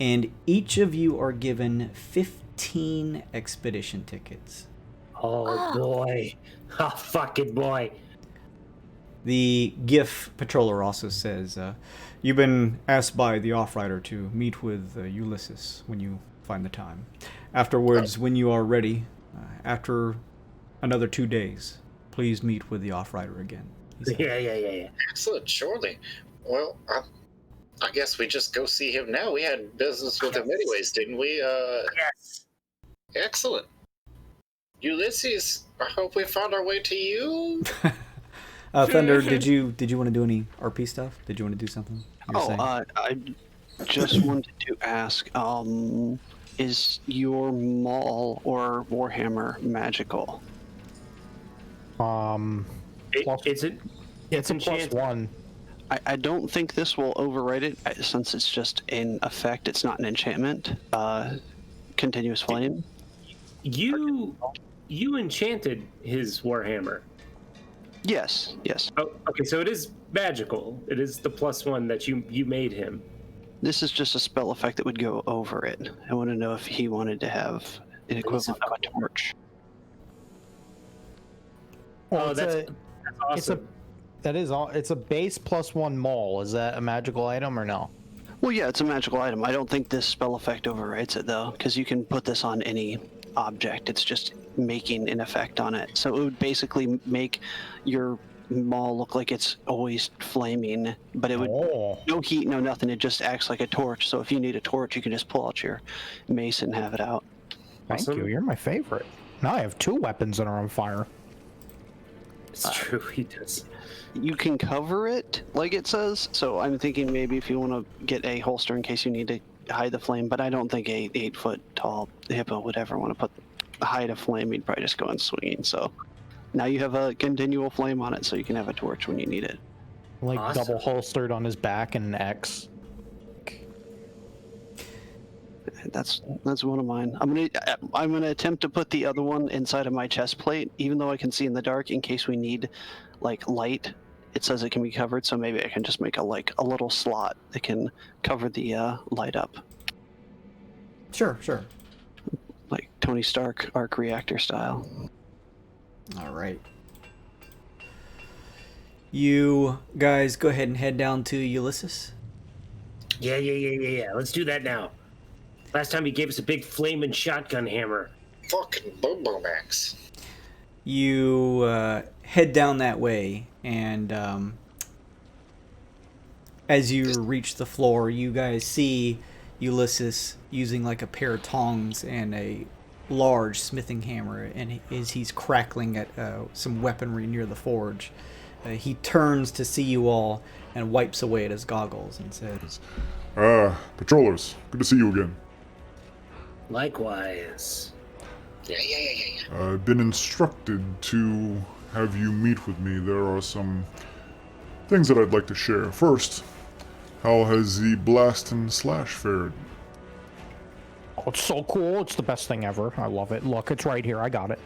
Speaker 1: And each of you are given 15 expedition tickets.
Speaker 3: Oh boy. Oh fucking boy.
Speaker 1: The gift patroller also says, "You've been asked by the Offrider to meet with Ulysses when you find the time. Afterwards, when you are ready, after another 2 days, please meet with the Offrider again."
Speaker 3: Yeah.
Speaker 5: Excellent, surely. Well, I guess we just go see him now. We had business with him anyways, didn't we?
Speaker 3: Yes.
Speaker 5: Excellent. Ulysses, I hope we found our way to you.
Speaker 1: Thunder, did you want to do any RP stuff? Did you want to do something?
Speaker 4: I just wanted to ask, is your maul or Warhammer magical?
Speaker 3: It's
Speaker 6: It's a +1.
Speaker 4: I don't think this will override it, since it's just an effect. It's not an enchantment. Continuous flame.
Speaker 3: You enchanted his Warhammer.
Speaker 4: Yes.
Speaker 3: Oh, okay, so it is magical. It is the +1 that you made him.
Speaker 4: This is just a spell effect that would go over it. I want to know if he wanted to have an equivalent of a torch.
Speaker 6: Well,
Speaker 3: Oh, that's awesome.
Speaker 6: It's a base +1 maul. Is that a magical item or no?
Speaker 4: Well, yeah, it's a magical item. I don't think this spell effect overrides it, though, because you can put this on any object. It's just making an effect on it. So it would basically make your maul look like it's always flaming, but it would no heat, no nothing. It just acts like a torch. So if you need a torch, you can just pull out your mace and have it out.
Speaker 6: Thank you. You're my favorite. Now I have 2 weapons that are on fire.
Speaker 3: It's true, he does.
Speaker 4: You can cover it, like it says. So I'm thinking maybe if you want to get a holster in case you need to hide the flame, but I don't think a 8-foot tall hippo would ever want to hide a flame. He'd probably just go on swinging. So now you have a continual flame on it, so you can have a torch when you need it.
Speaker 6: Like
Speaker 3: Awesome.
Speaker 6: double holstered on his back and an X.
Speaker 4: That's one of mine. I'm gonna attempt to put the other one inside of my chest plate, even though I can see in the dark, in case we need like light. It says it can be covered, so maybe I can just make a little slot that can cover the light up.
Speaker 1: Sure.
Speaker 4: Like Tony Stark arc reactor style.
Speaker 1: All right. You guys go ahead and head down to Ulysses.
Speaker 3: Yeah. Let's do that now. Last time he gave us a big flaming shotgun hammer.
Speaker 5: Fucking Bobo Max.
Speaker 1: You head down that way, and as you reach the floor, you guys see Ulysses using like a pair of tongs and a large smithing hammer, and as he's crackling at some weaponry near the forge, he turns to see you all and wipes away at his goggles and says,
Speaker 7: Patrollers, good to see you again.
Speaker 3: Likewise.
Speaker 5: Yeah.
Speaker 7: I've been instructed to have you meet with me. There are some things that I'd like to share. First, how has the blast and slash fared?
Speaker 6: Oh, it's so cool. It's the best thing ever. I love it. Look, it's right here. I got it.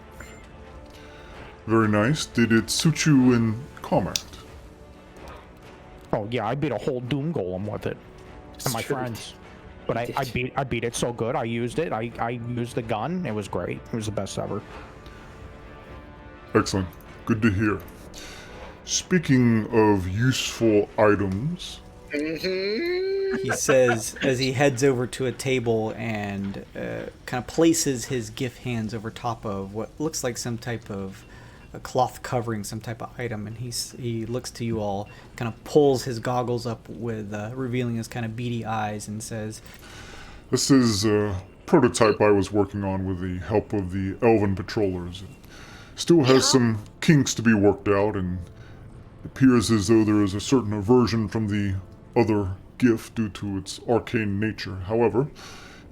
Speaker 7: Very nice. Did it suit you in combat?
Speaker 6: Oh, yeah, I beat a whole Doom Golem with it. And my friends. But I beat it so good. I used it. I used the gun. It was great. It was the best ever.
Speaker 7: Excellent. Good to hear. Speaking of useful items,
Speaker 5: Mm-hmm.
Speaker 1: He says as he heads over to a table and kind of places his gift hands over top of what looks like some type of a cloth covering some type of item, and he looks to you all, kind of pulls his goggles up with revealing his kind of beady eyes, and says,
Speaker 7: This is a prototype I was working on with the help of the Elven Patrollers. It still has some kinks to be worked out, and it appears as though there is a certain aversion from the other gift due to its arcane nature. However,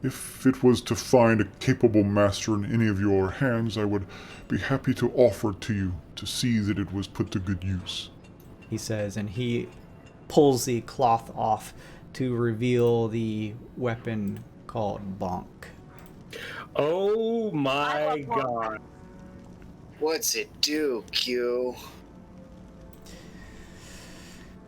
Speaker 7: if it was to find a capable master in any of your hands, I would be happy to offer it to you to see that it was put to good use.
Speaker 1: he says, and he pulls the cloth off to reveal the weapon called Bonk.
Speaker 3: Oh my god.
Speaker 5: What's it do, Q?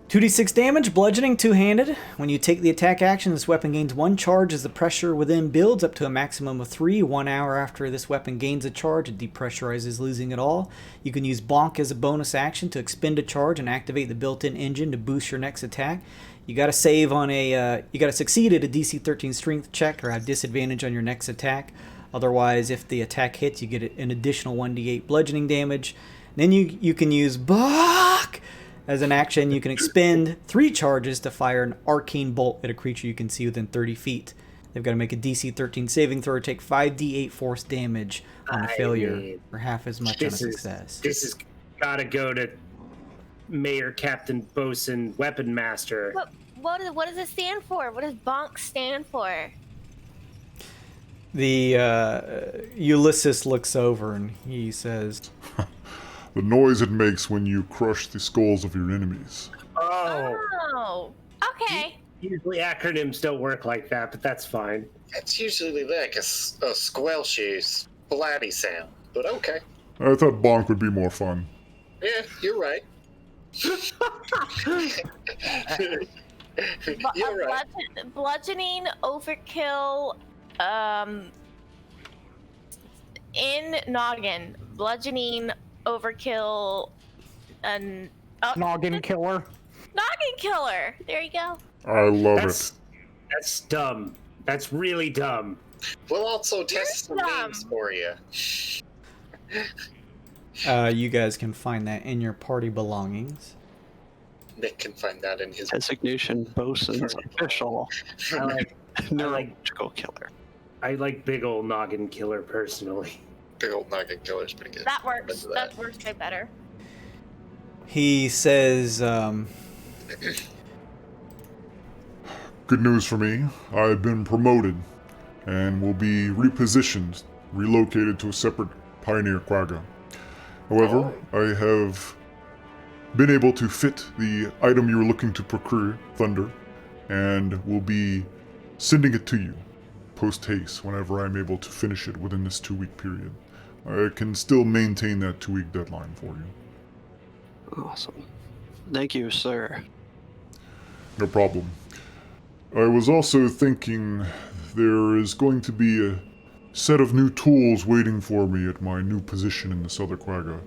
Speaker 1: 2d6 damage, bludgeoning, two-handed. When you take the attack action, this weapon gains 1 charge as the pressure within builds up to a maximum of 3. 1 hour after this weapon gains a charge, it depressurizes, losing it all. You can use Bonk as a bonus action to expend a charge and activate the built-in engine to boost your next attack. You gotta save on you gotta succeed at a DC 13 strength check or have disadvantage on your next attack. Otherwise, if the attack hits, you get an additional 1d8 bludgeoning damage. Then you can use Bonk! As an action, you can expend 3 charges to fire an arcane bolt at a creature you can see within 30 feet. They've got to make a DC 13 saving throw or take 5d8 force damage on a failure, or half as much on a success.
Speaker 3: This has got to go to Mayor Captain Bosun Weapon Master.
Speaker 2: What does it stand for? What does Bonk stand for?
Speaker 1: The Ulysses looks over and he says,
Speaker 7: The noise it makes when you crush the skulls of your enemies.
Speaker 2: Oh, okay.
Speaker 3: Usually acronyms don't work like that, but that's fine.
Speaker 5: It's usually like a squelchy, splatty sound, but okay.
Speaker 7: I thought Bonk would be more fun.
Speaker 5: Yeah, you're right. You're right.
Speaker 2: Bludgeoning, overkill, in noggin. Bludgeoning, overkill, and
Speaker 6: Noggin killer.
Speaker 2: noggin killer. There you go.
Speaker 7: I love
Speaker 3: That's dumb. That's really dumb.
Speaker 5: We'll also test some
Speaker 2: dumb.
Speaker 5: names for you.
Speaker 1: you guys can find that in your party belongings.
Speaker 5: Nick can find that in his
Speaker 4: Designation Bosun's official
Speaker 3: I like
Speaker 4: neurological killer.
Speaker 3: I like big ol' noggin killer personally.
Speaker 5: big old noggin killer's pretty good.
Speaker 2: That works.
Speaker 5: Remember
Speaker 2: That works way better.
Speaker 1: He says,
Speaker 7: Good news for me. I've been promoted and will be repositioned, relocated to a separate Pioneer Quagga. However, I have been able to fit the item you were looking to procure, Thunder, and will be sending it to you post-haste whenever I'm able to finish it within this 2-week period. I can still maintain that 2-week deadline for you.
Speaker 4: Awesome. Thank you, sir.
Speaker 7: No problem. I was also thinking there is going to be a set of new tools waiting for me at my new position in this other Quagga.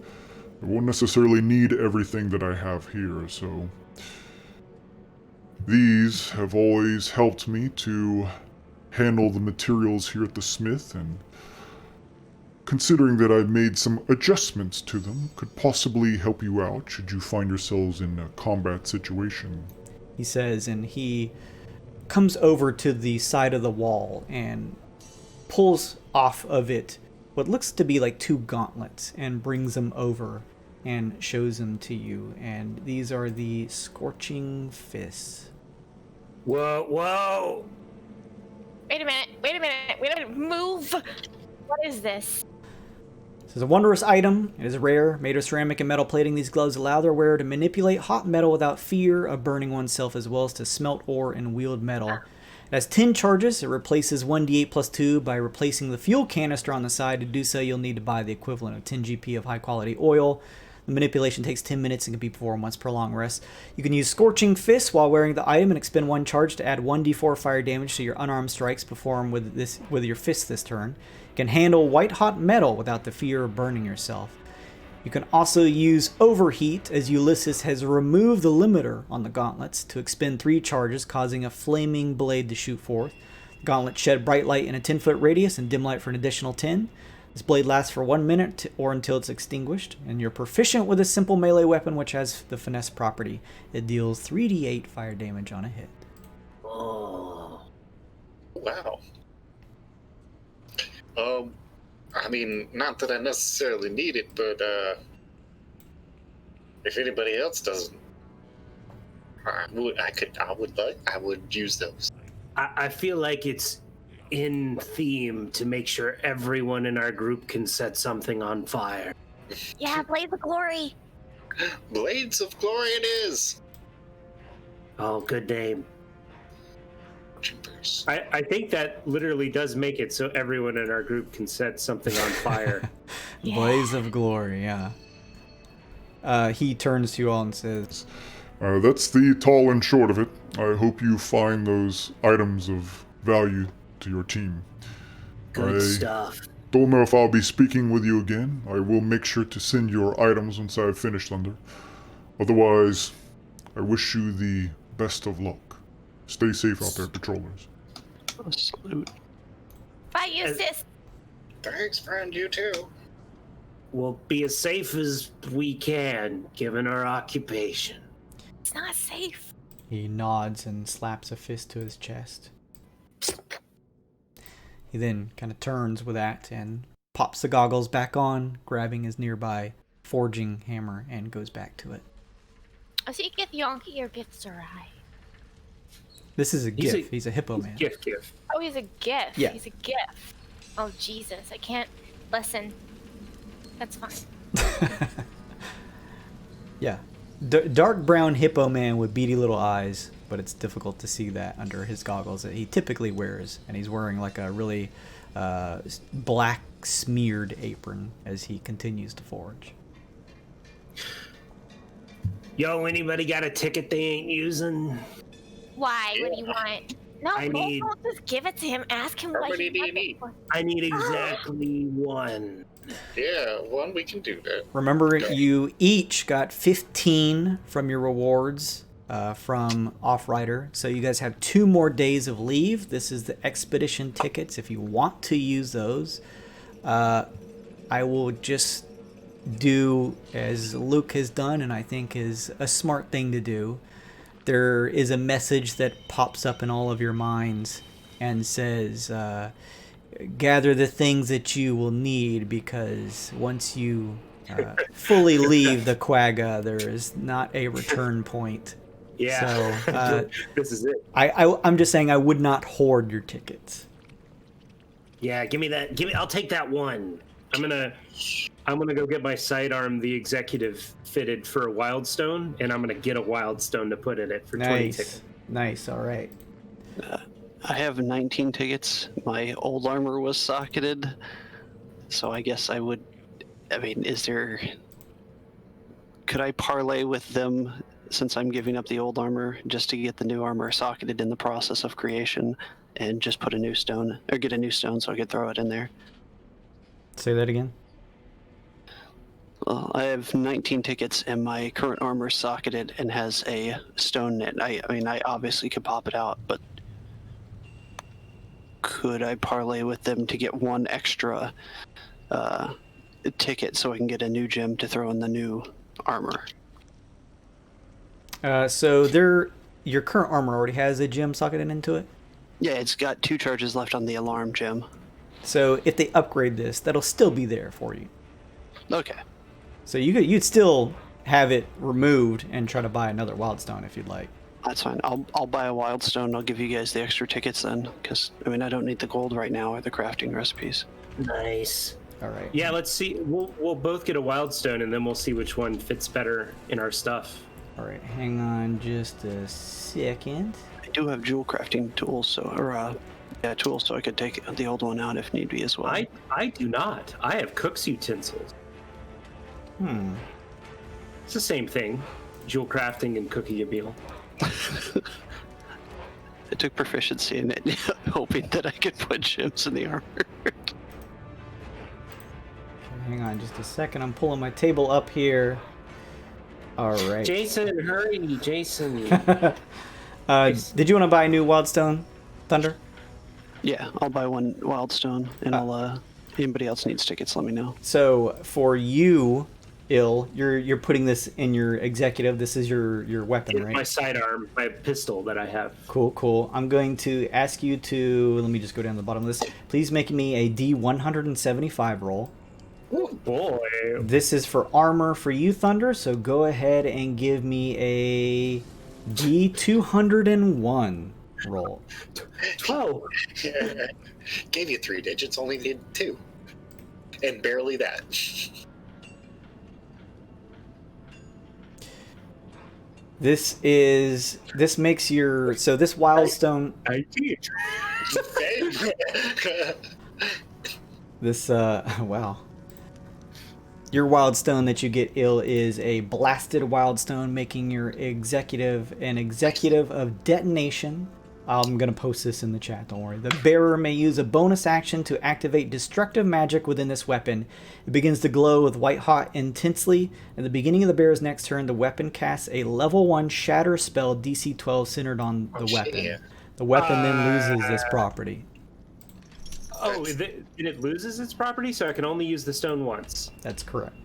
Speaker 7: I won't necessarily need everything that I have here, so these have always helped me to handle the materials here at the Smith, and considering that I've made some adjustments to them, could possibly help you out should you find yourselves in a combat situation.
Speaker 1: he says, and he comes over to the side of the wall and pulls off of it what looks to be like 2 gauntlets and brings them over and shows them to you. And these are the Scorching Fists.
Speaker 3: Whoa!
Speaker 2: Wait a minute. Move. What is this?
Speaker 1: This is a wondrous item. It is rare, made of ceramic and metal plating. These gloves allow their wearer to manipulate hot metal without fear of burning oneself, as well as to smelt ore and wield metal. It has 10 charges. It replaces 1d8 plus 2 by replacing the fuel canister on the side. To do so, you'll need to buy the equivalent of 10 GP of high-quality oil. The manipulation takes 10 minutes and can be performed once per long rest. You can use Scorching Fists while wearing the item and expend 1 charge to add 1d4 fire damage to your unarmed strikes performed with your fist this turn. You can handle white-hot metal without the fear of burning yourself. You can also use Overheat, as Ulysses has removed the limiter on the gauntlets to expend 3 charges, causing a flaming blade to shoot forth. The gauntlets shed bright light in a 10-foot radius and dim light for an additional 10. This blade lasts for 1 minute or until it's extinguished, and you're proficient with a simple melee weapon which has the finesse property. It deals 3d8 fire damage on a hit.
Speaker 3: Oh.
Speaker 5: Wow. I mean, not that I necessarily need it, but if anybody else doesn't, I would use those.
Speaker 3: I feel like it's in theme to make sure everyone in our group can set something on fire.
Speaker 2: Yeah, Blades of Glory.
Speaker 5: Blades of Glory it is.
Speaker 3: Oh, good name. I think that literally does make it so everyone in our group can set something on fire.
Speaker 2: Yeah.
Speaker 1: Blaze of Glory, yeah. He turns to you all and says,
Speaker 7: That's the tall and short of it. I hope you find those items of value to your team.
Speaker 3: Good stuff.
Speaker 7: Don't know if I'll be speaking with you again. I will make sure to send your items once I've finished Thunder. Otherwise, I wish you the best of luck. Stay safe out there, patrollers.
Speaker 4: Salute.
Speaker 2: Bye, Eustace.
Speaker 5: Thanks, friend. You too.
Speaker 3: We'll be as safe as we can, given our occupation.
Speaker 2: It's not safe.
Speaker 1: he nods and slaps a fist to his chest. He then kind of turns with that and pops the goggles back on, grabbing his nearby forging hammer, and goes back to it.
Speaker 2: Oh, so you get Yonki or Bitsurai?
Speaker 1: This is a GIF. He's a hippo man.
Speaker 3: GIF.
Speaker 2: Oh, he's a GIF.
Speaker 1: Yeah.
Speaker 2: He's a GIF. Oh, Jesus. I can't listen. That's fine.
Speaker 1: Yeah. Dark brown hippo man with beady little eyes, but it's difficult to see that under his goggles that he typically wears. And he's wearing like a really black smeared apron as he continues to forge.
Speaker 3: Yo, anybody got a ticket they ain't using?
Speaker 2: Why? What do you want? No, don't just give it to him. Ask him
Speaker 5: How
Speaker 2: what
Speaker 5: many
Speaker 2: he
Speaker 5: do you
Speaker 2: wants it
Speaker 5: need?
Speaker 2: for.
Speaker 3: I need exactly one.
Speaker 5: Yeah, one, we can do that.
Speaker 1: Remember, you each got 15 from your rewards from Offrider. So you guys have 2 more days of leave. This is the expedition tickets. If you want to use those, I will just do as Luke has done, and I think is a smart thing to do. There is a message that pops up in all of your minds and says, gather the things that you will need, because once you fully leave the quagga, there is not a return point.
Speaker 3: Yeah.
Speaker 1: So
Speaker 3: this is it.
Speaker 1: I'm just saying I would not hoard your tickets.
Speaker 3: Yeah, give me that. I'll take that one. I'm gonna go get my sidearm, the executive, fitted for a Wildstone, and I'm gonna get a Wildstone to put in it for 20 tickets.
Speaker 1: Nice. All right.
Speaker 4: I have 19 tickets. My old armor was socketed, so I guess I would. I mean, could I parlay with them since I'm giving up the old armor just to get the new armor socketed in the process of creation, and just put a new stone, or get a new stone so I could throw it in there?
Speaker 1: Say that again.
Speaker 4: Well, I have 19 tickets, and my current armor socketed and has a stone in it. I mean, I obviously could pop it out, but could I parlay with them to get one extra ticket so I can get a new gem to throw in the new armor?
Speaker 1: So your current armor already has a gem socketed into it?
Speaker 4: Yeah, it's got 2 charges left on the alarm gem.
Speaker 1: So if they upgrade this, that'll still be there for you.
Speaker 4: Okay.
Speaker 1: So you'd still have it removed and try to buy another Wildstone if you'd like.
Speaker 4: That's fine. I'll buy a Wildstone. I'll give you guys the extra tickets then, because I mean I don't need the gold right now or the crafting recipes.
Speaker 3: Nice.
Speaker 1: All right.
Speaker 3: Yeah, let's see. We'll both get a Wildstone, and then we'll see which one fits better in our stuff.
Speaker 1: All right. Hang on just a second.
Speaker 4: I do have jewel crafting tools, tools, so I could take the old one out if need be as well.
Speaker 3: I do not. I have cook's utensils. It's the same thing. Jewel crafting and cooking a meal.
Speaker 4: I took proficiency in it, hoping that I could put gems in the armor.
Speaker 1: Hang Hang on just a second. I'm pulling my table up here. All right.
Speaker 3: Jason, hurry, Jason.
Speaker 1: Did you want to buy a new Wildstone, Thunder?
Speaker 4: Yeah, I'll buy one Wildstone, and I'll. Anybody else needs tickets, let me know.
Speaker 1: So for you, you're putting this in your executive. This is your weapon, right?
Speaker 3: My sidearm, my pistol that I have.
Speaker 1: Cool. I'm going to ask you to, let me just go down to the bottom of this. Please make me a D175 roll.
Speaker 3: Oh boy.
Speaker 1: This is for armor for you, Thunder, so go ahead and give me a D201 roll.
Speaker 3: 12.
Speaker 5: Gave you 3 digits, only needed 2. And barely that.
Speaker 1: This makes your, so this Wildstone,
Speaker 3: 19.
Speaker 1: this, wow. Your Wildstone that you get, is a blasted Wildstone, making your executive an executive of detonation. I'm going to post this in the chat, don't worry. The bearer may use a bonus action to activate destructive magic within this weapon. It begins to glow with white hot intensely. At the beginning of the bearer's next turn, the weapon casts a level 1 shatter spell DC 12 centered on the weapon.
Speaker 5: Shit.
Speaker 1: The weapon then loses this property.
Speaker 3: Oh, it loses its property, so I can only use the stone once.
Speaker 1: That's correct.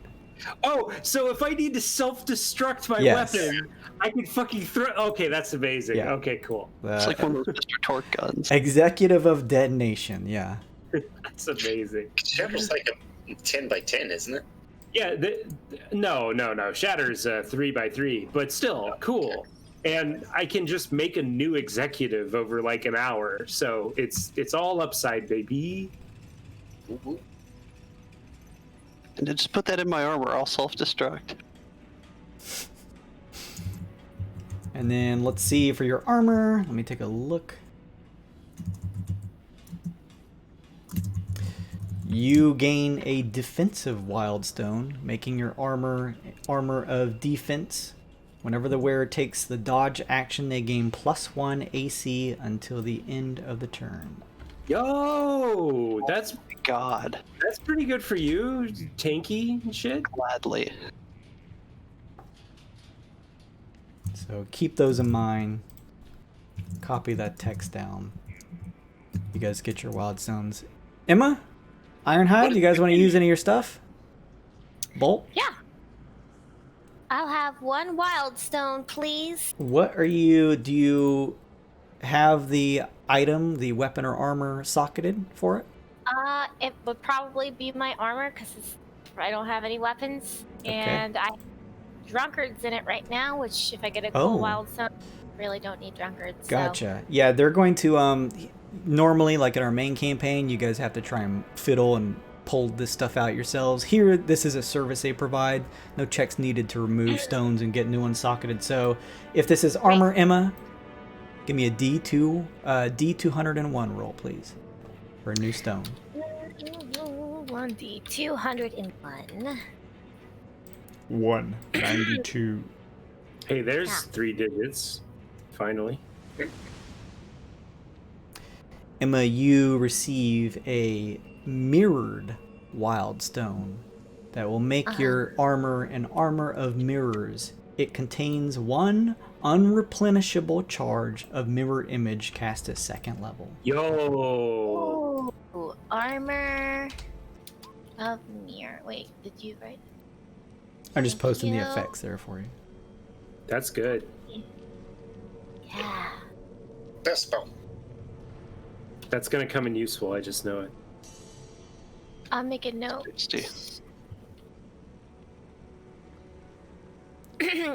Speaker 3: Oh, so if I need to self-destruct my
Speaker 1: Yes.
Speaker 3: weapon, I can fucking throw... Okay, that's amazing.
Speaker 1: Yeah.
Speaker 3: Okay, cool.
Speaker 4: It's like one of those Mr. Torque guns.
Speaker 1: Executive of detonation, yeah.
Speaker 3: That's amazing.
Speaker 5: Shatter's like a 10 by 10, isn't it?
Speaker 3: Yeah, no. Shatter's 3 by 3, but still, cool. And I can just make a new executive over like an hour, so it's all upside, baby.
Speaker 5: Ooh.
Speaker 4: And then just put that in my armor, I'll self-destruct.
Speaker 1: And then let's see for your armor. Let me take a look. You gain a defensive Wildstone, making your armor of defense. Whenever the wearer takes the dodge action, they gain +1 AC until the end of the turn.
Speaker 3: Yo, that's
Speaker 4: God.
Speaker 3: That's pretty good for you, tanky and shit.
Speaker 4: Gladly.
Speaker 1: So keep those in mind. Copy that text down. You guys get your Wildstones. Emma? Ironhide, you guys want to use any of your stuff? Bolt?
Speaker 2: Yeah. I'll have 1 Wildstone, please.
Speaker 1: What are you... Do you have the item, the weapon or armor socketed for it?
Speaker 2: It would probably be my armor, because I don't have any weapons. And I have drunkards in it right now, which if I get a cool Wildstone, I really don't need drunkards.
Speaker 1: Gotcha. So. Yeah, they're going to... normally, like in our main campaign, you guys have to try and fiddle and pull this stuff out yourselves. Here, this is a service they provide. No checks needed to remove stones and get new ones socketed. So if this is armor, Emma, give me a D201 roll, please, for a new stone.
Speaker 2: 1D201.
Speaker 1: 192.
Speaker 3: Hey, there's 3 digits. Finally.
Speaker 1: Emma, you receive a mirrored Wildstone that will make your armor an armor of mirrors. It contains 1 unreplenishable charge of mirror image cast at 2nd level.
Speaker 3: Yo!
Speaker 2: Ooh, armor of mirror. Wait, did you write?
Speaker 1: I'm just posting the effects there for you.
Speaker 3: That's good.
Speaker 2: Yeah.
Speaker 5: Best spell.
Speaker 3: That's gonna come in useful, I just know it.
Speaker 2: I'll make a note.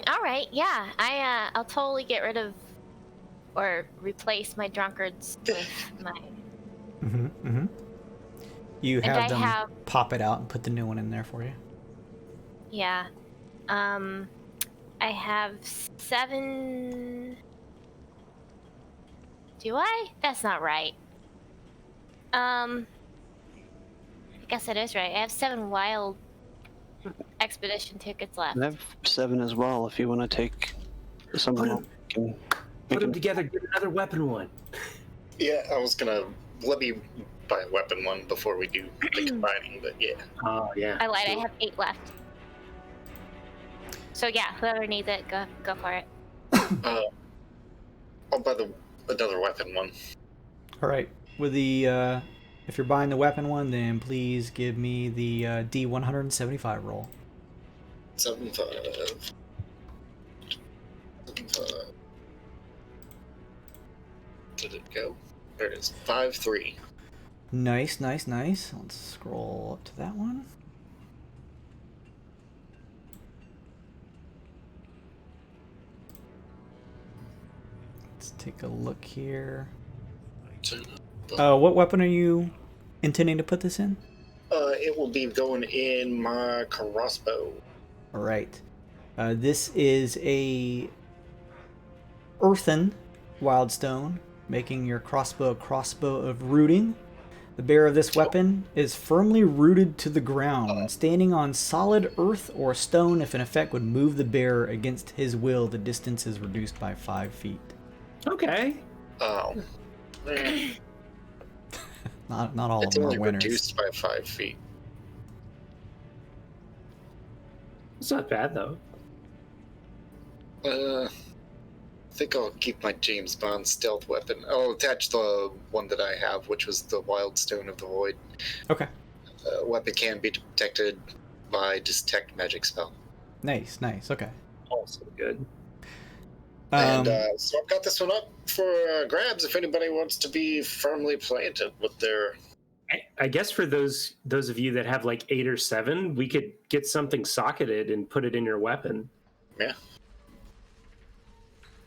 Speaker 2: All right, yeah. I'll totally get rid of or replace my drunkards with my...
Speaker 1: You have them pop it out and put the new one in there for you.
Speaker 2: Yeah. I have 7... Do I? That's not right. I guess it is right. I have 7 wild expedition tickets left.
Speaker 4: I have 7 as well. If you want to take some of them,
Speaker 3: Put them together, get another weapon one.
Speaker 5: Yeah, I was gonna let me buy a weapon one before we do the combining, but yeah.
Speaker 3: Oh, yeah.
Speaker 2: I lied. I have 8 left. So yeah, whoever needs it, go for it.
Speaker 5: I'll buy another weapon one.
Speaker 1: All right. With the if you're buying the weapon one, then please give me the D175 roll.
Speaker 5: 75. Did it go? There it is. 5-3.
Speaker 1: Nice. Let's scroll up to that one. Let's take a look here. What weapon are you intending to put this in?
Speaker 5: It will be going in my crossbow.
Speaker 1: All right. This is a earthen wildstone, making your crossbow a crossbow of rooting. The bearer of this weapon is firmly rooted to the ground, standing on solid earth or stone. If an effect would move the bearer against his will, the distance is reduced by 5 feet.
Speaker 3: Okay.
Speaker 5: Oh.
Speaker 1: Not all
Speaker 5: It's
Speaker 1: of them
Speaker 5: only
Speaker 1: are winners.
Speaker 5: reduced by 5 feet.
Speaker 3: It's not bad, though.
Speaker 5: I think I'll keep my James Bond stealth weapon. I'll attach the one that I have, which was the Wild Stone of the Void.
Speaker 1: Okay.
Speaker 5: Weapon can be detected by Detect Magic spell.
Speaker 1: Nice. Okay.
Speaker 3: Also good.
Speaker 5: And so I've got this one up for grabs if anybody wants to be firmly planted with their...
Speaker 3: I guess for those of you that have like 8 or 7, we could get something socketed and put it in your weapon.
Speaker 5: Yeah.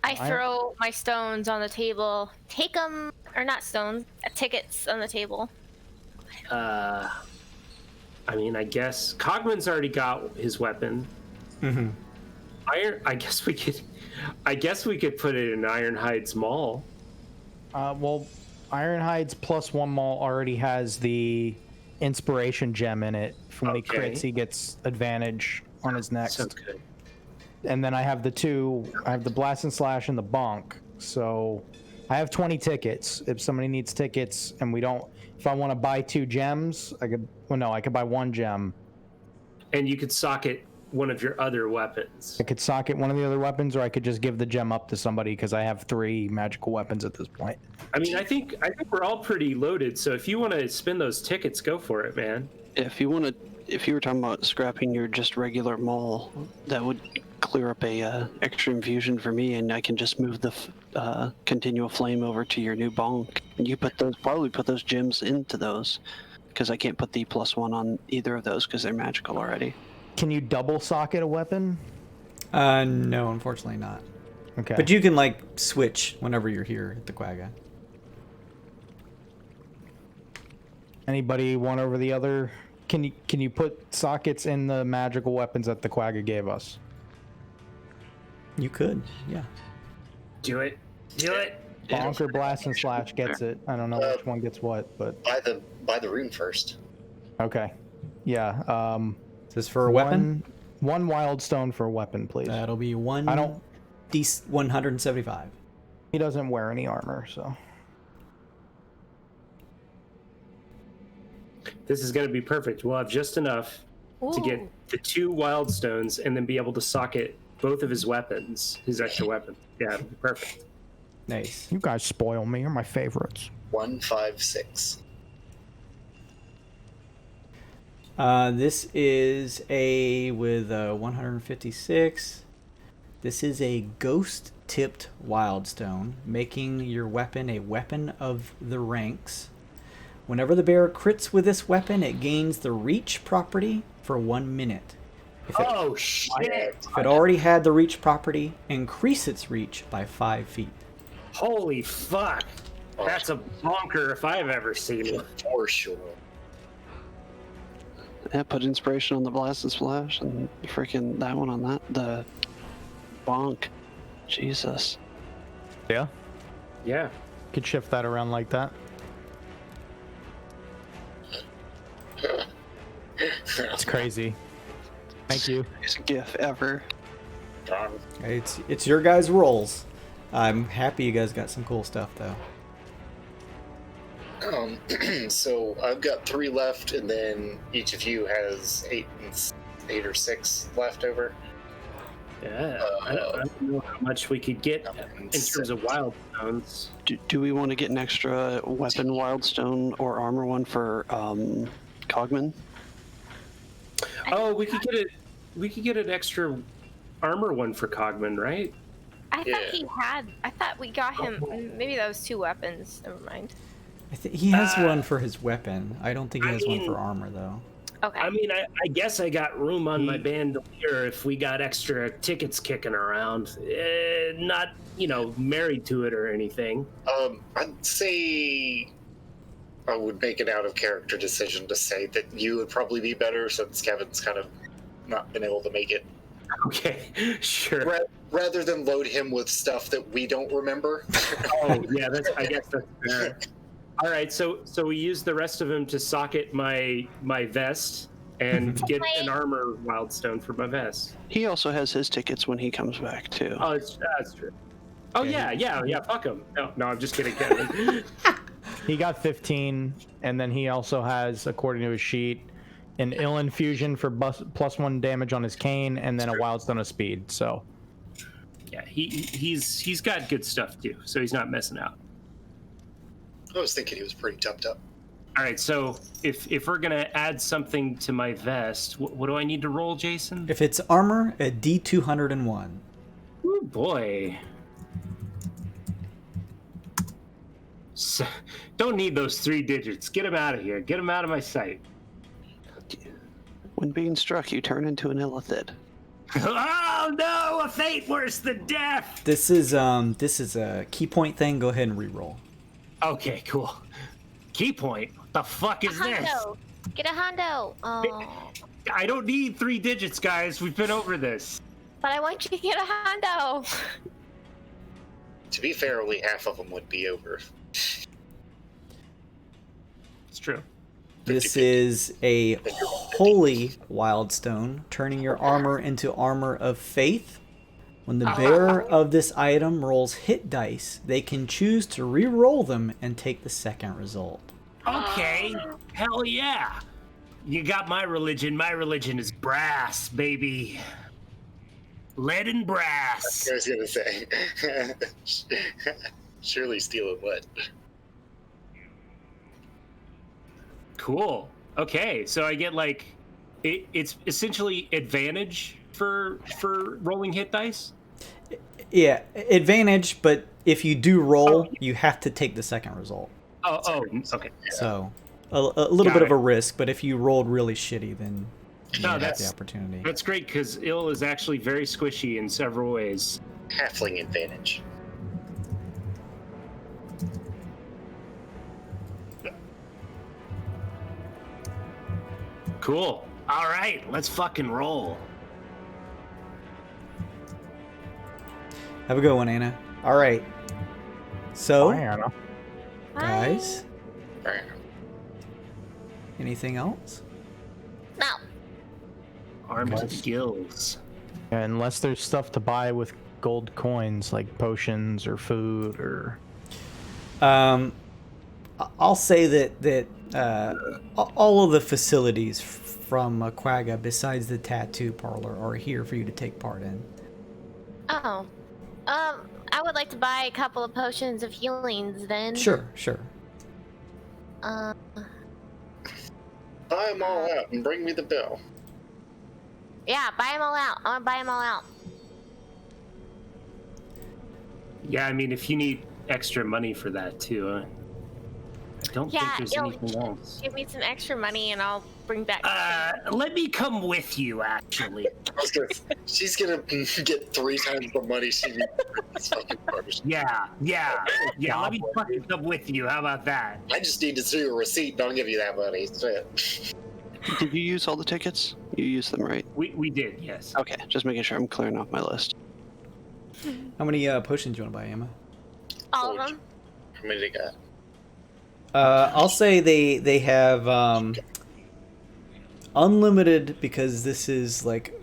Speaker 2: I throw my stones on the table. Take them, or not stones, tickets on the table.
Speaker 3: I mean, I guess Cogman's already got his weapon.
Speaker 1: Mm-hmm.
Speaker 3: I guess we could put it in Ironhide's maul.
Speaker 6: Well, Ironhide's +1 maul already has the inspiration gem in it. From when he crits, he gets advantage on his next.
Speaker 3: Sounds good.
Speaker 6: And then I have the Blast and Slash and the Bonk. So I have 20 tickets. If somebody needs tickets and if I want to buy 2 gems, I could buy 1 gem.
Speaker 3: And you could socket one of your other weapons.
Speaker 6: I could socket one of the other weapons, or I could just give the gem up to somebody because I have 3 magical weapons at this point.
Speaker 3: I mean, I think we're all pretty loaded. So if you want to spend those tickets, go for it, man.
Speaker 4: If you were talking about scrapping your just regular maul, that would clear up a extra infusion for me, and I can just move the continual flame over to your new bonk. And you probably put those gems into those, because I can't put the +1 on either of those because they're magical already.
Speaker 6: Can you double socket a weapon?
Speaker 1: No, unfortunately not.
Speaker 6: Okay.
Speaker 1: But you can switch whenever you're here at the Quagga.
Speaker 6: Anybody one over the other? Can you put sockets in the magical weapons that the Quagga gave us?
Speaker 1: You could, yeah.
Speaker 3: Do it.
Speaker 6: Bonk or Blast and Slash gets it. I don't know which one gets what, but
Speaker 5: Buy the rune first.
Speaker 6: okay. Yeah.
Speaker 1: Is this for a weapon?
Speaker 6: One wild stone for a weapon, please.
Speaker 1: That'll be one.
Speaker 6: I don't.
Speaker 1: D175.
Speaker 6: He doesn't wear any armor, so.
Speaker 3: This is going to be perfect. We'll have just enough to get the 2 wild stones and then be able to socket both of his weapons, his extra weapon. Yeah, perfect.
Speaker 1: Nice.
Speaker 6: You guys spoil me. You're my favorites.
Speaker 5: 156.
Speaker 1: This is with 156. This is a ghost-tipped wildstone, making your weapon a weapon of the ranks. Whenever the bearer crits with this weapon, it gains the reach property for 1 minute.
Speaker 3: Shit!
Speaker 1: If it already had the reach property, increase its reach by 5 feet.
Speaker 3: Holy fuck! That's a bonker if I've ever seen it.
Speaker 5: For sure.
Speaker 4: Yeah, put inspiration on the Blast and Splash and freaking that one on that. The bonk. Jesus.
Speaker 6: Yeah.
Speaker 3: Yeah.
Speaker 6: Could shift that around like that. It's crazy. Thank you.
Speaker 4: Biggest GIF ever.
Speaker 1: It's your guys' rolls. I'm happy you guys got some cool stuff though.
Speaker 5: So I've got 3 left, and then each of you has 8 or 6 left over.
Speaker 3: Yeah, I don't know how much we could get in terms of wild stones.
Speaker 4: Do we want to get an extra weapon wildstone or armor one for Cogman?
Speaker 3: Oh, we could get an extra armor one for Cogman, right?
Speaker 9: I thought he had. I thought we got him. Maybe that was 2 weapons. Never mind.
Speaker 1: He has one for his weapon. I don't think he has one for armor, though.
Speaker 9: Okay.
Speaker 3: I mean, I guess I got room on my bandolier if we got extra tickets kicking around. Not, married to it or anything.
Speaker 5: I'd say I would make an out-of-character decision to say that you would probably be better since Kevin's kind of not been able to make it.
Speaker 3: Okay, sure.
Speaker 5: Rather than load him with stuff that we don't remember.
Speaker 3: Oh, yeah, I guess that's fair. All right, so we use the rest of him to socket my vest and get an armor wildstone for my vest.
Speaker 4: He also has his tickets when he comes back too.
Speaker 3: Oh, that's true. Oh yeah. Fuck him. No, I'm just kidding, Kevin.
Speaker 6: He got 15, and then he also has, according to his sheet, an ill infusion for +1 damage on his cane, and then a wildstone of speed. So,
Speaker 3: yeah, he's got good stuff too, so he's not messing out.
Speaker 5: I was thinking he was pretty toughed up.
Speaker 3: All right, so if we're gonna add something to my vest, what do I need to roll, Jason?
Speaker 1: If it's armor, a D201.
Speaker 3: Oh boy. So, don't need those 3 digits. Get them out of here. Get them out of my sight.
Speaker 4: When being struck, you turn into an Illithid.
Speaker 3: Oh no! A fate worse than death.
Speaker 1: This is a key point thing. Go ahead and re-roll.
Speaker 3: Okay, cool. Key point? What the fuck is this?
Speaker 2: Get a hundo. Oh.
Speaker 3: I don't need 3 digits, guys. We've been over this.
Speaker 2: But I want you to get a hundo.
Speaker 5: To be fair, only half of them would be over.
Speaker 3: It's true.
Speaker 1: This is a holy wildstone, turning your armor into armor of faith. When the bearer of this item rolls hit dice, they can choose to re-roll them and take the second result.
Speaker 3: Okay, hell yeah. You got my religion. My religion is brass, baby. Lead and brass.
Speaker 5: I was gonna say. Surely stealing lead.
Speaker 3: Cool. Okay, so I get it's essentially advantage for rolling hit dice.
Speaker 1: Yeah, advantage, but if you do roll, you have to take the second result.
Speaker 3: Oh, okay.
Speaker 1: So a little bit of a risk, but if you rolled really shitty, then you have the opportunity.
Speaker 3: That's great because ill is actually very squishy in several ways.
Speaker 5: Halfling advantage.
Speaker 3: Cool. All right, let's fucking roll.
Speaker 1: Have a good one, Anna. All right. So,
Speaker 6: bye, Anna.
Speaker 1: Guys,
Speaker 5: Bye.
Speaker 1: Anything else?
Speaker 2: No.
Speaker 3: Arms and skills.
Speaker 6: Unless there's stuff to buy with gold coins, like potions or food or...
Speaker 1: I'll say that all of the facilities from Quagga, besides the tattoo parlor, are here for you to take part in.
Speaker 2: Oh. I would like to buy a couple of potions of healings then.
Speaker 1: Sure.
Speaker 2: Uh,
Speaker 5: Buy them all out and bring me the bill.
Speaker 2: Yeah, buy them all out. I want to buy them all out.
Speaker 3: Yeah, I mean, if you need extra money for that too, I don't think there's anything else.
Speaker 2: Give me some extra money and I'll bring back.
Speaker 3: Let me come with you, actually.
Speaker 5: She's gonna get 3 times the money she needs for this fucking party.
Speaker 3: Yeah. Let me fucking come with you. How about that?
Speaker 5: I just need to see a receipt and I'll give you that money.
Speaker 4: Did you use all the tickets? You used them, right?
Speaker 3: We did, yes.
Speaker 4: Okay, just making sure I'm clearing off my list.
Speaker 1: How many potions do you want to buy, Emma?
Speaker 2: All of them.
Speaker 5: How many they got?
Speaker 1: I'll say they have unlimited, because this is like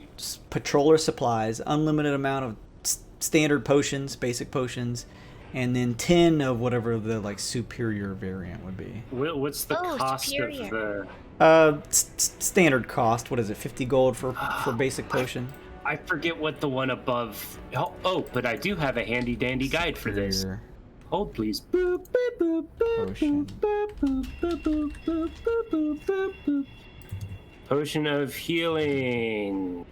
Speaker 1: patroller supplies, unlimited amount of standard potions, basic potions, and then 10 of whatever the like superior variant would be.
Speaker 3: What's the cost
Speaker 2: superior.
Speaker 3: of the?
Speaker 1: Standard cost. What is it? 50 gold for basic potion.
Speaker 3: I forget what the one above. Oh, but I do have a handy dandy guide for this.
Speaker 1: Superior
Speaker 3: Hold, please. Boop, boop, boop, boop,
Speaker 1: potion.
Speaker 3: boop, boop, boop, boop, boop, boop, boop, boop. Potion of healing.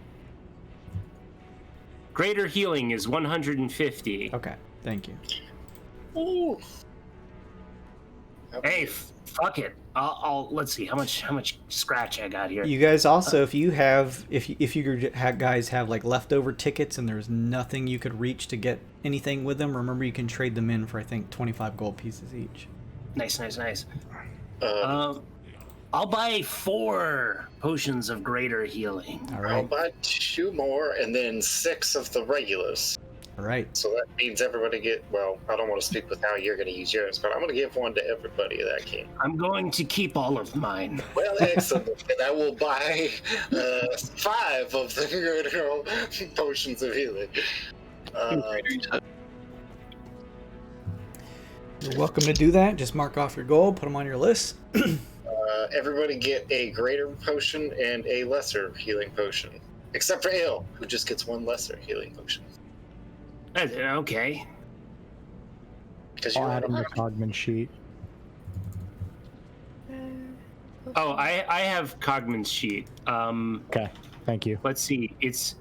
Speaker 3: Greater healing is 150.
Speaker 1: Okay, thank you.
Speaker 5: Ooh.
Speaker 3: Hey, fuck it. I'll let's see how much scratch I got here.
Speaker 1: You guys also, if you guys have like leftover tickets and there's nothing you could reach to get anything with them, remember you can trade them in for I think 25 gold pieces each.
Speaker 3: Nice. I'll buy 4 potions of greater healing.
Speaker 1: All
Speaker 5: I'll
Speaker 1: right.
Speaker 5: buy 2 more and then 6 of the regulars.
Speaker 1: All right.
Speaker 5: So that means everybody get, well, I don't want to speak with how you're going to use yours, but I'm going to give 1 to everybody that can.
Speaker 3: I'm going to keep all of mine.
Speaker 5: Well, excellent. And I will buy 5 of the greater potions of healing.
Speaker 1: You're welcome to do that. Just mark off your gold, put them on your list.
Speaker 5: Everybody get a greater potion and a lesser healing potion. Except for Ale, who just gets 1 lesser healing potion.
Speaker 3: Okay.
Speaker 5: Because
Speaker 6: I'll add in the Cogman sheet.
Speaker 3: Oh, I have Cogman's sheet.
Speaker 6: Okay, thank you.
Speaker 3: Let's see. It's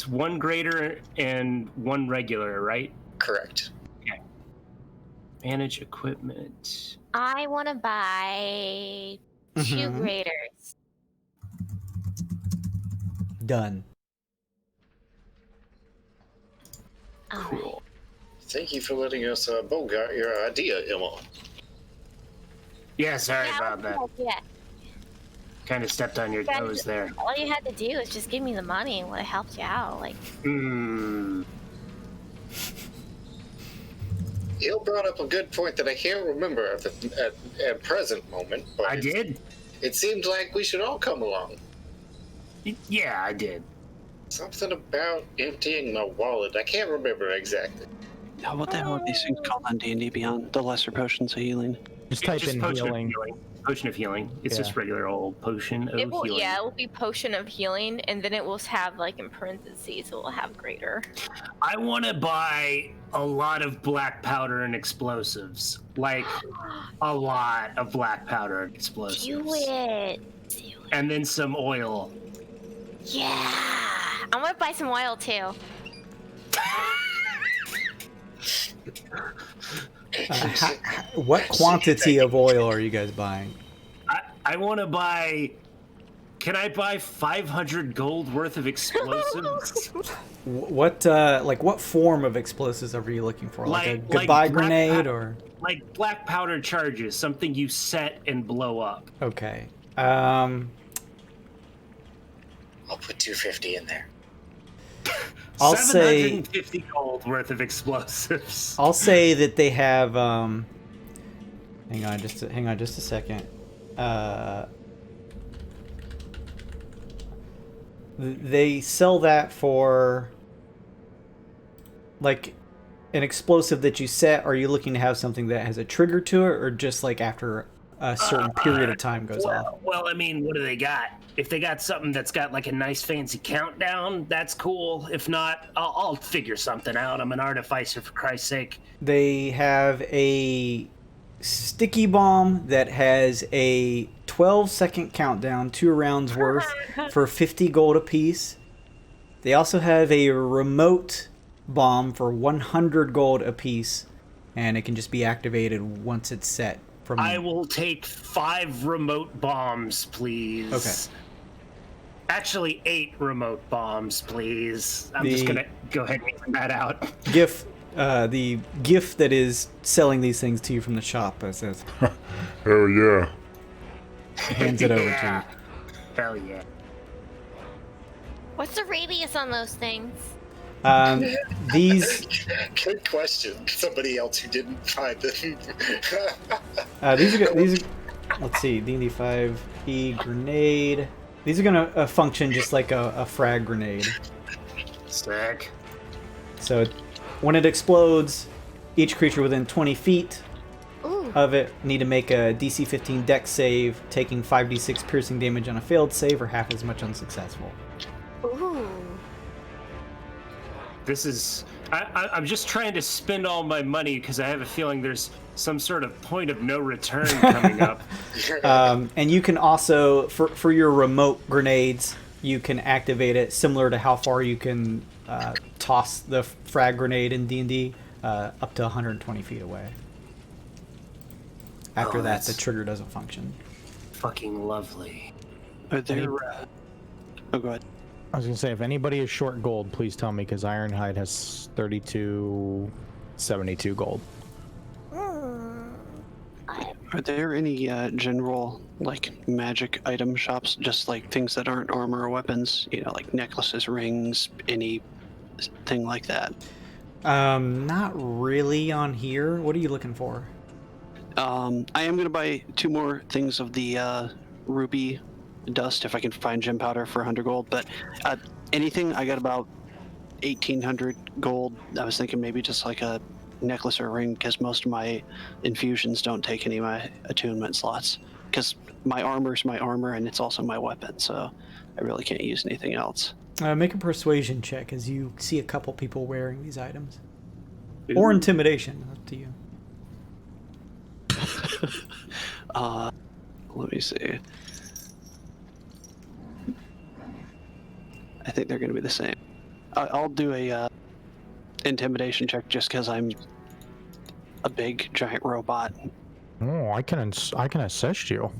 Speaker 3: 1 greater and 1 regular, right?
Speaker 5: Correct.
Speaker 3: Okay. Manage equipment.
Speaker 2: I want to buy 2 graders.
Speaker 1: Done.
Speaker 3: Cool.
Speaker 5: Thank you for letting us bogart your idea, Emma.
Speaker 3: Yeah, sorry about that.
Speaker 2: Yeah.
Speaker 3: Kind of stepped on your toes there.
Speaker 2: All you had to do is just give me the money and would have helped you out. Like,
Speaker 5: Il brought up a good point that I can't remember at present moment. But
Speaker 3: I did?
Speaker 5: It seemed like we should all come along.
Speaker 3: Yeah, I did.
Speaker 5: Something about emptying my wallet. I can't remember exactly.
Speaker 4: What the hell are these things called on D&D Beyond? The lesser potions of healing?
Speaker 6: Just type in healing.
Speaker 3: Potion of healing. It's just regular old potion of healing.
Speaker 9: Yeah, it will be potion of healing, and then it will have like in parentheses, it will have greater.
Speaker 3: I want to buy a lot of black powder and explosives. Like, a lot of black powder and explosives.
Speaker 2: do it.
Speaker 3: And then some oil.
Speaker 2: Yeah. I'm going to buy some oil too.
Speaker 1: What quantity of oil are you guys buying?
Speaker 3: I want to buy... Can I buy 500 gold worth of explosives?
Speaker 1: What form of explosives are you looking for? Like a
Speaker 3: like
Speaker 1: goodbye grenade or?
Speaker 3: Like black powder charges, something you set and blow up.
Speaker 1: Okay.
Speaker 5: I'll put 250 in there.
Speaker 1: I'll say
Speaker 3: 750 gold worth of explosives.
Speaker 1: I'll say that they have. Hang on just a second. They sell that for like an explosive that you set. Are you looking to have something that has a trigger to it, or just like after a certain period of time goes off?
Speaker 3: Well, I mean, what do they got? If they got something that's got like a nice fancy countdown, that's cool. If not, I'll figure something out. I'm an artificer, for Christ's sake.
Speaker 1: They have a sticky bomb that has a 12-second countdown, 2 rounds worth, for 50 gold apiece. They also have a remote bomb for 100 gold apiece, and it can just be activated once it's set.
Speaker 3: I will take 5 remote bombs, please.
Speaker 1: Okay.
Speaker 3: Actually, 8 remote bombs, please. I'm just gonna go ahead and give that out.
Speaker 1: The gift that is selling these things to you from the shop says,
Speaker 7: Hell yeah.
Speaker 1: hands it over to
Speaker 3: Hell yeah.
Speaker 2: What's the radius on those things?
Speaker 1: you. These
Speaker 5: Good question. Somebody else who didn't find them.
Speaker 1: these are let's see, D&D 5e grenade. These are gonna function just like a frag grenade.
Speaker 3: Stack.
Speaker 1: So when it explodes, Each creature within 20 feet of it need to make a DC 15 Dex save, taking 5d6 piercing damage on a failed save or half as much unsuccessful.
Speaker 2: Ooh.
Speaker 3: This is... I'm just trying to spend all my money because I have a feeling there's some sort of point of no return coming up.
Speaker 1: And you can also, for your remote grenades, you can activate it similar to how far you can toss the frag grenade in D&D, up to 120 feet away. After that, the trigger doesn't function.
Speaker 3: Fucking lovely.
Speaker 4: Are there... Oh, go ahead.
Speaker 6: I was gonna say, if anybody is short gold, please tell me, because Ironhide has 32.72 gold.
Speaker 4: Are there any general, like, magic item shops, just like things that aren't armor or weapons? You know, like necklaces, rings, anything like that?
Speaker 1: Not really on here. What are you looking for?
Speaker 4: I am gonna buy 2 more things of the ruby dust if I can find gem powder for 100 gold. But anything, I got about 1,800 gold. I was thinking maybe just like a necklace or a ring, because most of my infusions don't take any of my attunement slots. Because my armor's my armor, and it's also my weapon, so I really can't use anything else.
Speaker 1: Make a persuasion check as you see a couple people wearing these items. Or intimidation, up to you.
Speaker 4: Let me see. I think they're going to be the same. I'll do a intimidation check just because I'm a big giant robot.
Speaker 6: Oh, I can assist you.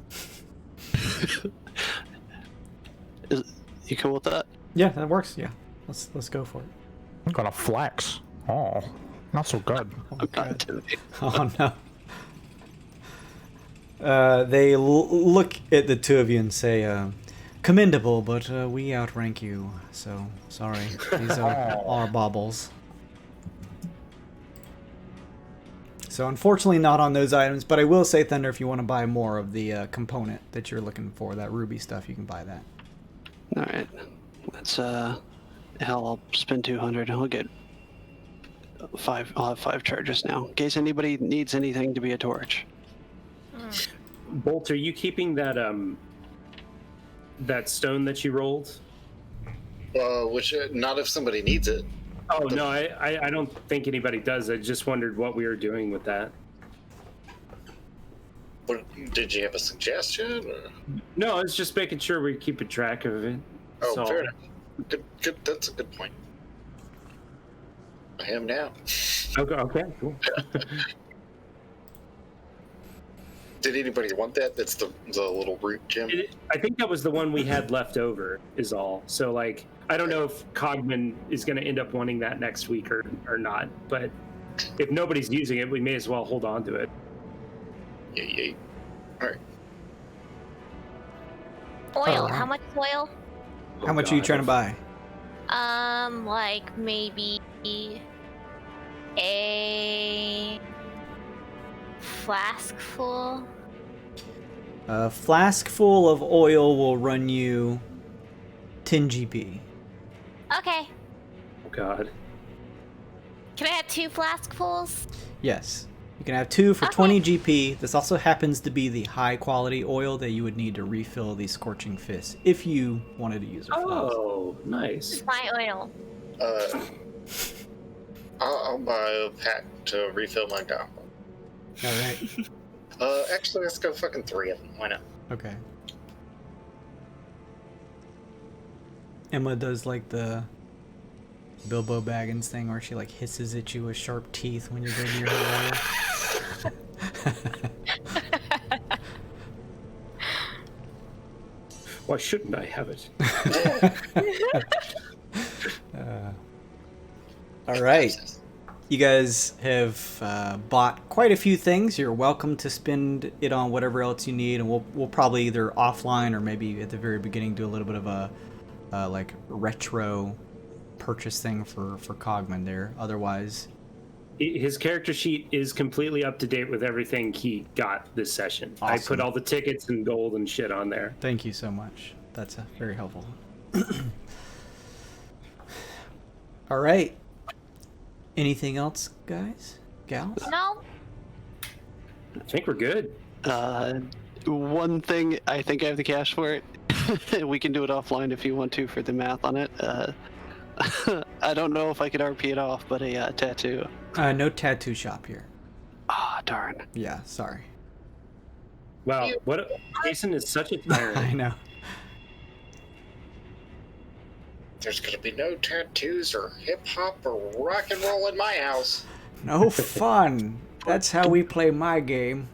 Speaker 4: You cool with that?
Speaker 1: Yeah, that works. Yeah, let's go for it.
Speaker 6: I'm gonna flex. Oh, not so good.
Speaker 1: Oh, God. Oh no. They look at the two of you and say, commendable, but we outrank you, so sorry. These are our baubles. So unfortunately not on those items, but I will say, Thunder, if you want to buy more of the component that you're looking for, that ruby stuff, you can buy that.
Speaker 4: Alright. That's, hell, I'll spend 200 and I'll get 5, I'll have 5 charges now. In case anybody needs anything to be a torch.
Speaker 3: Bolt, are you keeping that that stone that you rolled?
Speaker 5: Which not if somebody needs it.
Speaker 3: Oh no, I don't think anybody does. I just wondered what we were doing with that.
Speaker 5: What, did you have a suggestion? Or?
Speaker 3: No, I was just making sure we're keeping track of it.
Speaker 5: Oh, fair enough. Good. That's a good point. I am now.
Speaker 3: Okay, cool.
Speaker 5: Did anybody want that? That's the little root gem.
Speaker 3: I think that was the one we had left over, is all. So, like, I don't know if Cogman is going to end up wanting that next week or not, but if nobody's using it, we may as well hold on to it.
Speaker 5: Yeah. All right.
Speaker 2: Oil. How much oil?
Speaker 1: How much are you trying to buy?
Speaker 2: Like maybe a flask full.
Speaker 1: A flask full of oil will run you 10 GP.
Speaker 2: Okay.
Speaker 3: Oh god.
Speaker 2: Can I have 2 flaskfuls?
Speaker 1: Yes. You can have 2 for
Speaker 2: Okay.
Speaker 1: 20 GP. This also happens to be the high quality oil that you would need to refill the Scorching Fist if you wanted to use it for those.
Speaker 3: Oh, nice.
Speaker 2: It's my oil.
Speaker 5: I'll buy a pack to refill my goblet.
Speaker 1: Alright.
Speaker 5: Actually, let's go fucking 3 of them. Why not?
Speaker 1: Okay. Emma does like the Bilbo Baggins thing where she like hisses at you with sharp teeth when you go near her water.
Speaker 3: Why shouldn't I have it?
Speaker 1: All right. You guys have bought quite a few things. You're welcome to spend it on whatever else you need, and we'll probably either offline or maybe at the very beginning do a little bit of a like retro purchase thing for Cogman there. Otherwise,
Speaker 3: his character sheet is completely up to date with everything he got this session.
Speaker 1: Awesome.
Speaker 3: I put all the tickets and gold and shit on there.
Speaker 1: Thank you so much. That's very helpful. All right. Anything else, guys? gals?
Speaker 2: No.
Speaker 3: I think we're good.
Speaker 4: One thing, I think I have the cash for it. We can do it offline if you want to for the math on it. I don't know if I could RP it off, but a tattoo.
Speaker 1: No tattoo shop here.
Speaker 4: Ah, darn.
Speaker 1: Yeah, sorry.
Speaker 3: Wow, Jason is such a tyrant.
Speaker 1: I know.
Speaker 5: There's gonna be no tattoos or hip hop or rock and roll in my house.
Speaker 1: No fun. That's how we play my game.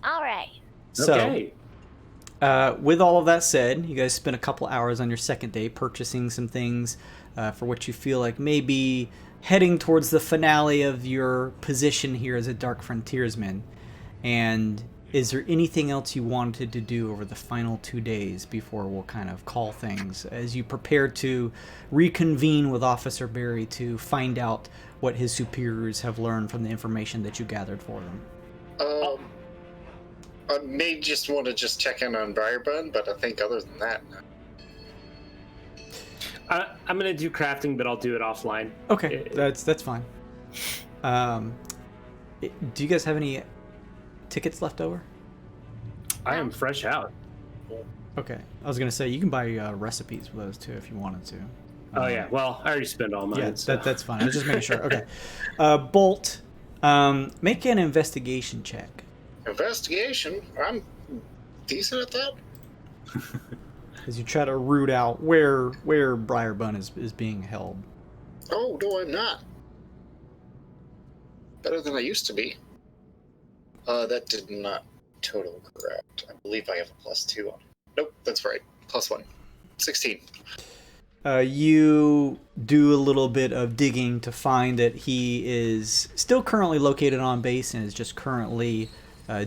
Speaker 2: All right.
Speaker 1: So,
Speaker 3: Okay.
Speaker 1: with all of that said, you guys spent a couple hours on your second day purchasing some things for what you feel like may be heading towards the finale of your position here as a Dark Frontiersman. And is there anything else you wanted to do over the final 2 days before we'll kind of call things as you prepare to reconvene with Officer Barry to find out what his superiors have learned from the information that you gathered for them?
Speaker 5: I may just want to check in on Briarbun, but I think other than that, no.
Speaker 3: I'm gonna do crafting, but I'll do it offline.
Speaker 1: Okay, that's fine. Do you guys have any tickets left over?
Speaker 3: I am fresh out.
Speaker 1: Okay, I was gonna say you can buy recipes for those too if you wanted to.
Speaker 3: Oh yeah, well I already spent all mine.
Speaker 1: Yeah,
Speaker 3: so.
Speaker 1: that's fine. I was just making sure. Okay, Bolt, make an investigation check.
Speaker 5: Investigation? I'm decent at that.
Speaker 1: As you try to root out where Briarbun is being held.
Speaker 5: Oh, no, I'm not. Better than I used to be. That did not total correct. I believe I have a +2 on it. Nope, that's right. +1. 16.
Speaker 1: You do a little bit of digging to find that he is still currently located on base and is just currently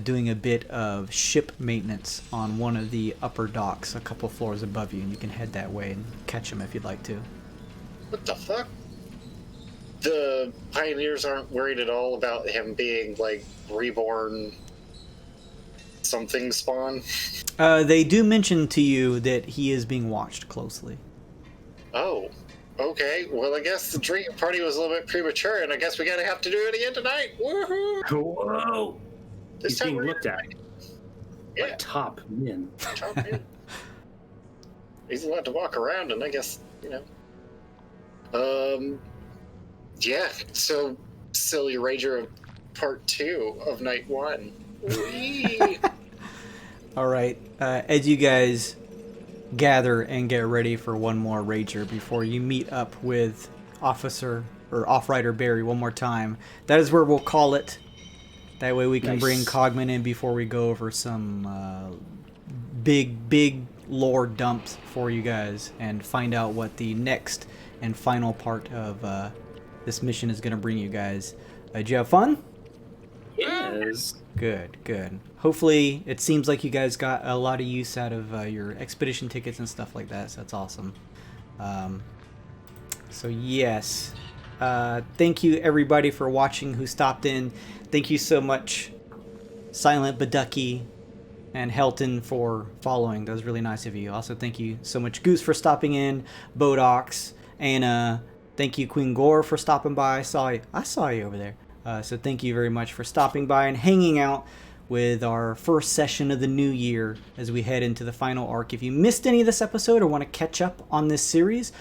Speaker 1: doing a bit of ship maintenance on one of the upper docks a couple floors above you, and you can head that way and catch him if you'd like to.
Speaker 5: What the fuck? The Pioneers aren't worried at all about him being, like, reborn something spawn?
Speaker 1: They do mention to you that he is being watched closely.
Speaker 5: Oh, okay. Well, I guess the drinking party was a little bit premature, and I guess we gotta have to do it again tonight. Woohoo!
Speaker 3: Whoa!
Speaker 5: This
Speaker 3: He's
Speaker 5: time
Speaker 3: being
Speaker 5: we're
Speaker 3: looked at
Speaker 5: Yeah,
Speaker 3: by top men.
Speaker 5: top man. He's allowed to walk around, and I guess, yeah, so Silly Rager of Part 2 of Night 1. Whee!
Speaker 1: All right, as you guys gather and get ready for one more Rager before you meet up with Offrider Barry one more time, that is where we'll call it. That way we can
Speaker 3: Nice.
Speaker 1: bring Cogman in before we go over some big lore dumps for you guys and find out what the next and final part of this mission is going to bring you guys. Did you have fun?
Speaker 3: Yes.
Speaker 1: Good. Hopefully it seems like you guys got a lot of use out of your expedition tickets and stuff like that, so that's awesome. So yes, thank you everybody for watching who stopped in. Thank you so much, Silent Baducky and Helton, for following. That was really nice of you. Also, thank you so much, Goose, for stopping in. Bodox, Anna. Thank you, Queen Gore, for stopping by. I saw you over there. So thank you very much for stopping by and hanging out with our first session of the new year as we head into the final arc. If you missed any of this episode or want to catch up on this series,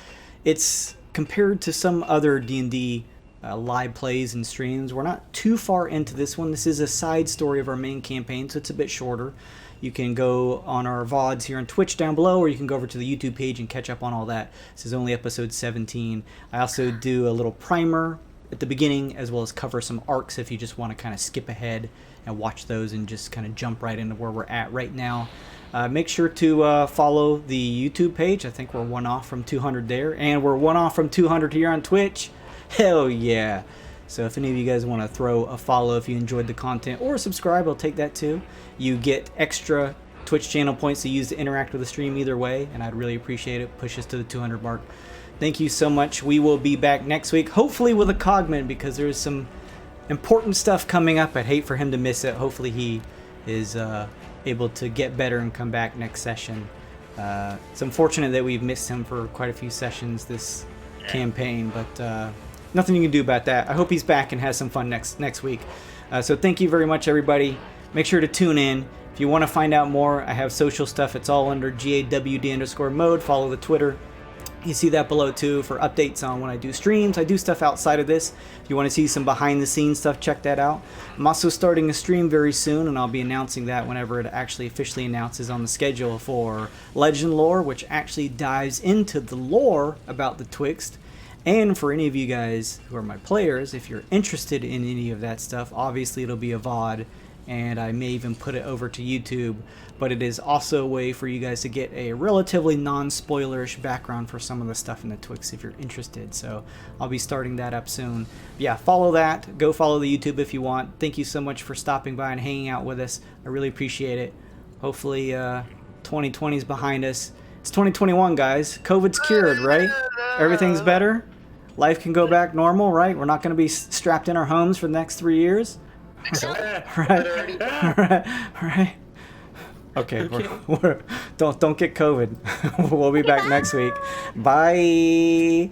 Speaker 1: it's compared to some other D&D live plays and streams, we're not too far into this one. This is a side story of our main campaign, so it's a bit shorter. You can go on our VODs here on Twitch down below, or you can go over to the YouTube page and catch up on all that. This is only episode 17. I also do a little primer at the beginning, as well as cover some arcs if you just want to kind of skip ahead and watch those and just kind of jump right into where we're at right now. Make sure to follow the YouTube page. I think we're one off from 200 there, and we're one off from 200 here on Twitch. Hell yeah. So if any of you guys want to throw a follow if you enjoyed the content, or subscribe, I'll take that too. You get extra Twitch channel points to use to interact with the stream either way, and I'd really appreciate it. Push us to the 200 mark. Thank you so much. We will be back next week, hopefully with a Cogman, because there's some important stuff coming up. I'd hate for him to miss it. Hopefully he is able to get better and come back next session. It's unfortunate that we've missed him for quite a few sessions this campaign, but nothing you can do about that. I hope he's back and has some fun next week. So thank you very much, everybody. Make sure to tune in. If you want to find out more, I have social stuff. It's all under GAWD_mode. Follow the Twitter. You see that below too for updates on when I do streams. I do stuff outside of this. If you want to see some behind the scenes stuff, check that out. I'm also starting a stream very soon, and I'll be announcing that whenever it actually officially announces on the schedule for Legend Lore, which actually dives into the lore about the Twixt. And for any of you guys who are my players, if you're interested in any of that stuff, obviously it'll be a VOD, and I may even put it over to YouTube. But it is also a way for you guys to get a relatively non-spoilerish background for some of the stuff in the Twixt if you're interested. So I'll be starting that up soon. But yeah, follow that. Go follow the YouTube if you want. Thank you so much for stopping by and hanging out with us. I really appreciate it. Hopefully 2020 is behind us. It's 2021, guys. COVID's cured, right? Everything's better. Life can go back normal, right? We're not going to be strapped in our homes for the next 3 years. Right. Okay. Don't get COVID. We'll be back next week. Bye.